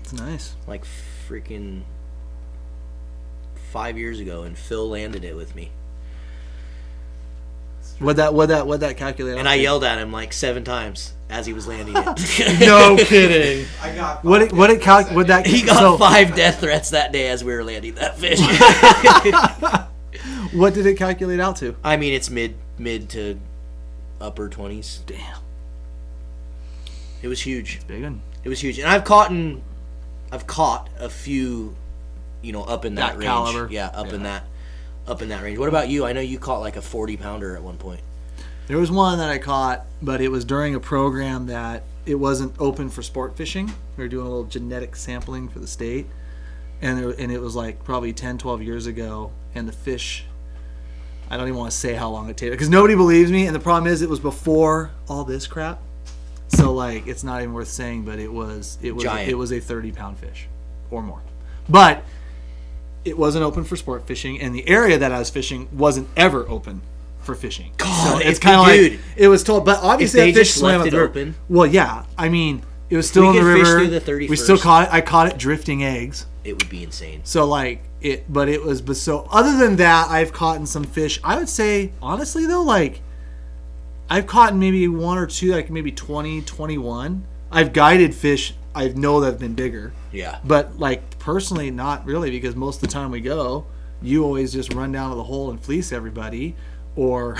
It's nice. Like freaking 5 years ago, and Phil landed it with me. What'd that calculate? And I yelled at him like 7 times as he was landing it. No kidding. I got He got 5 death threats that day as we were landing that fish. What did it calculate out to? I mean, it's mid to upper 20s. Damn. It was huge. Big one. It was huge, and I've caught a few, up in that range. Caliber. Yeah, up in that range. What about you? I know you caught like a 40-pounder at one point. There was one that I caught, but it was during a program that it wasn't open for sport fishing. We were doing a little genetic sampling for the state, and it was like probably 10, 12 years ago, and the fish, I don't even want to say how long it took, because nobody believes me, and the problem is it was before all this crap. So like, it's not even worth saying, but it was Giant. It was a 30-pound fish or more. But it wasn't open for sport fishing, and the area that I was fishing wasn't ever open for fishing. God, so it's kind of like it was told, but obviously if they that fish just swam left up it the river. open. Well, yeah, I mean, it was still in the fish river. through the 31st. We still caught it. I caught it drifting eggs. It would be insane. So like but so other than that, I've caught in some fish. I would say honestly though, like I've caught maybe 1 or 2, like maybe 20, 21. I've guided fish. I know that have been bigger. Yeah. But like personally, not really, because most of the time we go, you always just run down to the hole and fleece everybody, or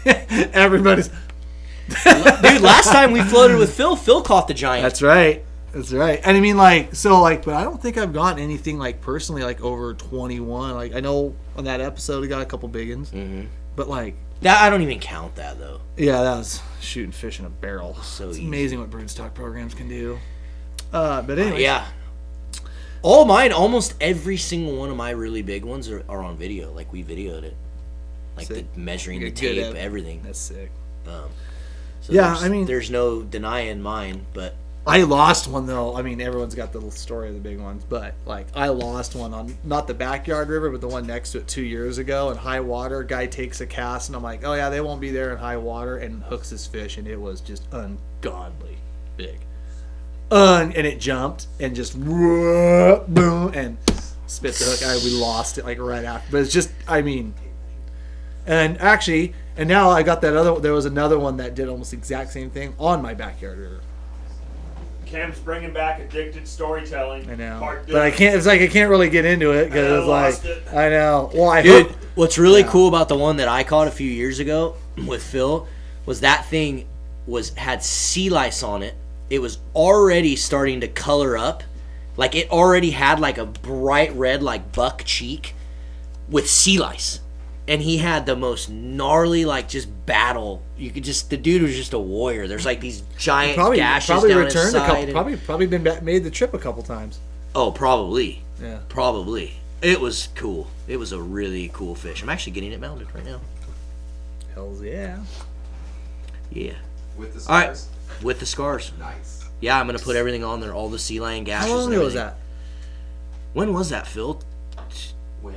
everybody's. Dude, last time we floated with Phil caught the giant. That's right. And I mean, like, so like, but I don't think I've gotten anything like personally like over 21. Like I know on that episode we got a couple big ones, but like. That I don't even count that though. Yeah, that was shooting fish in a barrel. So it's easy. amazing what broodstock programs can do. But anyway, yeah. All mine, almost every single one of my really big ones are on video. Like we videoed it, like the measuring the tape, everything. That's sick. So yeah, I mean, there's no denying mine, but I lost one though. I mean, everyone's got the little story of the big ones, but like I lost one on not the backyard river, but the one next to it 2 years ago in high water. Guy takes a cast, and I'm like, oh yeah, they won't be there in high water, and hooks his fish, and it was just ungodly big. And it jumped and just boom and spit the hook. We lost it like right after, but it's just, I mean, and actually, and now I got that other. There was another one that did almost the exact same thing on my backyard river. Cam's bringing back addicted storytelling. I know, Part but I can't. It's like I can't really get into it because it's like it. I know. Well, I dude, hope. what's really cool about the one that I caught a few years ago with Phil was that thing had sea lice on it. It was already starting to color up, like it already had like a bright red like buck cheek with sea lice, and he had the most gnarly like just battle. You could just the dude was just a warrior. There's like these giant gashes down his side. Probably been made the trip a couple times. Oh, probably. Yeah. Probably. It was cool. It was a really cool fish. I'm actually getting it mounted right now. Hells yeah. Yeah. With the All right. scars? With the scars. Nice. Yeah, I'm going to put everything on there, all the sea lion gashes. How long and ago was everything. that? When was that, Phil? When?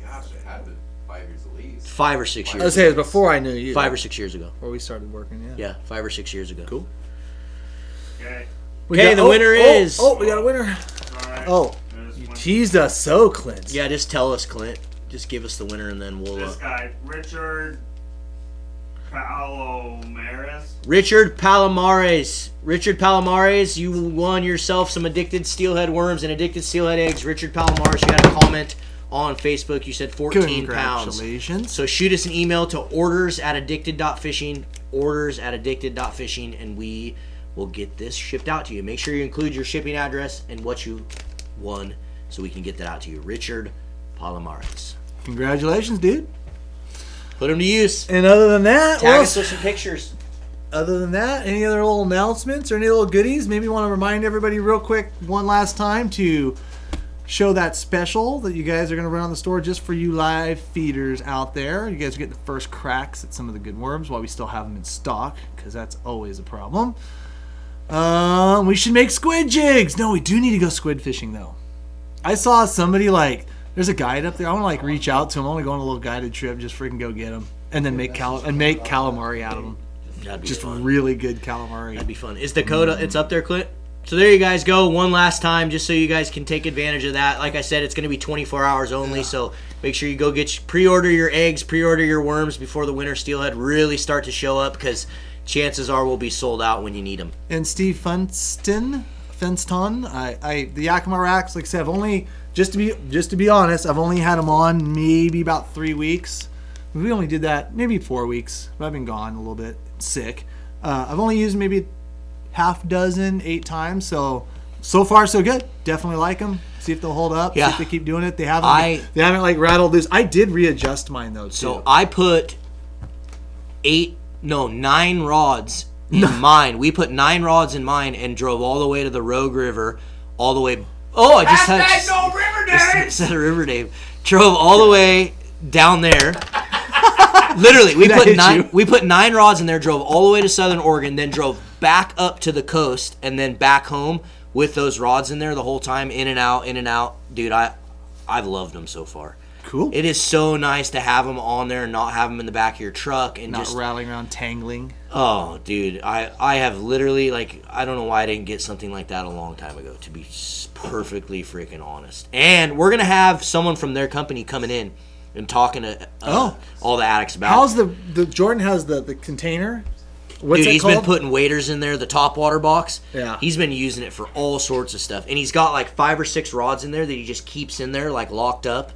Gosh, it had been 5 years at least. 5 or 6 years I was saying it was before I knew you. 5 or 6 years ago. Before we started working, yeah. Yeah, 5 or 6 years ago. Cool. Okay. Okay, the winner is... Oh, we got a winner. Alright. Oh, you teased us so, Clint. Yeah, just tell us, Clint. Just give us the winner, and then we'll... This guy, Richard Palomares. Richard Palomares, you won yourself some addicted steelhead worms and addicted steelhead eggs. Richard Palomares, you got to comment on Facebook. You said 14 pounds. Congratulations. So shoot us an email to orders@addicted.fishing, orders@addicted.fishing, and we will get this shipped out to you. Make sure you include your shipping address and what you won so we can get that out to you. Richard Palomares. Congratulations, dude. Put them to use. And other than that, Tag us with some pictures. Other than that, any other little announcements or any little goodies? Maybe you want to remind everybody real quick one last time to show that special that you guys are going to run on the store just for you live feeders out there. You guys are getting the first cracks at some of the good worms while we still have them in stock, because that's always a problem. We should make squid jigs. No, we do need to go squid fishing, though. I saw somebody, like, there's a guide up there. I want to, like, reach out to him. I want to go on a little guided trip, just freaking go get them. And then make calamari out of them. That'd be Just fun. really good calamari. That'd be fun. Is the code, it's up there, Clint? So there you guys go. One last time, just so you guys can take advantage of that. Like I said, it's going to be 24 hours only, so make sure you go pre-order your eggs, pre-order your worms before the winter steelhead really start to show up, because chances are we'll be sold out when you need them. And Steve Funston, the Yakima racks, like I said, I've only, just to be honest, I've only had them on maybe about 3 weeks. We only did that maybe 4 weeks, but I've been gone a little bit sick. I've only used maybe half dozen, 8 times, so far so good.9 like them. See if they'll hold up. Yeah. See if they keep doing it. They haven't like rattled loose. I did readjust mine though too. So I put 9 rods in mine. We put 9 rods in mine and drove all the way to the Rogue River, all the way. Oh, I just had no river days. said River Dave. Drove all the way down there. Literally, we put 9 rods in there, drove all the way to Southern Oregon, then drove back up to the coast, and then back home with those rods in there the whole time, in and out, in and out. Dude, I've loved them so far. Cool. It is so nice to have them on there and not have them in the back of your truck and not just rattling around, tangling. Oh, dude, I have literally, like, I don't know why I didn't get something like that a long time ago, to be perfectly freaking honest. And we're gonna have someone from their company coming in and talking to all the addicts about. How's the Jordan has the container? What's Dude, it he's called? been putting waders in there, the top water box. Yeah. He's been using it for all sorts of stuff. And he's got like 5 or 6 rods in there that he just keeps in there, like locked up.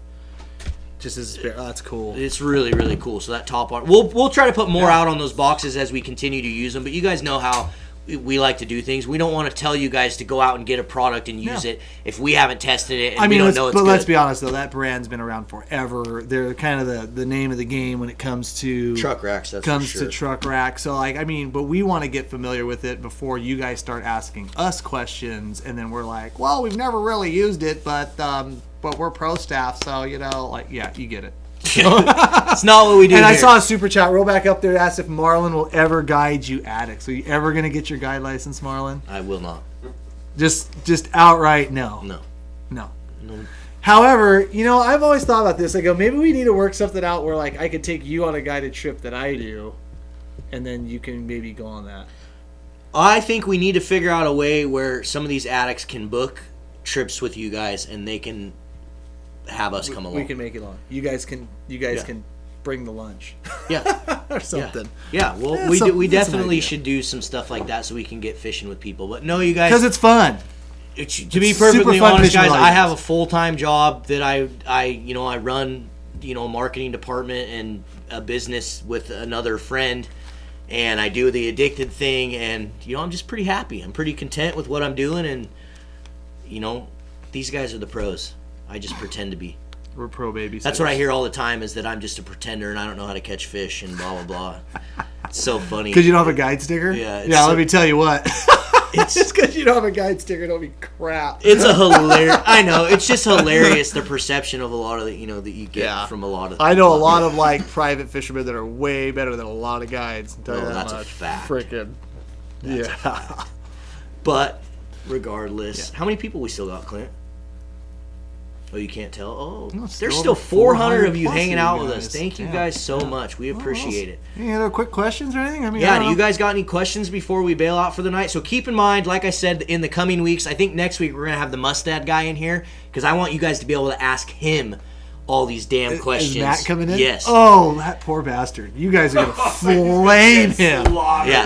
Just as that's cool. It's really, really cool. So that top water, we'll try to put more out on those boxes as we continue to use them. But you guys know how we like to do things. We don't want to tell you guys to go out and get a product and use it if we haven't tested it and we don't know it's good. Let's be honest though, that brand's been around forever. They're kind of the name of the game when it comes to truck racks. To truck racks. So but we want to get familiar with it before you guys start asking us questions, and then we're like, well, we've never really used it, but we're pro staff, so you get it. It's not what we do. And here. I saw a super chat roll back up there to ask if Marlon will ever guide you addicts. Are you ever going to get your guide license, Marlon? I will not. Just outright no. No. However, I've always thought about this. I go, maybe we need to work something out where like I could take you on a guided trip that I do, and then you can maybe go on that. I think we need to figure out a way where some of these addicts can book trips with you guys, and they can have us come along. We can make it on. You guys can bring the lunch. Yeah. Or something. Yeah. Well, we definitely should do some stuff like that so we can get fishing with people. But no, you guys, because it's fun. To be perfectly honest, guys, I have a full-time job that I run, marketing department and a business with another friend, and I do the addicted thing, and I'm just pretty happy. I'm pretty content with what I'm doing, and these guys are the pros. I just pretend to be. We're pro babies. That's what I hear all the time, is that I'm just a pretender and I don't know how to catch fish and blah, blah, blah. It's so funny. Because you don't have a guide sticker? Yeah. Let me tell you what. It's just because you don't have a guide sticker, don't be crap. It's a hilarious. I know. It's just hilarious, the perception of a lot of the, that you get from a lot of. I know a lot of private fishermen that are way better than a lot of guides. That's a fact. Freaking. That's a fact. But regardless, how many people we still got, Clint? Oh, you can't tell? Oh, no, there's still 400 of you plus hanging of out you with guys. us. Thank you guys so much. We appreciate it. Any other quick questions or anything? I mean, do you guys got any questions before we bail out for the night? So keep in mind, like I said, in the coming weeks, I think next week we're going to have the Mustad guy in here, because I want you guys to be able to ask him all these damn questions. Is Matt coming in? Yes. Oh, that poor bastard. You guys are going to flame him. Yeah.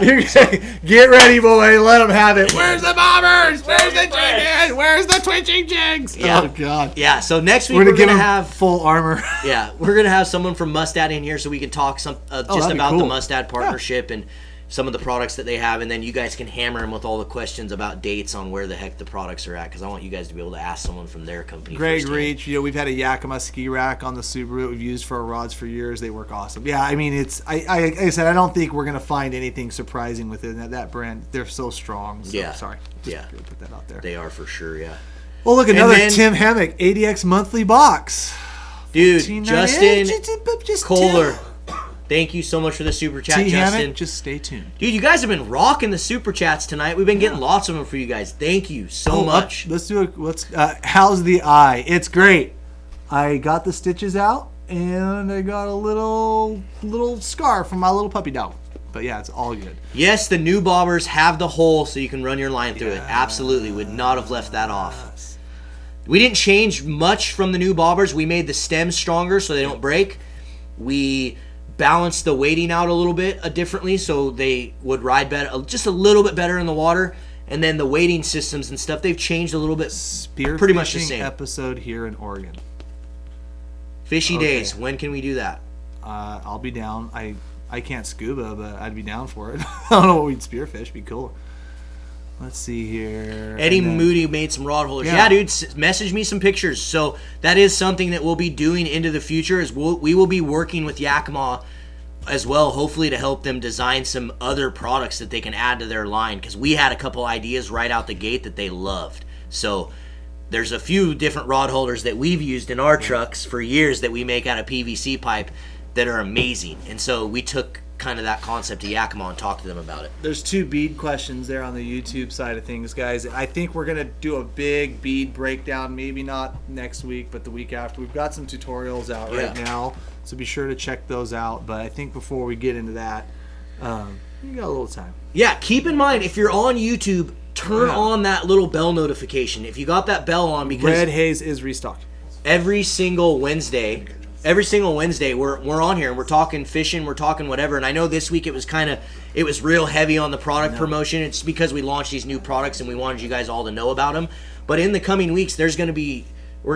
Get ready, boy. Let him have it. Where's the bobbers? Where's the Jig Head? Where's the twitching jigs? Yeah. Oh, God. Yeah, so next week We're we're going going to to have... full armor. Yeah, we're going to have someone from Mustad in here so we can talk just that'd be about cool. the Mustad partnership and some of the products that they have, and then you guys can hammer them with all the questions about dates on where the heck the products are at, because I want you guys to be able to ask someone from their company. Greg firsthand. Reach, we've had a Yakima ski rack on the Subaru that we've used for our rods for years. They work awesome. Yeah, I mean, like I said, I don't think we're going to find anything surprising with it. That brand, they're so strong. So, Yeah. Sorry. Yeah. Put that out there. They are for sure, yeah. Well, look, another then- Tim Hammock ADX monthly box. Dude, $14.98. Justin Just Kohler, thank you so much for the super chat, T Justin. Hammock, just stay tuned. Dude, you guys have been rocking the super chats tonight. We've been getting lots of them for you guys. Thank you so much. Let's do it. How's the eye? It's great. I got the stitches out, and I got a little scar from my little puppy dog. But yeah, it's all good. Yes, the new bobbers have the hole so you can run your line through it. Absolutely, would not have left that off. We didn't change much from the new bobbers. We made the stems stronger so they don't break. We balanced the weighting out a little bit differently so they would ride better, just a little bit better in the water. And then the weighting systems and stuff, they've changed a little bit. Pretty much the Spearfishing same. episode here in Oregon. Fishy Okay. days. When can we do that? I'll be down. I can't scuba, but I'd be down for it. I don't know what we'd spearfish. Be cool. Let's see here. Eddie And then- Moody made some rod holders. Yeah. Yeah, dude, message me some pictures. So that is something that we'll be doing into the future. Is we will be working with Yakima as well, hopefully to help them design some other products that they can add to their line. Because we had a couple ideas right out the gate that they loved. So there's a few different rod holders that we've used in our trucks for years that we make out of PVC pipe that are amazing. And so we took kind of that concept to Yakima and talked to them about it. There's 2 bead questions there on the YouTube side of things, guys. I think we're going to do a big bead breakdown, maybe not next week, but the week after. We've got some tutorials out right now, so be sure to check those out. But I think before we get into that, you got a little time. Yeah, keep in mind, if you're on YouTube, turn on that little bell notification. If you got that bell on, because Red Haze is restocked. every single Wednesday we're on here and we're talking fishing, we're talking whatever. And I know this week it was real heavy on the product promotion. It's because we launched these new products and we wanted you guys all to know about them. But in the coming weeks, we're going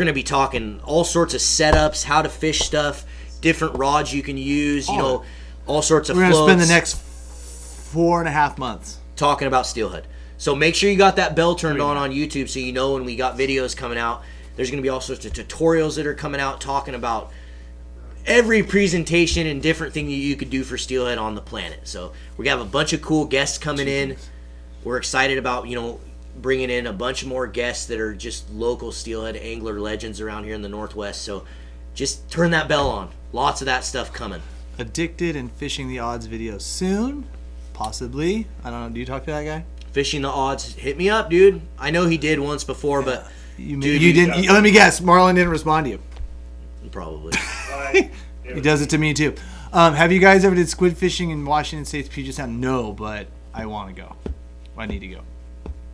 to be talking all sorts of setups, how to fish stuff, different rods you can use, all sorts of We're going to floats. spend the next 4.5 months talking about Steelhead. So make sure you got that bell turned on YouTube so you know when we got videos coming out. There's going to be all sorts of tutorials that are coming out talking about every presentation and different thing that you could do for Steelhead on the planet. So we have a bunch of cool guests coming in. We're excited about, bringing in a bunch more guests that are just local Steelhead angler legends around here in the Northwest. So just turn that bell on. Lots of that stuff coming. Addicted and Fishing the Odds video soon, possibly. I don't know. Do you talk to that guy? Fishing the Odds, hit me up, dude. I know he did once before, but You Dude, didn't. Let me guess. Marlon didn't respond to you. probably. He does it to me too. Have you guys ever did squid fishing in Washington State's Puget Sound? No, but I want to go. I need to go.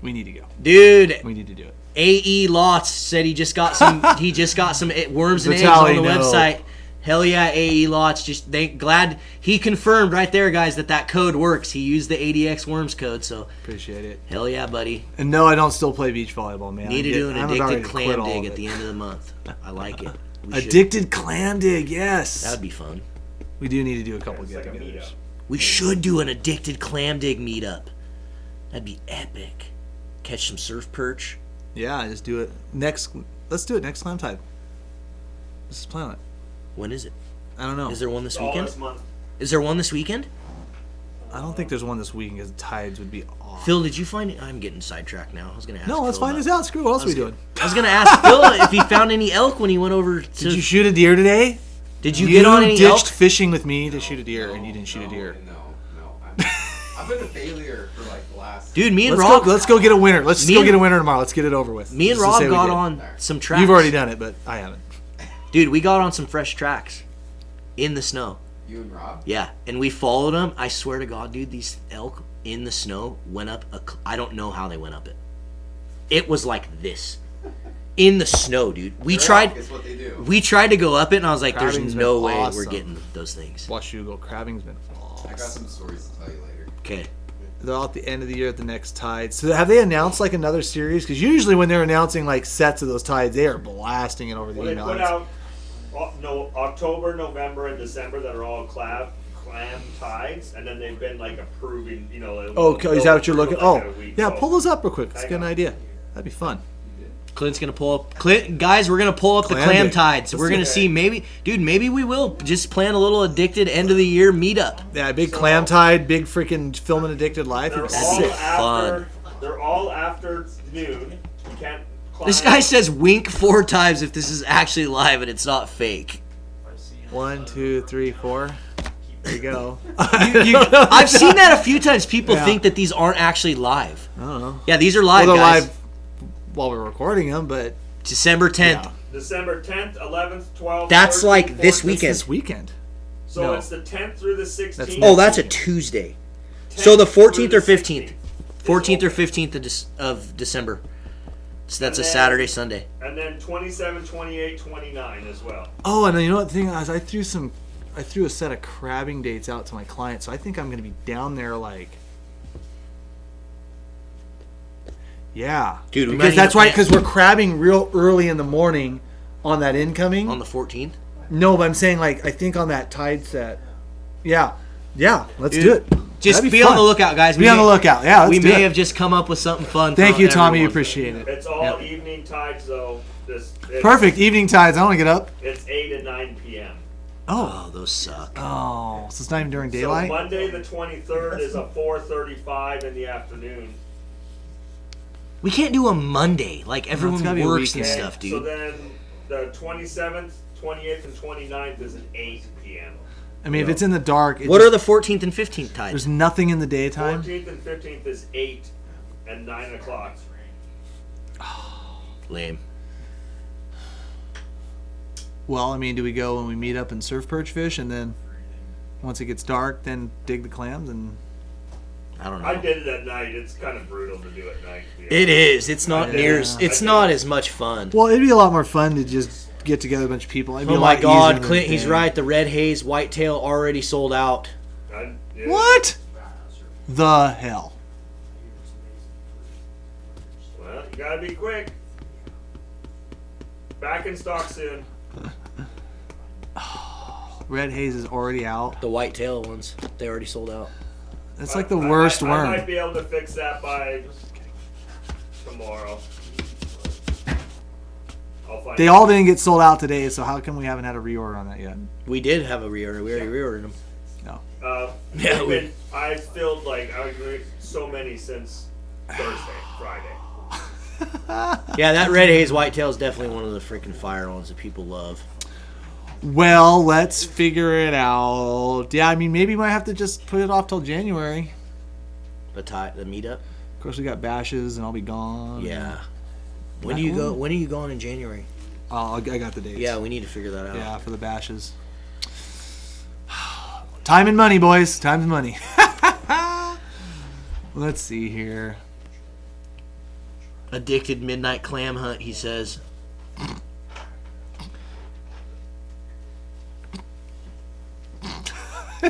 We need to go. Dude, We need to do it. AE Lots said he just got some worms and eggs Vitaly, on the no. website. Hell yeah, AE Lots. Glad he confirmed right there, guys, that code works. He used the ADX worms code, so Appreciate it. hell yeah, buddy. And no, I don't still play beach volleyball, man. Need to do an I'm about ready addicted to quit clam all dig of at the it. end of the month. I like it. We should. Addicted clam dig, yes. That'd be fun. We do need to do a couple It's like a get-togethers. meetup. We should do an addicted clam dig meetup. That'd be epic. Catch some surf perch. Yeah, just do it next. Let's do it next Clam Tide. Let's just plan on it. When is it? I don't know. Is there one this All weekend? this month. Is there one this weekend? I don't think there's one this weekend because the tides would be off. Phil, did you find it? I'm getting sidetracked now. I was gonna ask. No, let's Phil find about this out. Screw. What else are we doing? I was gonna ask Phil if he found any elk when he went over to. Did you shoot a deer today? Did you get on any ditched elk? fishing with me to shoot a deer, and you didn't shoot a deer. No. I've been a failure for like the last. Dude, me and Let's Rob. go. Let's go get a winner. Let's just Me go and- get a winner tomorrow. Let's get it over with. Me and Just to Rob say we got did. on some tracks. You've already done it, but I haven't. Dude, we got on some fresh tracks in the snow. You and Rob? Yeah, and we followed them. I swear to God, dude, these elk in the snow went up. I don't know how they went up it. It was like this. in the snow, dude. We They're tried. off, It's what they do. We tried to go up it, and I was like, "There's Crabbing's no been way awesome. we're getting those things." Watch you go. Crabbing's been I got some stories to tell you later. Okay. They're all at the end of the year at the next tide. So have they announced like another series? Because usually when they're announcing like sets of those tides, they are blasting it over the Well, they email. put out October, November, and December that are all clam tides, and then they've been like approving. Okay, is that what you're looking? like, Oh, in a week, yeah. so- Pull those up real quick. Let's Hang get an on. idea. That'd be fun. Clint's gonna pull up. Guys, we're gonna pull up the Clam clam day. tides. We're gonna see maybe we will just plan a little addicted end of the year meetup. Yeah, big clam tide, big freaking filming addicted life. They're It'd be all sick. after. They're all after noon. You can't. Climb. This guy says wink 4 times if this is actually live and it's not fake. 1, 2, 3, 4. There you go. I've seen that a few times. People Yeah. think that these aren't actually live. I don't know. Yeah, these are live, Well, they're guys. live while we're recording them, but December 10th. Yeah. December 10th, 11th, 12th. That's 13th, like this 14th. weekend. this weekend. So No. it's the 10th through the 16th. That's Oh, that's a Tuesday. So the 14th or 15th. 14th or 15th of December. So that's a And then- Saturday, Sunday. And then 27, 28, 29 as well. Oh, and then you know what the thing is? I threw a set of crabbing dates out to my clients, so I think I'm going to be down there like. Yeah, Dude, we might because need that's to right. plan- Because we're crabbing real early in the morning on that incoming. On the 14th? No, but I'm saying like I think on that tide set. Yeah, let's Dude, do it. Just That'd be fun. on the lookout, guys. Be on the lookout. Yeah, let's we do may it. have just come up with something fun. Thank for you, Tommy. everyone. Appreciate it. It's all Yep. evening tides, though. Perfect evening tides. I want to get up. It's 8 and 9 p.m. Oh, those suck. Oh, so it's not even during So daylight. Monday the 23rd is a 4:35 in the afternoon. We can't do a Monday. Like, everyone gotta be a works and weekend. stuff, dude. So then the 27th, 28th, and 29th is an 8 p.m. I mean, if it's in the dark, What are the 14th and 15th tides? there's nothing in the daytime. 14th and 15th is 8 and 9 o'clock. Lame. Well, I mean, do we go when we meet up and surf perch fish, and then once it gets dark, then dig the clams? And I don't know. I did it at night. It's kind of brutal to do at night. to be It honest. is. It's not I near. did. It's I not did. as much fun. well, it'd be a lot more fun to just get together a bunch of people. It'd be Oh a my lot God, easier than Clint, a he's thing. right. The red haze whitetail already sold out. Yeah. What the hell? Well, you gotta be quick. Back in stock soon. Red haze is already out. The whitetail ones, they already sold out. That's like the worst I worm. might be able to fix that by tomorrow. I'll find They out. all didn't get sold out today, so how come we haven't had a reorder on that yet? We did have a reorder. We already reordered them. No. Yeah, I filled so many since Thursday, Friday. Yeah, that red haze whitetail is definitely one of the freaking fire ones that people love. Well, let's figure it out. Yeah, I mean, maybe we might have to just put it off till January. The meetup. Of course, we got bashes, and I'll be gone. Yeah. When do you go? When are you going in January? Oh, I got the dates. Yeah, we need to figure that out. Yeah, for the bashes. Time and money, boys. Time and money. Let's see here. Addicted midnight clam hunt, he says.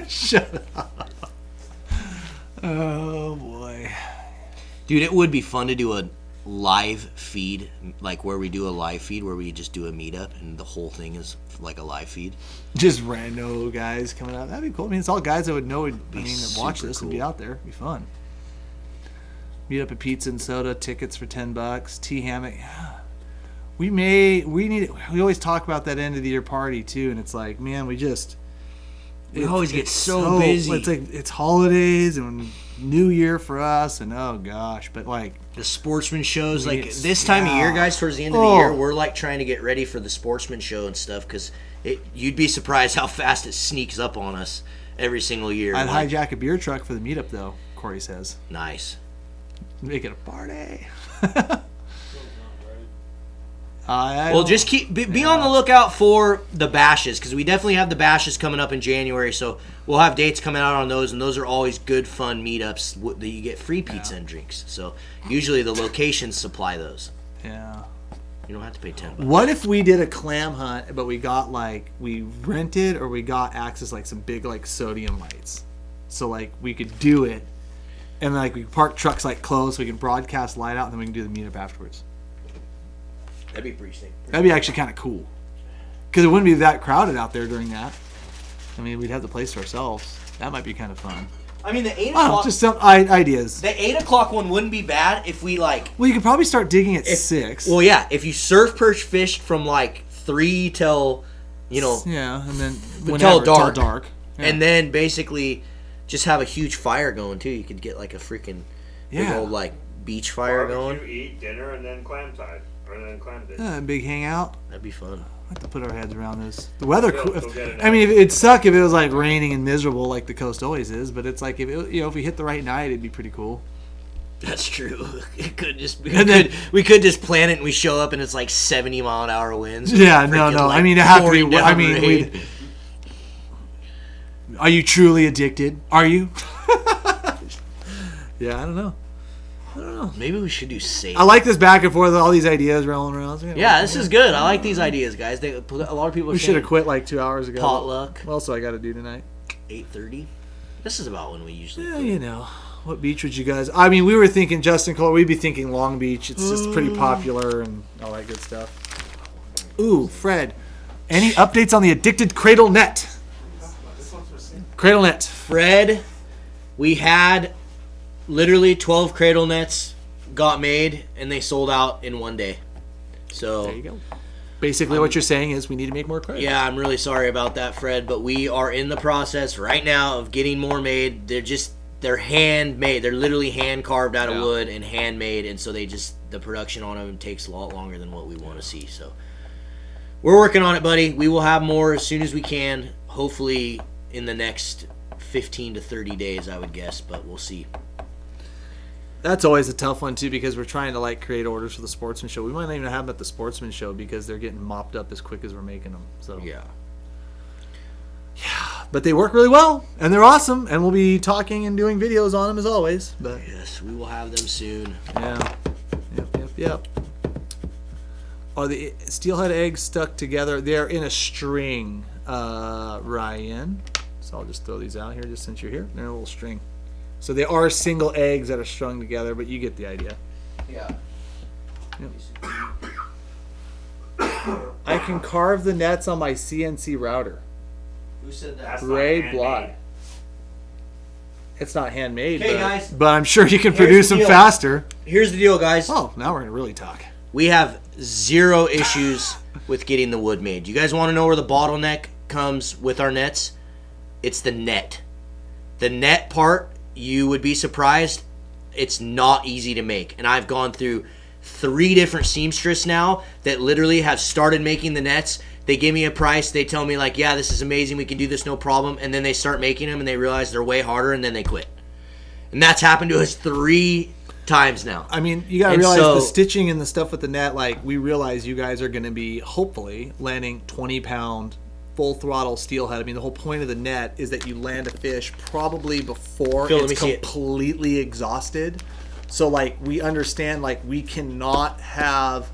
Shut up. Oh, boy. Dude, it would be fun to do a live feed, like where we do a live feed where we just do a meetup and the whole thing is like a live feed. Just rando guys coming out. That'd be cool. I mean, it's all guys that would know, that watch super this and be cool. out there. It'd be fun. Meet up at Pizza and Soda, tickets for $10. T-Hammock. Yeah. We always talk about that end of the year party too, and it's like, man, we always get so busy. It's like it's holidays and New Year for us, and oh gosh, but like The sportsman shows, like It's- this time of year, yeah. guys, towards the end of the Oh. year, we're like trying to get ready for the sportsman show and stuff because you'd be surprised how fast it sneaks up on us every single year. I'd Like, hijack a beer truck for the meetup though. Corey says, nice. make it a party. Well, just be on the lookout for the bashes because we definitely have the bashes coming up in January. So we'll have dates coming out on those, and those are always good, fun meetups that you get free pizza and drinks. So usually the locations supply those. Yeah. You don't have to pay $10. What if we did a clam hunt, but we got like we rented or we got access like some big like sodium lights, so like we could do it, and like we park trucks like close, so we can broadcast light out, and then we can do the meetup afterwards. That'd be pretty sick. That'd be actually kind of cool, because it wouldn't be that crowded out there during that. I mean, we'd have the place to ourselves. That might be kind of fun. I mean, the 8 o'clock... just some ideas. The 8 o'clock one wouldn't be bad if we, like... Well, you could probably start digging at 6. Well, yeah. If you surf perch fished from, like, 3 till, you know... Yeah, and then... Till dark. Yeah. And then, basically, just have a huge fire going, too. You could get, like, a freaking big old, like, beach fire going. Eat dinner, and then clam tide. Or then clam dip. Yeah, a big hangout. That'd be fun. Have to put our heads around this. The weather. Go I mean, it'd suck if it was like raining and miserable, like the coast always is. But it's like if if we hit the right night, it'd be pretty cool. That's true. It could just be. We could just plan it and we show up and it's like 70-mile-an-hour winds. Yeah, no. Like, I mean, it have to be. pouring I down mean, rain. are you truly addicted? Are you? Yeah, I don't know. Maybe we should do safe. I like this back and forth, all these ideas rolling around. Yeah, this is good. I like these ideas, guys. A lot of people are We should saying have quit like 2 hours ago. potluck. What else do I got to do tonight? 8:30. This is about when we usually Yeah, quit. you know. What beach would you guys... I mean, we were thinking Justin Cole. We'd be thinking Long Beach. It's just pretty popular and all that good stuff. Ooh, Fred. Any updates on the Addicted Cradle Net? Cradle Net. Fred, we had literally 12 cradle nets got made and they sold out in one day. So There you go. Basically, what you're saying is we need to make more cradles. yeah, I'm really sorry about that, Fred, but we are in the process right now of getting more made. They're handmade. They're literally hand carved out of wood and handmade, and so the production on them takes a lot longer than what we want to see. So we're working on it, buddy. We will have more as soon as we can. Hopefully in the next 15 to 30 days, I would guess, but we'll see. That's always a tough one, too, because we're trying to like create orders for the Sportsman Show. We might not even have them at the Sportsman Show because they're getting mopped up as quick as we're making them. So Yeah. But they work really well, and they're awesome, and we'll be talking and doing videos on them as always. But Yes, we will have them soon. yeah, yep. Are the steelhead eggs stuck together? They're in a string, Ryan. So I'll just throw these out here just since you're here. They're in a little string. So they are single eggs that are strung together, but you get the idea. Yeah. I can carve the nets on my CNC router. Who said that? That's not Ray handmade. Bly. It's not handmade, Okay, guys. but I'm sure you can Here's produce the them deal. faster. Here's the deal, guys. Oh, now we're going to really talk. We have 0 issues with getting the wood made. You guys want to know where the bottleneck comes with our nets? It's the net. The net part, you would be surprised, it's not easy to make. And I've gone through 3 different seamstress now that literally have started making the nets. They give me a price. They tell me, like, yeah, this is amazing. We can do this, no problem. And then they start making them, and they realize they're way harder, and then they quit. And that's happened to us 3 times now. I mean, you gotta And realize so- the stitching and the stuff with the net. Like, we realize you guys are gonna be hopefully landing 20-pound full throttle steelhead. I mean, the whole point of the net is that you land a fish probably before Phil, let me it's see it. completely exhausted. So, like, we understand, like, we cannot have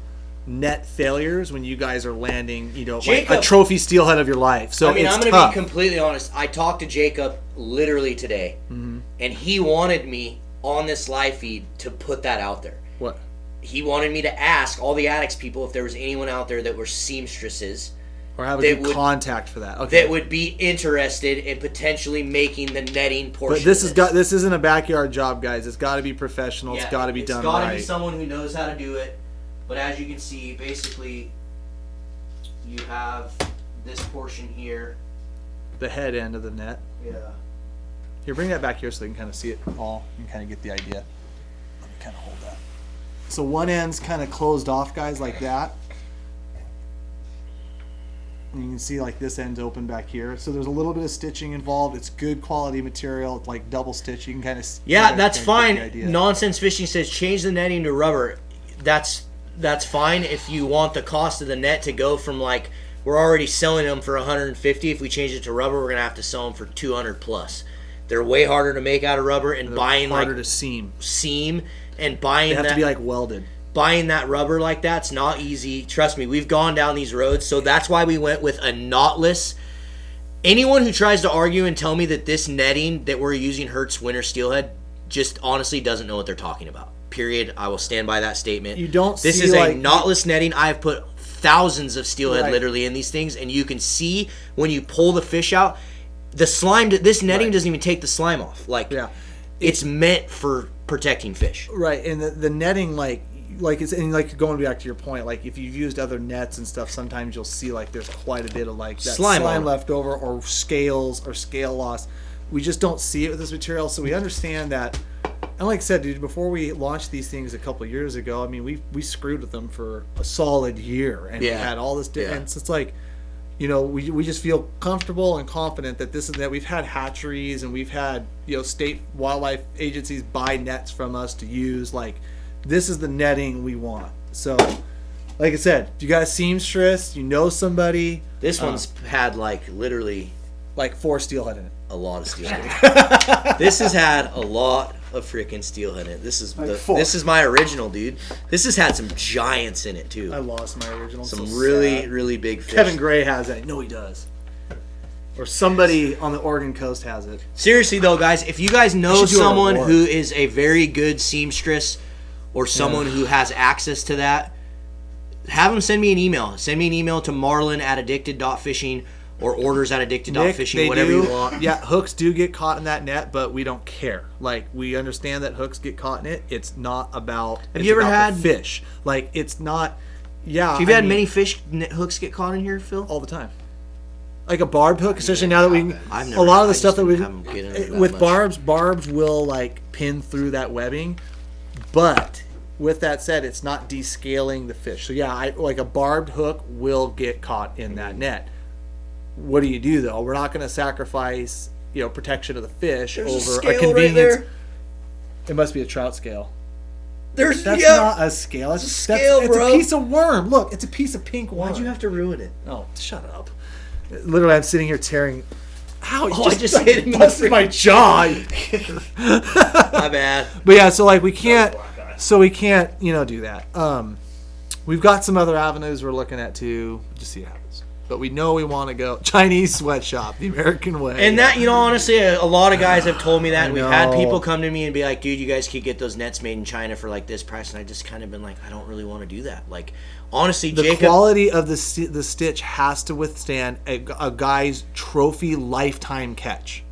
net failures when you guys are landing, you know, like Jacob- a trophy steelhead of your life. So I mean, it's I'm going tough. to be completely honest. I talked to Jacob literally today, and he wanted me on this live feed to put that out there. What? He wanted me to ask all the addicts people if there was anyone out there that were seamstresses Or have a that good would- contact for that. Okay. that would be interested in potentially making the netting portion. But this of has got this isn't a backyard job, guys. It's got to be professional. Yeah, It's got to be done It's got to right. be someone who knows how to do it. But as you can see, basically, you have this portion here. The head end of the net. Yeah. Here, bring that back here so they can kind of see it all and kind of get the idea. Let me kind of hold that. So one end's kind of closed off, guys, like that. And you can see like this end's open back here. So there's a little bit of stitching involved. It's good quality material, like double stitch. You can kind of Yeah, that's get the fine. idea. Nonsense Fishing says change the netting to rubber. That's fine if you want the cost of the net to go from, like, we're already selling them for $150. If we change it to rubber, we're gonna have to sell them for $200 plus. They're way harder to make out of rubber, and They're buying harder like to seam. seam and buying They have that to be like welded. buying that rubber like that's not easy. Trust me, we've gone down these roads, so that's why we went with a knotless. Anyone who tries to argue and tell me that this netting that we're using hurts winter steelhead just honestly doesn't know what they're talking about. Period. I will stand by that statement. You don't This see, is like, a knotless netting. I've put thousands of steelhead Right. literally in these things, and you can see when you pull the fish out, the slime, this netting Right. doesn't even take the slime off. Like, Yeah. it's meant for protecting fish. Right, and the netting, like it's, and like going back to your point, like if you've used other nets and stuff, sometimes you'll see like there's quite a bit of like that Slime slime on it. left over, or scales or scale loss. We just don't see it with this material, so we understand that. And like I said, dude, before we launched these things a couple of years ago, I mean, we screwed with them for a solid year, and we Yeah. had all this. Yeah. And so it's like, you know, we just feel comfortable and confident that this is that we've had hatcheries and we've had, you know, state wildlife agencies buy nets from us to use. Like, this is the netting we want. So, like I said, if you got a seamstress, you know somebody, This one's had like literally like 4 steelhead in it. a lot of steelhead. This has had a lot of freaking steelhead in it. This is Like 4. this is my original, dude. This has had some giants in it too. I lost my original. Some so really sad. really big fish. Kevin Gray has it. No, he does. Or somebody on the Oregon coast has it. Seriously though, guys, if you guys know should do an someone award. who is a very good seamstress or someone who has access to that, have them send me an email. Send me an email to marlin@addicted.fishing or orders@addicted.fishing, they whatever do, you want. Yeah, hooks do get caught in that net, but we don't care. Like, we understand that hooks get caught in it. It's not about. Have you ever had fish? Like, it's not. Yeah, You've I had mean, many fish hooks get caught in here, Phil? all the time. Like a barbed hook, especially now that we. I've A never- lot of I the stuff just that we haven't get into it that with much. barbs will like pin through that webbing, but with that said, it's not descaling the fish. So yeah, like a barbed hook will get caught in that net. What do you do though? We're not going to sacrifice, you know, protection of the fish There's a over scale a right convenience. there. It must be a trout scale. There's That's yeah. not a scale. It's, It's a scale, it's bro. a piece of worm. Look, it's a piece of pink worm. Why'd you have to ruin it? Oh, shut up. Literally, I'm sitting here tearing. Ow, Oh, I just hit him in the busted my jaw. My bad. But yeah, so like we can't, you know, do that. We've got some other avenues we're looking at too. Just see what happens. But we know we want to go Chinese sweatshop, the American way. And that, you know, honestly, a lot of guys have told me that. I We've had know. people come to me and be like, dude, you guys could get those nets made in China for like this price. And I just kind of been like, I don't really want to do that. Like, honestly, the Jacob. quality of the stitch has to withstand a guy's trophy lifetime catch.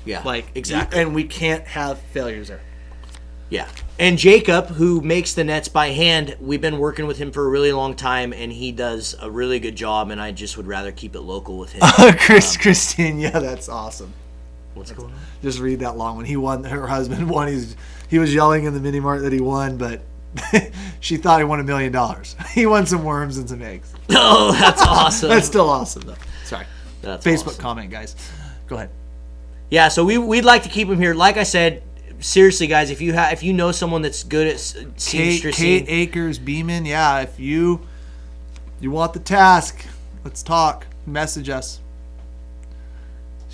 Yeah, Like, exactly. and we can't have failures there. Yeah. And Jacob, who makes the nets by hand, we've been working with him for a really long time, and he does a really good job, and I just would rather keep it local with him. Christine, yeah, that's awesome. What's going on? Just read that long. When he won, her husband won. He was yelling in the mini mart that he won, but she thought he won $1 million. He won some worms and some eggs. Oh, that's awesome. That's still awesome, though. Sorry. That's Facebook awesome. comment, guys. Go ahead. Yeah, so we'd like to keep him here. Like I said, seriously, guys, if you know someone that's good at seamstressing, Kate Akers Beeman. Yeah, if you want the task, let's talk. Message us.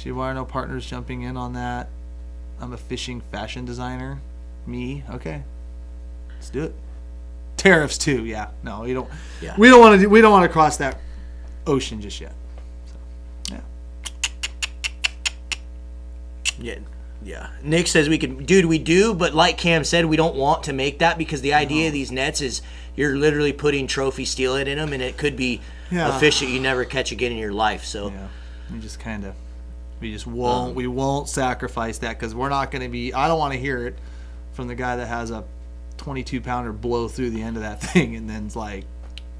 Why are no partners jumping in on that? I'm a fishing fashion designer. Me, okay. Let's do it. Tariffs too. Yeah. No, we don't. Yeah. We don't want to. We don't want to cross that ocean just yet. So, yeah. Yeah. Nick says we can, dude, we do, but like Cam said, we don't want to make that because the idea of these nets is you're literally putting trophy steelhead in them, and it could be Yeah. a fish that you never catch again in your life. So Yeah. We just kind of. We just won't. We won't sacrifice that because we're not going to be. I don't want to hear it from the guy that has a 22-pounder blow through the end of that thing and then's like,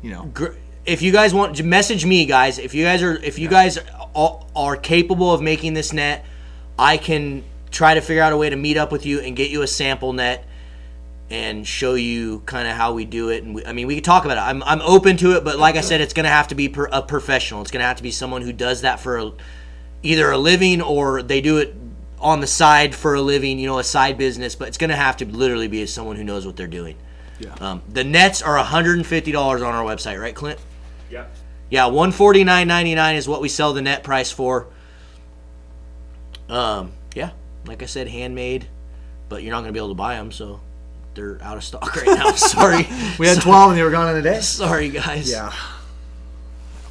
you know. if you guys want, message me, guys. If you guys are capable of making this net, I can try to figure out a way to meet up with you and get you a sample net and show you kind of how we do it. And we can talk about it. I'm open to it, but like I said, it's going to have to be a professional. It's going to have to be someone who does that for either a living or they do it on the side for a living, you know, a side business. But it's going to have to literally be someone who knows what they're doing. Yeah. The nets are $150 on our website, right, Clint? Yep. Yeah, $149.99 is what we sell the net price for. Yeah, like I said, handmade, but you're not going to be able to buy them, so they're out of stock right now. Sorry. We had 12 and they were gone in a day. Sorry, guys. Yeah.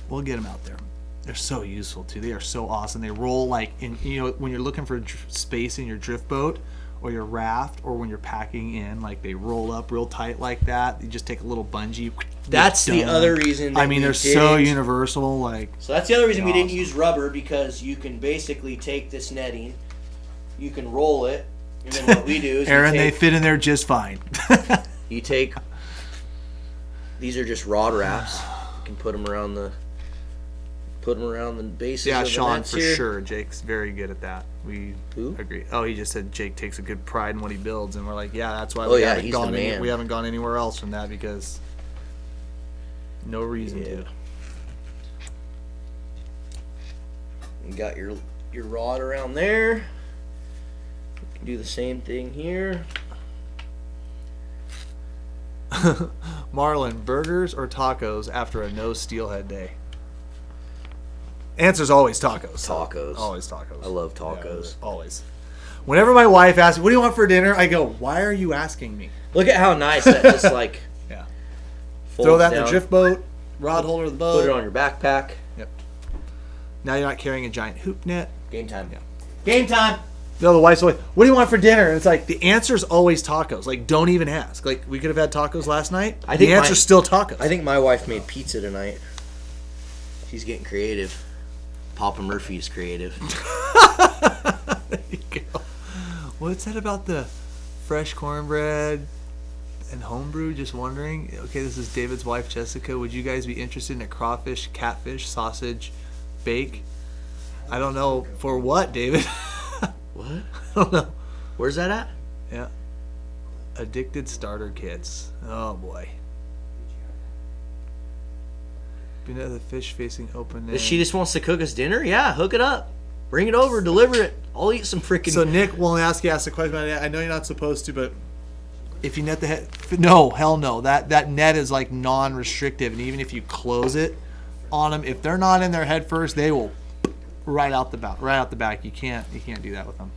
We'll get them out there. They're so useful too. They are so awesome. They roll like in, when you're looking for space in your drift boat or your raft, or when you're packing in, like they roll up real tight like that. You just take a little bungee. That's the other reason. I mean, they're so universal. Like, so that's the other reason we didn't use rubber, because you can basically take this netting, you can roll it, and then what we do is Aaron, they fit in there just fine. You take, these are just rod wraps. You can put them around the bases. Yeah, of the Sean, nets for here. sure. Jake's very good at that. We agree. Oh, he just said Jake takes a good pride in what he builds, and we're like, yeah, that's why we haven't gone anywhere else from that, because no reason to. You got your rod around there. You can do the same thing here. Marlon, burgers or tacos after a no steelhead day? Answer's always tacos. Tacos. Always tacos. I love tacos. Yeah, always. Whenever my wife asks me, what do you want for dinner? I go, why are you asking me? Look at how nice that just like Yeah. folds Throw that in down. the drift boat, rod holder of the boat. Put it on your backpack. Yep. Now you're not carrying a giant hoop net. Game time. Yeah. Game time. No, the wife's always, what do you want for dinner? And it's like, the answer's always tacos. Like, don't even ask. Like, we could have had tacos last night. I think the answer's still tacos. I think my wife made pizza tonight. She's getting creative. Papa Murphy's creative. There you go. What's that about the fresh cornbread and homebrew? Just wondering. Okay, this is David's wife, Jessica. Would you guys be interested in a crawfish, catfish, sausage, bake? I don't know. For what, David? What? I don't know. Where's that at? Yeah. Addicted starter kits. Oh, boy. Been at the fish facing open end. If she just wants to cook us dinner, yeah, hook it up. Bring it over, deliver it. I'll eat some freaking. So Nick will ask a question about it. I know you're not supposed to, but if you net the head, no, hell no. That net is like non-restrictive, and even if you close it on them, if they're not in their head first, they will right out the back. You can't do that with them.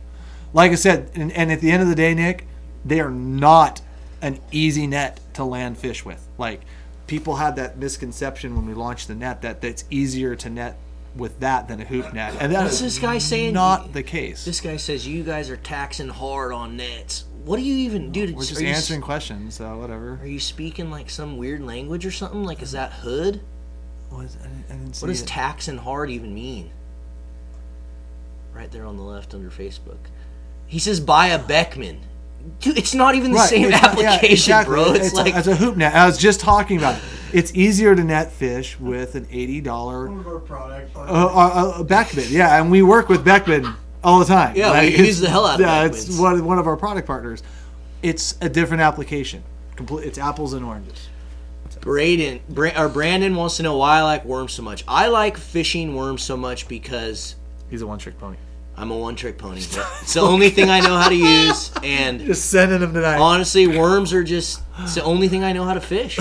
Like I said, and at the end of the day, Nick, they are not an easy net to land fish with. Like, people had that misconception when we launched the net that it's easier to net with that than a hoop net, and that's this guy saying not the case. This guy says you guys are taxing hard on nets. What do you even do? We're just answering questions, so whatever. Are you speaking like some weird language or something? Like, is that hood? I didn't see What does it. taxing hard even mean? Right there on the left under Facebook. He says buy a Beckman. Dude, it's not even the same it's not- application, yeah, exactly. bro. It's like as a hoop net. I was just talking about it. It's easier to net fish with an $80 One of our products. Beckman. Yeah, and we work with Beckman all the time. Yeah, we it's- use the hell out of Yeah, Beckmans. it's one of our product partners. It's a different application. It's apples and oranges. Brandon wants to know why I like worms so much. I like fishing worms so much because He's a one-trick pony. I'm a one-trick pony. It's the only thing I know how to use, and Just sending him tonight. honestly, worms are just it's the only thing I know how to fish.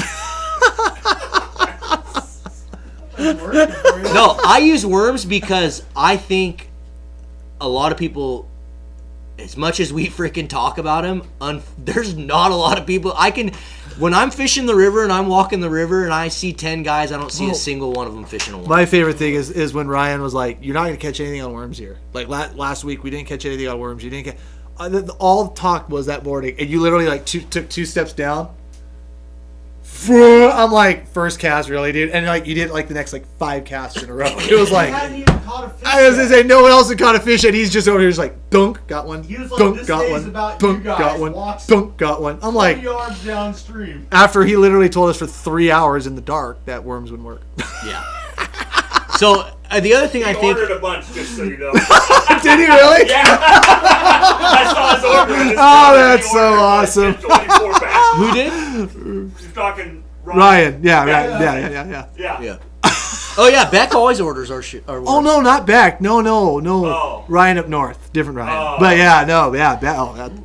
No, I use worms because I think a lot of people, as much as we freaking talk about them, there's not a lot of people. When I'm fishing the river and I'm walking the river and I see 10 guys, I don't see a single one of them fishing a worm. My favorite thing is when Ryan was like, "You're not going to catch anything on worms here." Like last week, we didn't catch anything on worms. You didn't catch. All talk was that morning, and you literally like took 2 steps down. I'm like, first cast, really, dude, and like you did like the next like 5 casts in a row. It was like, He hadn't even caught a fish I was gonna yet. say no one else had caught a fish, and he's just over here, just like dunk, got one, He was like, dunk, "This got day one, is about dunk, you guys. got one, Walks dunk, got one. I'm 20 like, yards downstream. after he literally told us for 3 hours in the dark that worms would work. Yeah. So the other thing I He think. ordered a bunch, just so you know. Did he really? Yeah. I saw his order. in his Oh, phone, and that's he so ordered, like, awesome. 24 packs. Who did? He's talking Ryan, yeah. Yeah. Oh yeah, Beck always orders our shit. Oh no, not Beck. No. Oh. Ryan up north, different Ryan. Oh. But yeah, no, yeah,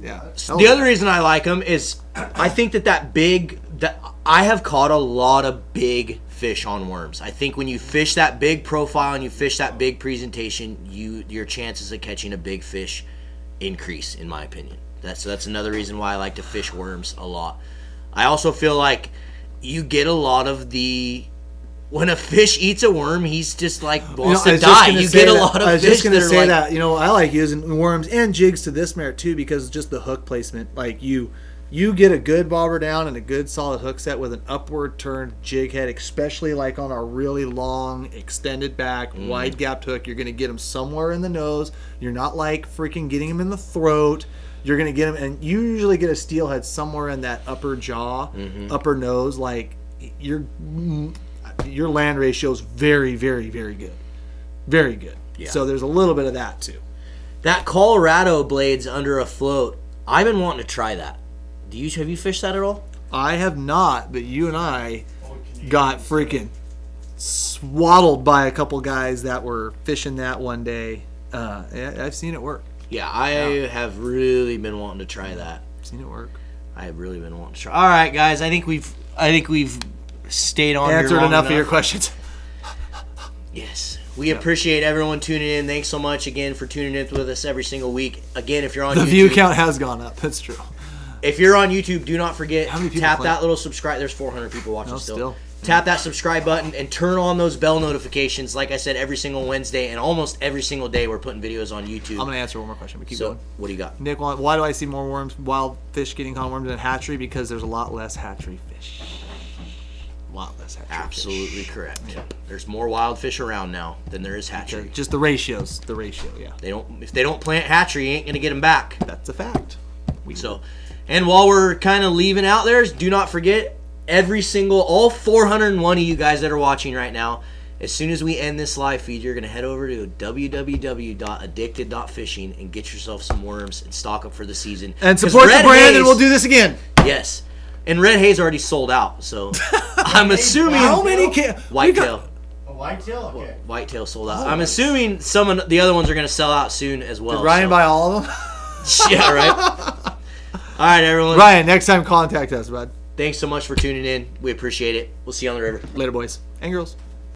yeah. The other reason I like them is I think that I have caught a lot of big fish on worms. I think when you fish that big profile and you fish that big presentation, your chances of catching a big fish increase, in my opinion. That's another reason why I like to fish worms a lot. I also feel like you get a lot of the when a fish eats a worm, he's just like wants to die. You get a lot of fish. I was just going to say like, that. I like using worms and jigs to this merit too because just the hook placement. Like you get a good bobber down and a good solid hook set with an upward turned jig head, especially like on a really long, extended back, wide gapped hook. You're going to get them somewhere in the nose. You're not like freaking getting them in the throat. You're going to get them, and you usually get a steelhead somewhere in that upper jaw, upper nose. Like your land ratio is very, very, very good. Very good. Yeah. So there's a little bit of that too. That Colorado blades under a float, I've been wanting to try that. Have you fished that at all? I have not, but you and I got freaking swaddled by a couple guys that were fishing that one day. I've seen it work. Yeah, I have really been wanting to try that. Seen it work. I have really been wanting to try. All right, guys, I think we've stayed on answered here enough of your questions. Yes. We appreciate everyone tuning in. Thanks so much again for tuning in with us every single week. Again, if you're on YouTube, the view count has gone up. That's true. If you're on YouTube, do not forget, tap play? that little subscribe. There's 400 people watching still. Tap that subscribe button and turn on those bell notifications. Like I said, every single Wednesday and almost every single day we're putting videos on YouTube. I'm going to answer one more question, but keep going. What do you got? Nick, why do I see more wild fish getting caught worms than hatchery? Because there's a lot less hatchery fish. A lot less hatchery Absolutely fish. Correct. Yeah. There's more wild fish around now than there is hatchery. Just the ratios. The ratio, yeah. If they don't plant hatchery, you ain't going to get them back. That's a fact. And while we're kind of leaving out there, do not forget, all 401 of you guys that are watching right now, as soon as we end this live feed, you're going to head over to www.addicted.fishing and get yourself some worms and stock up for the season. And support the brand, and we'll do this again. Yes. And Red Hay's already sold out, so I'm assuming... How many Whitetail. A whitetail? Okay. Whitetail sold out. I'm assuming some of the other ones are going to sell out soon as well. Did Ryan buy all of them? Yeah, right? All right, everyone. Ryan, next time contact us, bud. Thanks so much for tuning in. We appreciate it. We'll see you on the river. Later, boys and girls.